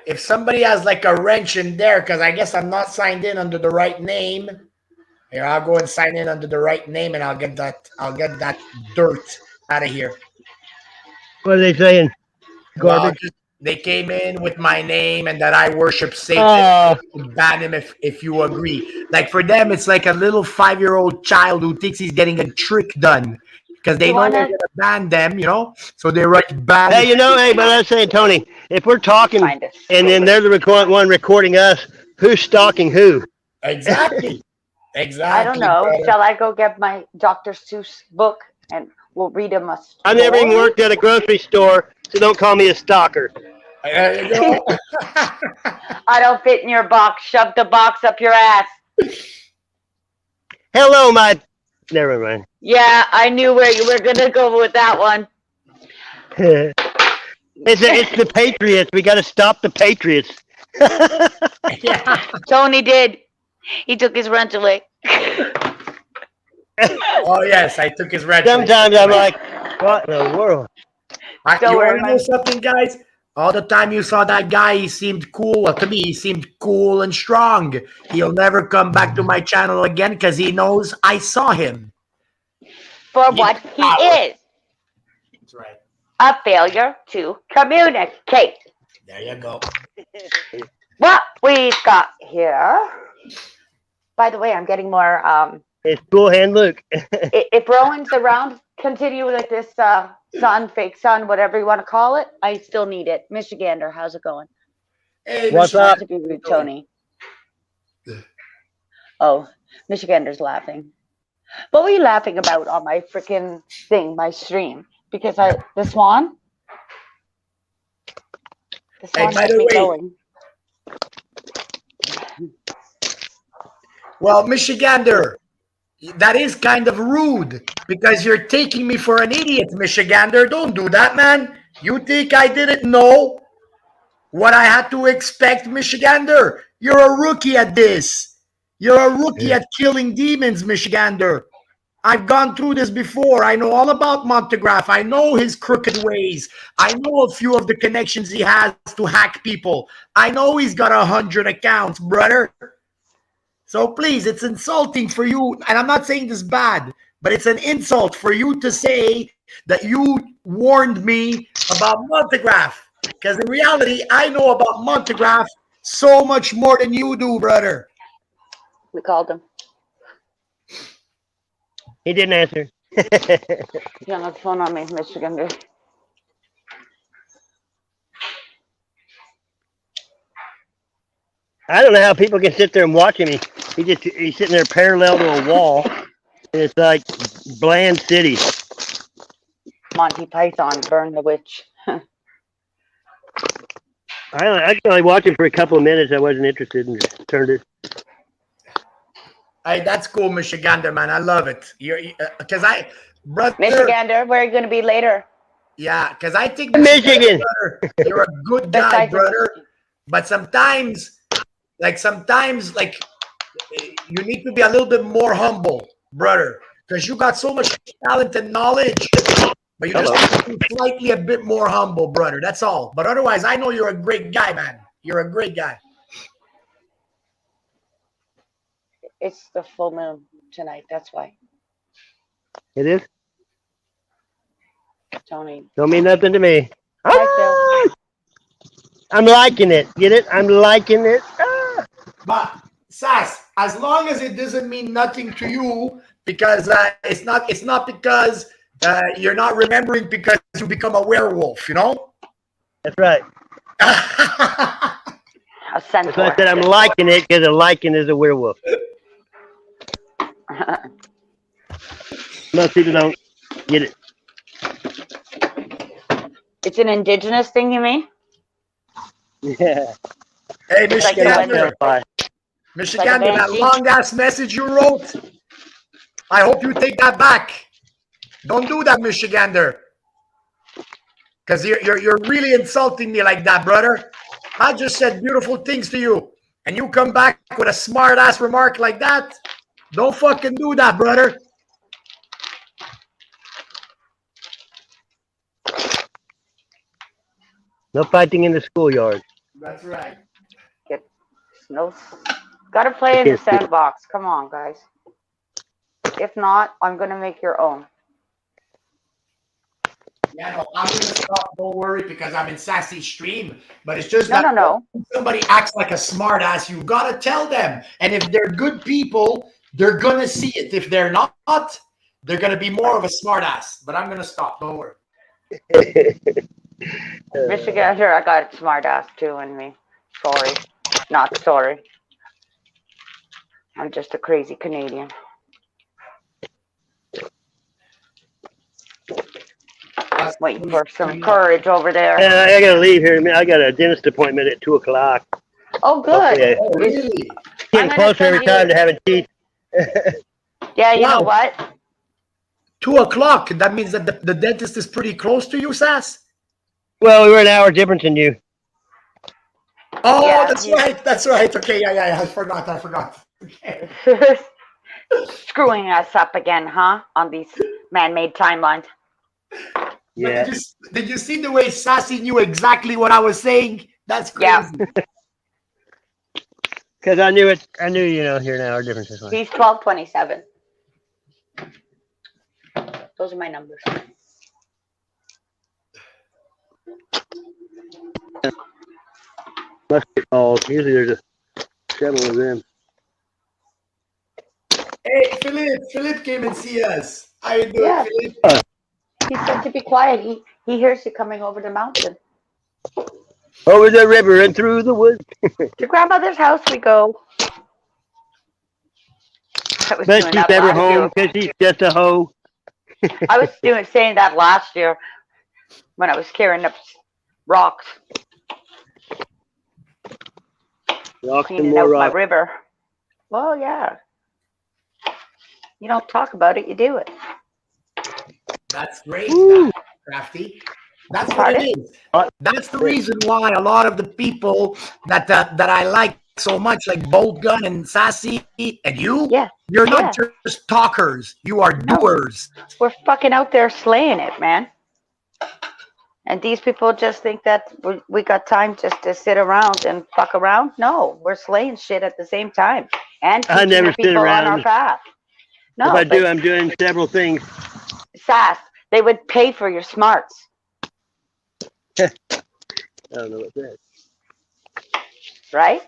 Speaker 4: If somebody has like a wrench in there, because I guess I'm not signed in under the right name. Here, I'll go and sign in under the right name, and I'll get that dirt out of here.
Speaker 3: What are they saying?
Speaker 4: Well,
Speaker 3: Garbage.
Speaker 4: they came in with my name and that I worship Satan. Ban him if you agree. Like for them, it's like a little 5-year-old child who thinks he's getting a trick done because they know they're gonna ban them, you know. So they write ban.
Speaker 3: Hey, but I'm saying, Tony, if we're talking
Speaker 2: Find it.
Speaker 3: and then they're the one recording us, who's stalking who?
Speaker 4: Exactly.
Speaker 2: I don't know.
Speaker 4: Brother.
Speaker 2: Shall I go get my Dr. Seuss book and we'll read them a story?
Speaker 3: I never even worked at a grocery store, so don't call me a stalker.
Speaker 4: There you go.
Speaker 2: I don't fit in your box. Shove the box up your ass.
Speaker 3: Hello, never mind.
Speaker 2: Yeah, I knew where you were gonna go with that one.
Speaker 3: It's the Patriots. We got to stop the Patriots.
Speaker 4: Yeah.
Speaker 2: Tony did. He took his wrench away.
Speaker 4: Oh yes, I took his wrench.
Speaker 3: Sometimes I'm like, what in the world?
Speaker 4: You want to know something, guys? All the time you saw that guy, he seemed cool. Well, to me, he seemed cool and strong. He'll never come back to my channel again because he knows I saw him.
Speaker 2: For what he is.
Speaker 4: That's right.
Speaker 2: A failure to communicate.
Speaker 4: There you go.
Speaker 2: What we've got here. By the way, I'm getting more.
Speaker 3: It's Cool Hand Luke.
Speaker 2: If Rowan's around, continue with this fake sun, whatever you want to call it. I still need it. Michigander, how's it going?
Speaker 4: Hey,
Speaker 3: What's
Speaker 4: Michigan.
Speaker 3: up?
Speaker 2: To be rude, Tony. Oh, Michigander's laughing. What were you laughing about on my freaking thing, my stream? Because the swan. The swan
Speaker 4: by
Speaker 2: has
Speaker 4: the
Speaker 2: me
Speaker 4: way,
Speaker 2: going.
Speaker 4: Well, Michigander, that is kind of rude because you're taking me for an idiot, Michigander. Don't do that, man. You think I didn't know what I had to expect, Michigander? You're a rookie at this. You're a rookie at killing demons, Michigander. I've gone through this before. I know all about Montegraph. I know his crooked ways. I know a few of the connections he has to hack people. I know he's got 100 accounts, brother. So please, it's insulting for you, and I'm not saying this bad, but it's an insult for you to say that you warned me about Montegraph. Because in reality, I know about Montegraph so much more than you do, brother.
Speaker 2: We called him.
Speaker 3: He didn't answer.
Speaker 2: He hung up the phone on me, Michigander.
Speaker 3: I don't know how people can sit there and watch him. He's sitting there parallel to a wall. And it's like Bland City.
Speaker 2: Monty Python, Burn the Witch.
Speaker 3: I can only watch him for a couple of minutes. I wasn't interested and just turned it.
Speaker 4: Hey, that's cool, Michigander, man. I love it. Because brother.
Speaker 2: Michigander, where are you going to be later?
Speaker 4: Yeah, because I think
Speaker 3: Michigan.
Speaker 4: Brother, you're a good guy, brother. But sometimes, you need to be a little bit more humble, brother, because you got so much talent and knowledge, but you just need to be slightly a bit more humble, brother. That's all. But otherwise, I know you're a great guy, man. You're a great guy.
Speaker 2: It's the full moon tonight. That's why.
Speaker 3: It is?
Speaker 2: Tony.
Speaker 3: Don't mean nothing to me.
Speaker 2: Hi, Phil.
Speaker 3: I'm liking it. Get it? I'm liking it. Ah.
Speaker 4: But Sass, as long as it doesn't mean nothing to you, because it's not because you're not remembering because you become a werewolf, you know?
Speaker 3: That's right.
Speaker 2: A centaur.
Speaker 3: That's why I said I'm liking it because a lichen is a werewolf. Most people don't get it.
Speaker 2: It's an indigenous thing, you mean?
Speaker 3: Yeah.
Speaker 4: Hey,
Speaker 2: Like
Speaker 4: Michigander,
Speaker 3: Like
Speaker 4: Michigander, that long-ass message you wrote, I hope you take that back. Don't do that, Michigander. Because you're really insulting me like that, brother. I just said beautiful things to you, and you come back with a smart-ass remark like that? Don't fucking do that, brother.
Speaker 3: No fighting in the schoolyard.
Speaker 4: That's right.
Speaker 2: No, gotta play in the sandbox. Come on, guys. If not, I'm gonna make your own.
Speaker 4: Yeah, no, I'm gonna stop. Don't worry, because I'm in Sassy stream. But it's just
Speaker 2: No,
Speaker 4: that
Speaker 2: no, no.
Speaker 4: when somebody acts like a smart ass, you gotta tell them. And if they're good people, they're gonna see it. If they're not, they're gonna be more of a smart ass. But I'm gonna stop. Don't worry.
Speaker 2: Michigan, here I got smart ass too in me. Sorry, not sorry. I'm just a crazy Canadian. Waiting for some courage over there.
Speaker 3: Yeah, I gotta leave here. I got a dentist appointment at 2:00.
Speaker 2: Oh, good.
Speaker 3: Yeah.
Speaker 4: Oh, really?
Speaker 3: Getting
Speaker 2: I'm gonna
Speaker 3: closer every
Speaker 2: send you-
Speaker 3: time to having teeth.
Speaker 2: Yeah, you know
Speaker 4: Wow.
Speaker 2: what?
Speaker 4: 2:00. That means that the dentist is pretty close to you, Sass.
Speaker 3: Well, we were an hour difference than you.
Speaker 4: Oh,
Speaker 2: Yeah,
Speaker 4: that's right. That's right. Okay, yeah. I forgot. Okay.
Speaker 2: Screwing us up again, huh? On these man-made timelines.
Speaker 3: Yeah.
Speaker 4: Did you see the way Sassy knew exactly what I was saying? That's crazy.
Speaker 2: Yeah.
Speaker 3: Because I knew it. I knew, you're an hour difference. Is fine.
Speaker 2: He's 1227. Those are my numbers.
Speaker 3: Musket balls. Usually there's several of them.
Speaker 4: Hey, Philip came and see us. How you doing,
Speaker 2: Yeah.
Speaker 4: Philip?
Speaker 2: He said to be quiet. He hears you coming over the mountain.
Speaker 3: Over the river and through the woods.
Speaker 2: To grandmother's house we go. I was
Speaker 3: Best
Speaker 2: doing
Speaker 3: she's
Speaker 2: that
Speaker 3: ever
Speaker 2: last
Speaker 3: home
Speaker 2: year.
Speaker 3: because she's just a hoe.
Speaker 2: I was saying that last year when I was carrying up rocks,
Speaker 3: Rocks and
Speaker 2: cleaning
Speaker 3: more
Speaker 2: out my
Speaker 3: rocks.
Speaker 2: river. Well, yeah. You don't talk about it, you do it.
Speaker 4: That's great,
Speaker 3: Woo.
Speaker 4: Crafty. That's what
Speaker 2: Pardon?
Speaker 4: it is. That's the reason why a lot of the people that I like so much, like Bolt Gun and Sassy and you,
Speaker 2: Yeah.
Speaker 4: you're not just talkers. You are doers.
Speaker 2: We're fucking out there slaying it, man. And these people just think that we got time just to sit around and fuck around. No, we're slaying shit at the same time. And
Speaker 3: I
Speaker 2: teaching
Speaker 3: never
Speaker 2: the
Speaker 3: sit
Speaker 2: people on
Speaker 3: around.
Speaker 2: our path. No,
Speaker 3: If I do,
Speaker 2: but
Speaker 3: I'm doing several things.
Speaker 2: Sass, they would pay for your smarts.
Speaker 3: I don't know what that is.
Speaker 2: Right?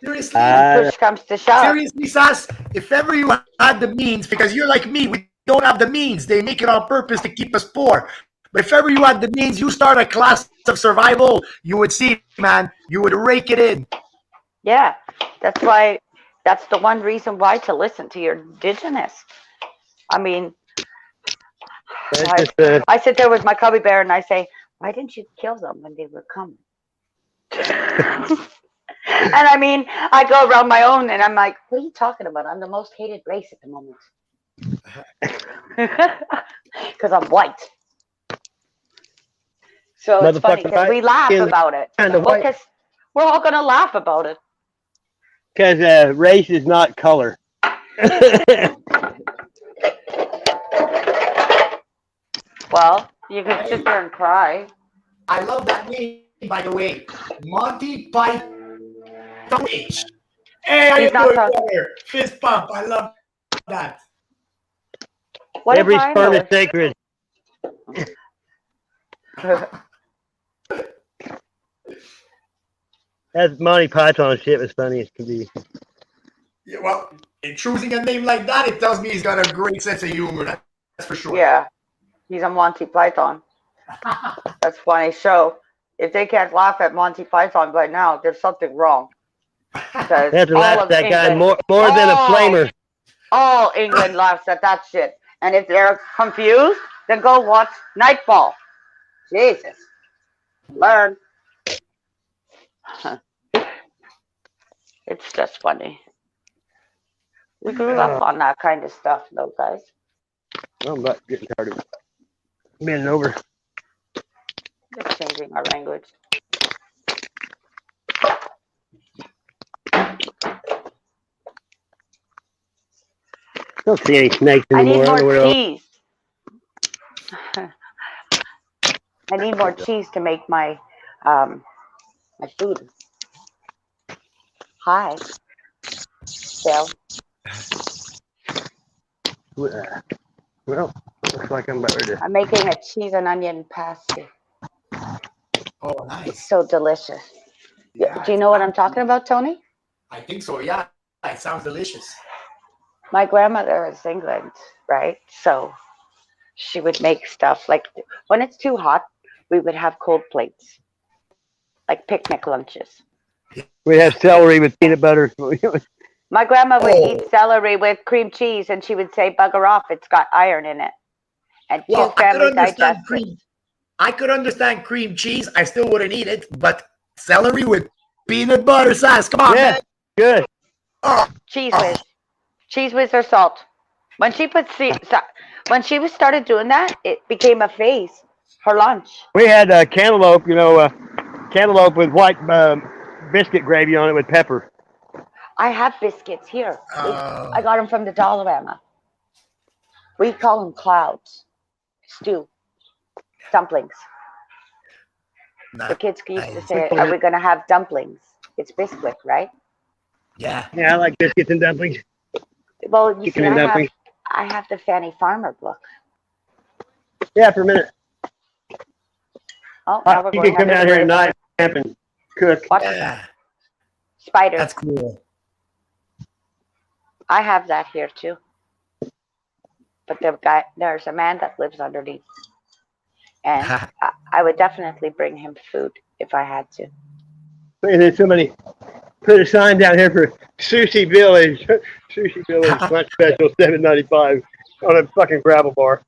Speaker 4: Seriously.
Speaker 2: When push comes to shove.
Speaker 4: Seriously, Sass, if ever you had the means, because you're like me, we don't have the means. They make it on purpose to keep us poor. But if ever you had the means, you start a class of survival, you would see, man, you would rake it in.
Speaker 2: Yeah, that's why. That's the one reason why to listen to your indigenous. I mean, I sit there with my cubby bear and I say, "Why didn't you kill them when they were coming?" And I mean, I go around my own and I'm like, "What are you talking about? I'm the most hated race at the moment because I'm white." So it's funny because we laugh about it. Because we're all gonna laugh about it.
Speaker 3: Because race is not color.
Speaker 2: Well, you could sit there and cry.
Speaker 4: I love that name, by the way. Monty Python. Hey, how you doing, brother? Fist pump. I love that.
Speaker 2: What
Speaker 3: Every sperm is sacred. That Monty Python shit was funny as could be.
Speaker 4: Yeah, well, in choosing a name like that, it tells me he's got a great sense of humor. That's for sure.
Speaker 2: Yeah, he's a Monty Python. That's a funny show. If they can't laugh at Monty Python by now, there's something wrong.
Speaker 3: They have to laugh at that guy more than a flamer.
Speaker 2: All England laughs at that shit. And if they're confused, then go watch Nightfall. Jesus. Learn. It's just funny. We grew up on that kind of stuff, though, guys.
Speaker 3: I'm about getting tired of bending over.
Speaker 2: Just changing our language.
Speaker 3: Don't see any snakes
Speaker 2: I
Speaker 3: anymore.
Speaker 2: need more cheese. I need more cheese to make my My food. Hi, Bill.
Speaker 3: Well, looks like I'm about ready to.
Speaker 2: I'm making a cheese and onion pasty.
Speaker 4: Oh,
Speaker 2: It's
Speaker 4: nice.
Speaker 2: so delicious.
Speaker 4: Yeah,
Speaker 2: Do you know what I'm talking about, Tony?
Speaker 4: I think so. Yeah, it sounds delicious.
Speaker 2: My grandmother is England, right? So she would make stuff like when it's too hot, we would have cold plates, like picnic lunches.
Speaker 3: We have celery with peanut butter.
Speaker 2: My grandma would
Speaker 4: Oh.
Speaker 2: eat celery with cream cheese and she would say, bugger off, it's got iron in it. And
Speaker 4: Well,
Speaker 2: two
Speaker 4: I could
Speaker 2: family
Speaker 4: understand
Speaker 2: digestive.
Speaker 4: cream. I could understand cream cheese. I still wouldn't eat it, but celery with peanut butter sauce. Come on,
Speaker 3: Yeah,
Speaker 4: man.
Speaker 3: good.
Speaker 4: Oh,
Speaker 2: Cheese whiz. Cheese whiz or salt. When she put when she was started doing that, it became a phase. Her lunch.
Speaker 3: We had cantaloupe, cantaloupe with white biscuit gravy on it with pepper.
Speaker 2: I have biscuits here.
Speaker 4: oh.
Speaker 2: I got them from the Dollarama. We call them clouds. Stew. Dumplings. The kids used to
Speaker 4: Nice.
Speaker 2: say, are we going to have dumplings? It's Bisquick, right?
Speaker 4: Yeah.
Speaker 3: Yeah, I like biscuits and dumplings.
Speaker 2: Well, you
Speaker 3: Chicken
Speaker 2: see,
Speaker 3: and dumplings.
Speaker 2: I have the Fanny Farmer book.
Speaker 3: Yeah, for a minute.
Speaker 2: Oh, now we're
Speaker 3: You
Speaker 2: going
Speaker 3: can come down here
Speaker 2: tonight.
Speaker 3: tonight, camp and cook.
Speaker 2: Watch
Speaker 4: Yeah.
Speaker 2: spiders.
Speaker 4: That's cool.
Speaker 2: I have that here too. But there's a man that lives underneath. And I would definitely bring him food if I had to.
Speaker 3: And then somebody put a sign down here for Sushi Village. Sushi Village lunch special, $7.95 on a fucking gravel bar.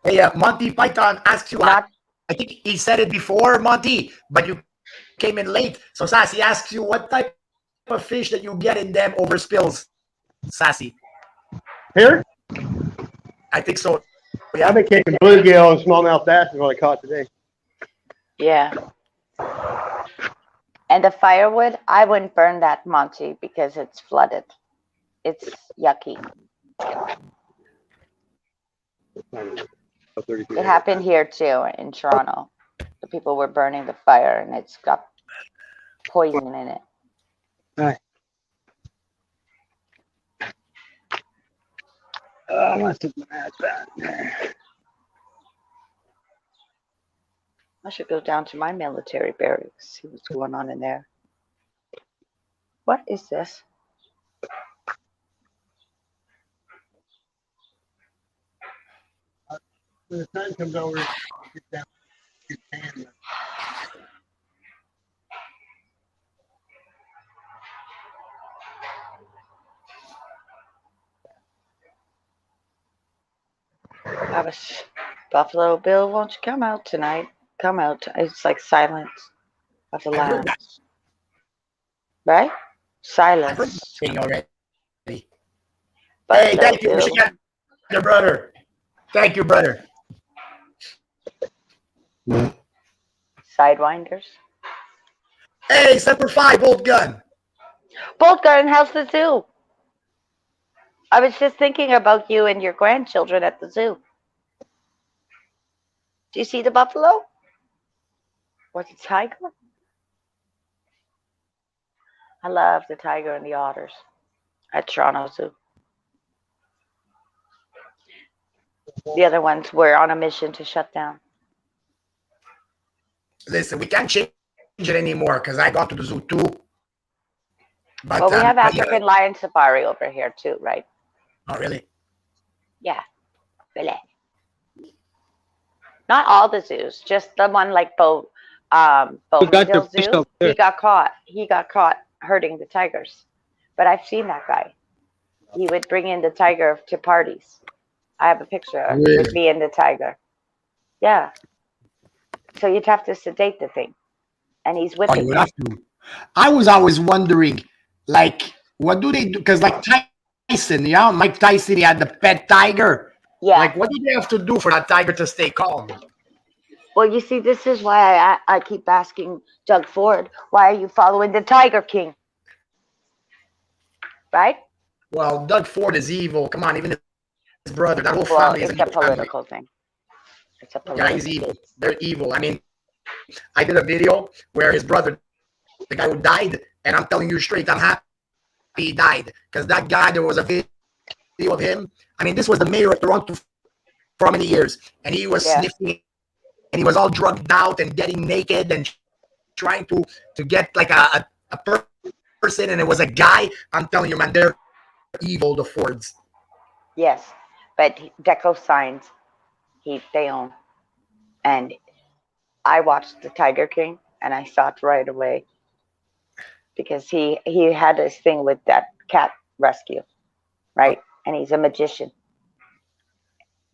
Speaker 4: Hey, Monty Python asks you.
Speaker 2: Not
Speaker 4: I think he said it before, Monty, but you came in late. So Sassy asks you what type of fish that you get in them over spills. Sassy,
Speaker 3: Here,
Speaker 4: I think so.
Speaker 3: I've been catching bluegill and smallmouth bass is what I caught today.
Speaker 2: yeah. And the firewood, I wouldn't burn that, Monty, because it's flooded. It's yucky. It happened here too in Toronto. The people were burning the fire and it's got poison in it.
Speaker 3: I must have had that.
Speaker 2: I should go down to my military barracks, see what's going on in there. What is this?
Speaker 1: When the sun comes over, get down, get tan.
Speaker 2: I was Buffalo Bill, won't you come out tonight? Come out. It's like silence of the
Speaker 4: I heard
Speaker 2: lambs.
Speaker 4: that.
Speaker 2: Right?
Speaker 4: I heard
Speaker 2: Silence.
Speaker 4: that thing already. Hey,
Speaker 2: Buffalo
Speaker 4: thank you,
Speaker 2: Bill.
Speaker 4: Michigan, your brother. Thank you, brother.
Speaker 2: Sidewinders.
Speaker 4: Hey, Semper Fi, Bolt Gun.
Speaker 2: Bolt Garden House the Zoo. I was just thinking about you and your grandchildren at the zoo. Do you see the buffalo? Or the tiger? I love the tiger and the otters at Toronto Zoo. The other ones were on a mission to shut down.
Speaker 4: Listen, we can't change it anymore because I got to the zoo too. But
Speaker 2: Well, we have
Speaker 4: yeah.
Speaker 2: African lion safari over here too, right?
Speaker 4: Oh, really?
Speaker 2: Yeah. Really. Not all the zoos, just the one like Bowmanville Zoo. He got caught. He got caught hurting the tigers. But I've seen that guy. He would bring in the tiger to parties. I have a picture with me and the tiger. Yeah. So you'd have to sedate the thing. And he's
Speaker 4: Oh,
Speaker 2: whipping
Speaker 4: you would
Speaker 2: it.
Speaker 4: have to. I was always wondering, like, what do they do? Because, like, Tyson, yeah, Mike Tyson, he had the pet tiger.
Speaker 2: Yeah.
Speaker 4: Like, what do they have to do for that tiger to stay calm?
Speaker 2: Well, you see, this is why I keep asking Doug Ford, why are you following the Tiger King? Right?
Speaker 4: Well, Doug Ford is evil. Come on, even his brother, that whole
Speaker 2: Well,
Speaker 4: family is
Speaker 2: it's
Speaker 4: an
Speaker 2: a
Speaker 4: evil family.
Speaker 2: political thing. It's a
Speaker 4: Yeah, he's evil. They're evil. I mean, I did a video where his brother, the guy who died, and I'm telling you straight, I'm happy he died because that guy, there was a video of him. I mean, this was the mayor of Toronto for how many years, and he was sniffing, and he was all drugged out and getting naked and trying to get like a person, and it was a guy. I'm telling you, man, they're evil, the Fords.
Speaker 2: Yes, but Deco Signs, they own, and I watched the Tiger King, and I saw it right away because he had this thing with that cat rescue, right? And he's a magician,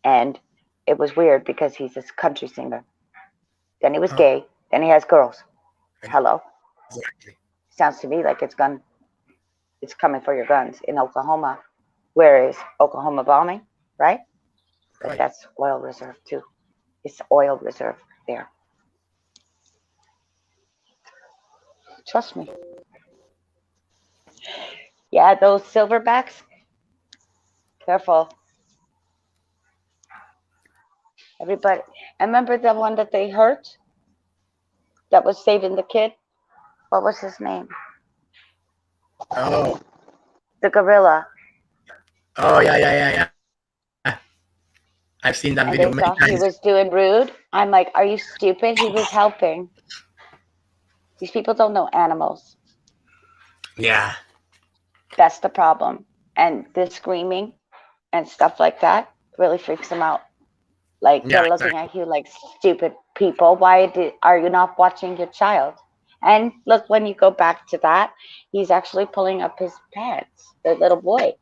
Speaker 2: and it was weird because he's a country singer. Then he was gay. Then he has girls. Hello.
Speaker 4: Exactly.
Speaker 2: Sounds to me like it's coming for your guns in Oklahoma. Where is Oklahoma bombing, right? But
Speaker 4: Right.
Speaker 2: that's oil reserve too. It's oil reserve there. Trust me. Yeah, those silverbacks. Careful. Everybody. And remember the one that they hurt? That was saving the kid? What was his name?
Speaker 4: Oh.
Speaker 2: The gorilla.
Speaker 4: Oh, yeah. I've seen that
Speaker 2: And
Speaker 4: video
Speaker 2: they
Speaker 4: many
Speaker 2: thought he
Speaker 4: times.
Speaker 2: was doing rude. I'm like, are you stupid? He was helping. These people don't know animals.
Speaker 4: Yeah.
Speaker 2: That's the problem. And the screaming and stuff like that really freaks them out. Like they're looking at you like stupid people. Why are you not watching your child? And look, when you go back to that, he's actually pulling up his pants, the little boy.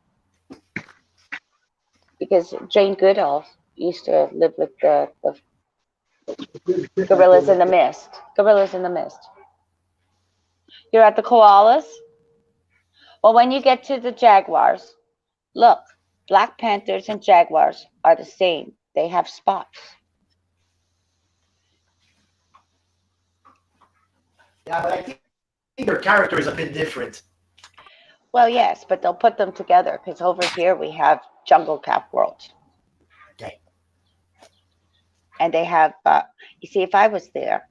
Speaker 2: Because Jane Goodall used to live with the gorillas in the mist. Gorillas in the mist. You're at the koalas? Well, when you get to the jaguars, look, Black Panthers and jaguars are the same. They have spots.
Speaker 4: Yeah, but I think their character is a bit different.
Speaker 2: Well, yes, but they'll put them together because over here we have Jungle Cap World.
Speaker 4: Okay.
Speaker 2: And they have, you see, if I was there,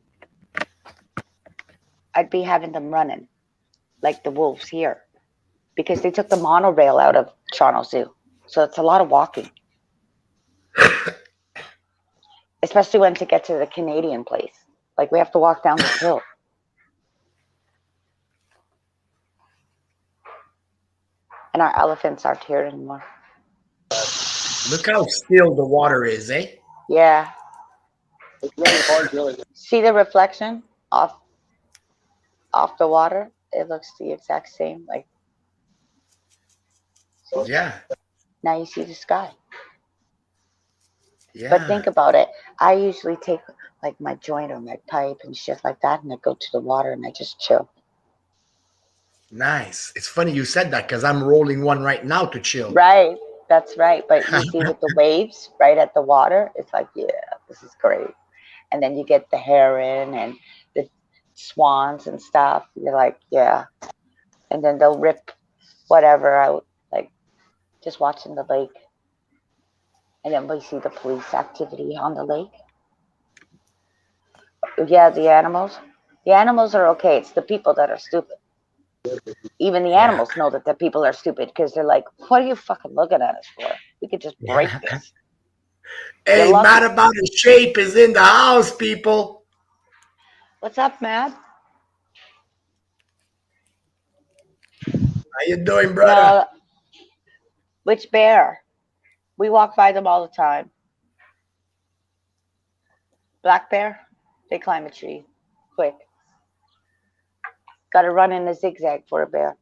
Speaker 2: I'd be having them running like the wolves here because they took the monorail out of Toronto Zoo. So it's a lot of walking. Especially when to get to the Canadian place. Like we have to walk down the hill. And our elephants aren't here anymore.
Speaker 4: Look how still the water is, eh?
Speaker 2: Yeah.
Speaker 1: It's really hard, really.
Speaker 2: See the reflection off the water? It looks the exact same. Like
Speaker 4: Yeah.
Speaker 2: now you see the sky.
Speaker 4: Yeah.
Speaker 2: But think about it. I usually take like my joint or my pipe and shit like that, and I go to the water and I just chill.
Speaker 4: Nice. It's funny you said that because I'm rolling one right now to chill.
Speaker 2: Right. That's right. But you see with the waves right at the water, it's like, yeah, this is great. And then you get the heron and the swans and stuff. You're like, yeah. And then they'll rip whatever out, like just watching the lake. And then we see the police activity on the lake. Yeah, the animals. The animals are okay. It's the people that are stupid. Even the animals know that the people are stupid because they're like, what are you fucking looking at us for? We could just break this.
Speaker 4: Hey, Mad About His Shape is in the house, people.
Speaker 2: What's up, Matt?
Speaker 4: How you doing, brother?
Speaker 2: Which bear? We walk by them all the time. Black bear? They climb a tree. Quick. Got to run in a zigzag for a bear.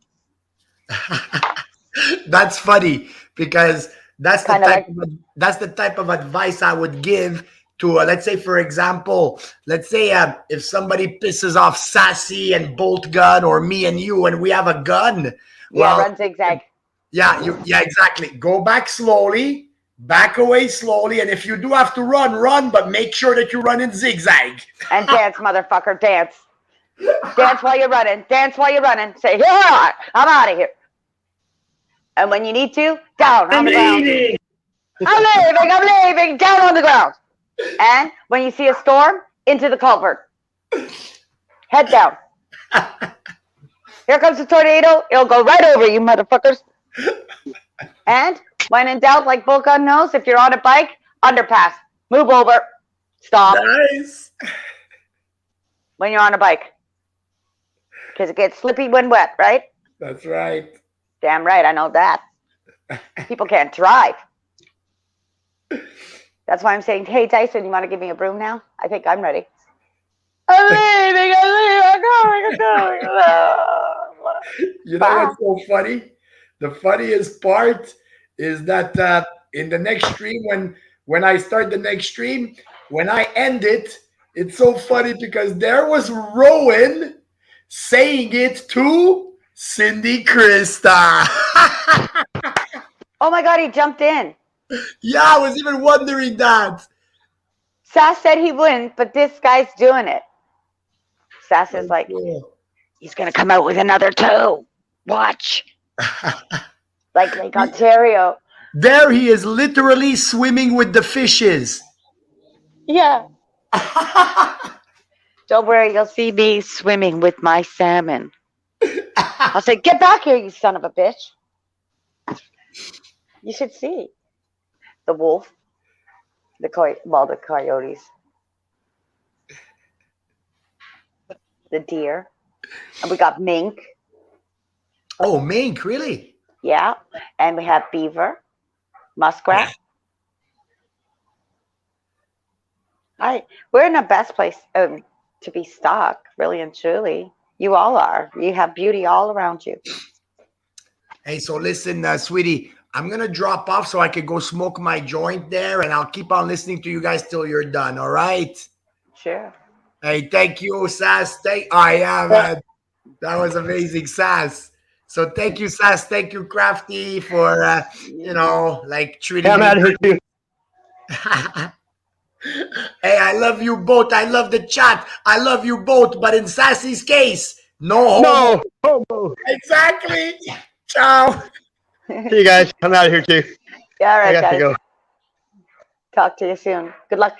Speaker 4: That's funny because that's the type of advice I would give to, let's say, for example, if somebody pisses off Sassy and Bolt Gun or me and you, and we have a gun.
Speaker 2: Yeah, run zigzag.
Speaker 4: Yeah, exactly. Go back slowly, back away slowly, and if you do have to run, but make sure that you run in zigzag.
Speaker 2: And dance, motherfucker, dance. Dance while you're running. Dance while you're running. Say, yeah, I'm out of here. And when you need to, down on the ground. I'm leaving, down on the ground. And when you see a storm, into the culvert. Head down. Here comes the tornado. It'll go right over you, motherfuckers. And when in doubt, like Bull Gun knows, if you're on a bike, underpass. Move over. Stop.
Speaker 4: Nice.
Speaker 2: When you're on a bike. Because it gets slippy when wet, right?
Speaker 4: That's right.
Speaker 2: Damn right, I know that. People can't drive. That's why I'm saying, hey, Tyson, you want to give me a broom now? I think I'm ready. I'm leaving. I'm going.
Speaker 4: You know what's so funny? The funniest part is that in the next stream, when I start the next stream, when I end it, it's so funny because there was Rowan saying it to Cindy Krista.
Speaker 2: Oh my God, he jumped in.
Speaker 4: Yeah, I was even wondering that.
Speaker 2: Sass said he wouldn't, but this guy's doing it. Sass is like,
Speaker 4: Cool.
Speaker 2: he's going to come out with another 2. Watch. Like Lake Ontario.
Speaker 4: There he is, literally swimming with the fishes.
Speaker 2: Yeah. Don't worry, you'll see me swimming with my salmon. I'll say, get back here, you son of a bitch. You should see. The wolf. The coyotes. The deer. And we got mink.
Speaker 4: Oh, mink, really?
Speaker 2: Yeah. And we have beaver. Muskrat. We're in the best place to be stuck, really and truly. You all are. You have beauty all around you.
Speaker 4: Hey, so listen, sweetie, I'm going to drop off so I can go smoke my joint there, and I'll keep on listening to you guys till you're done, all right?
Speaker 2: Sure.
Speaker 4: Hey, thank you, Sass. Man. That was amazing, Sass. So thank you, Sass. Thank you, Crafty, for, treating
Speaker 3: Come
Speaker 4: me.
Speaker 3: out here too.
Speaker 4: Hey, I love you both. I love the chat. I love you both. But in Sassy's case, no homo.
Speaker 3: No. Homo.
Speaker 4: Exactly. Ciao.
Speaker 3: See you guys. Come out here too.
Speaker 2: Yeah, all
Speaker 3: I
Speaker 2: right,
Speaker 3: got to
Speaker 2: guys.
Speaker 3: go.
Speaker 2: Talk to you soon. Good luck.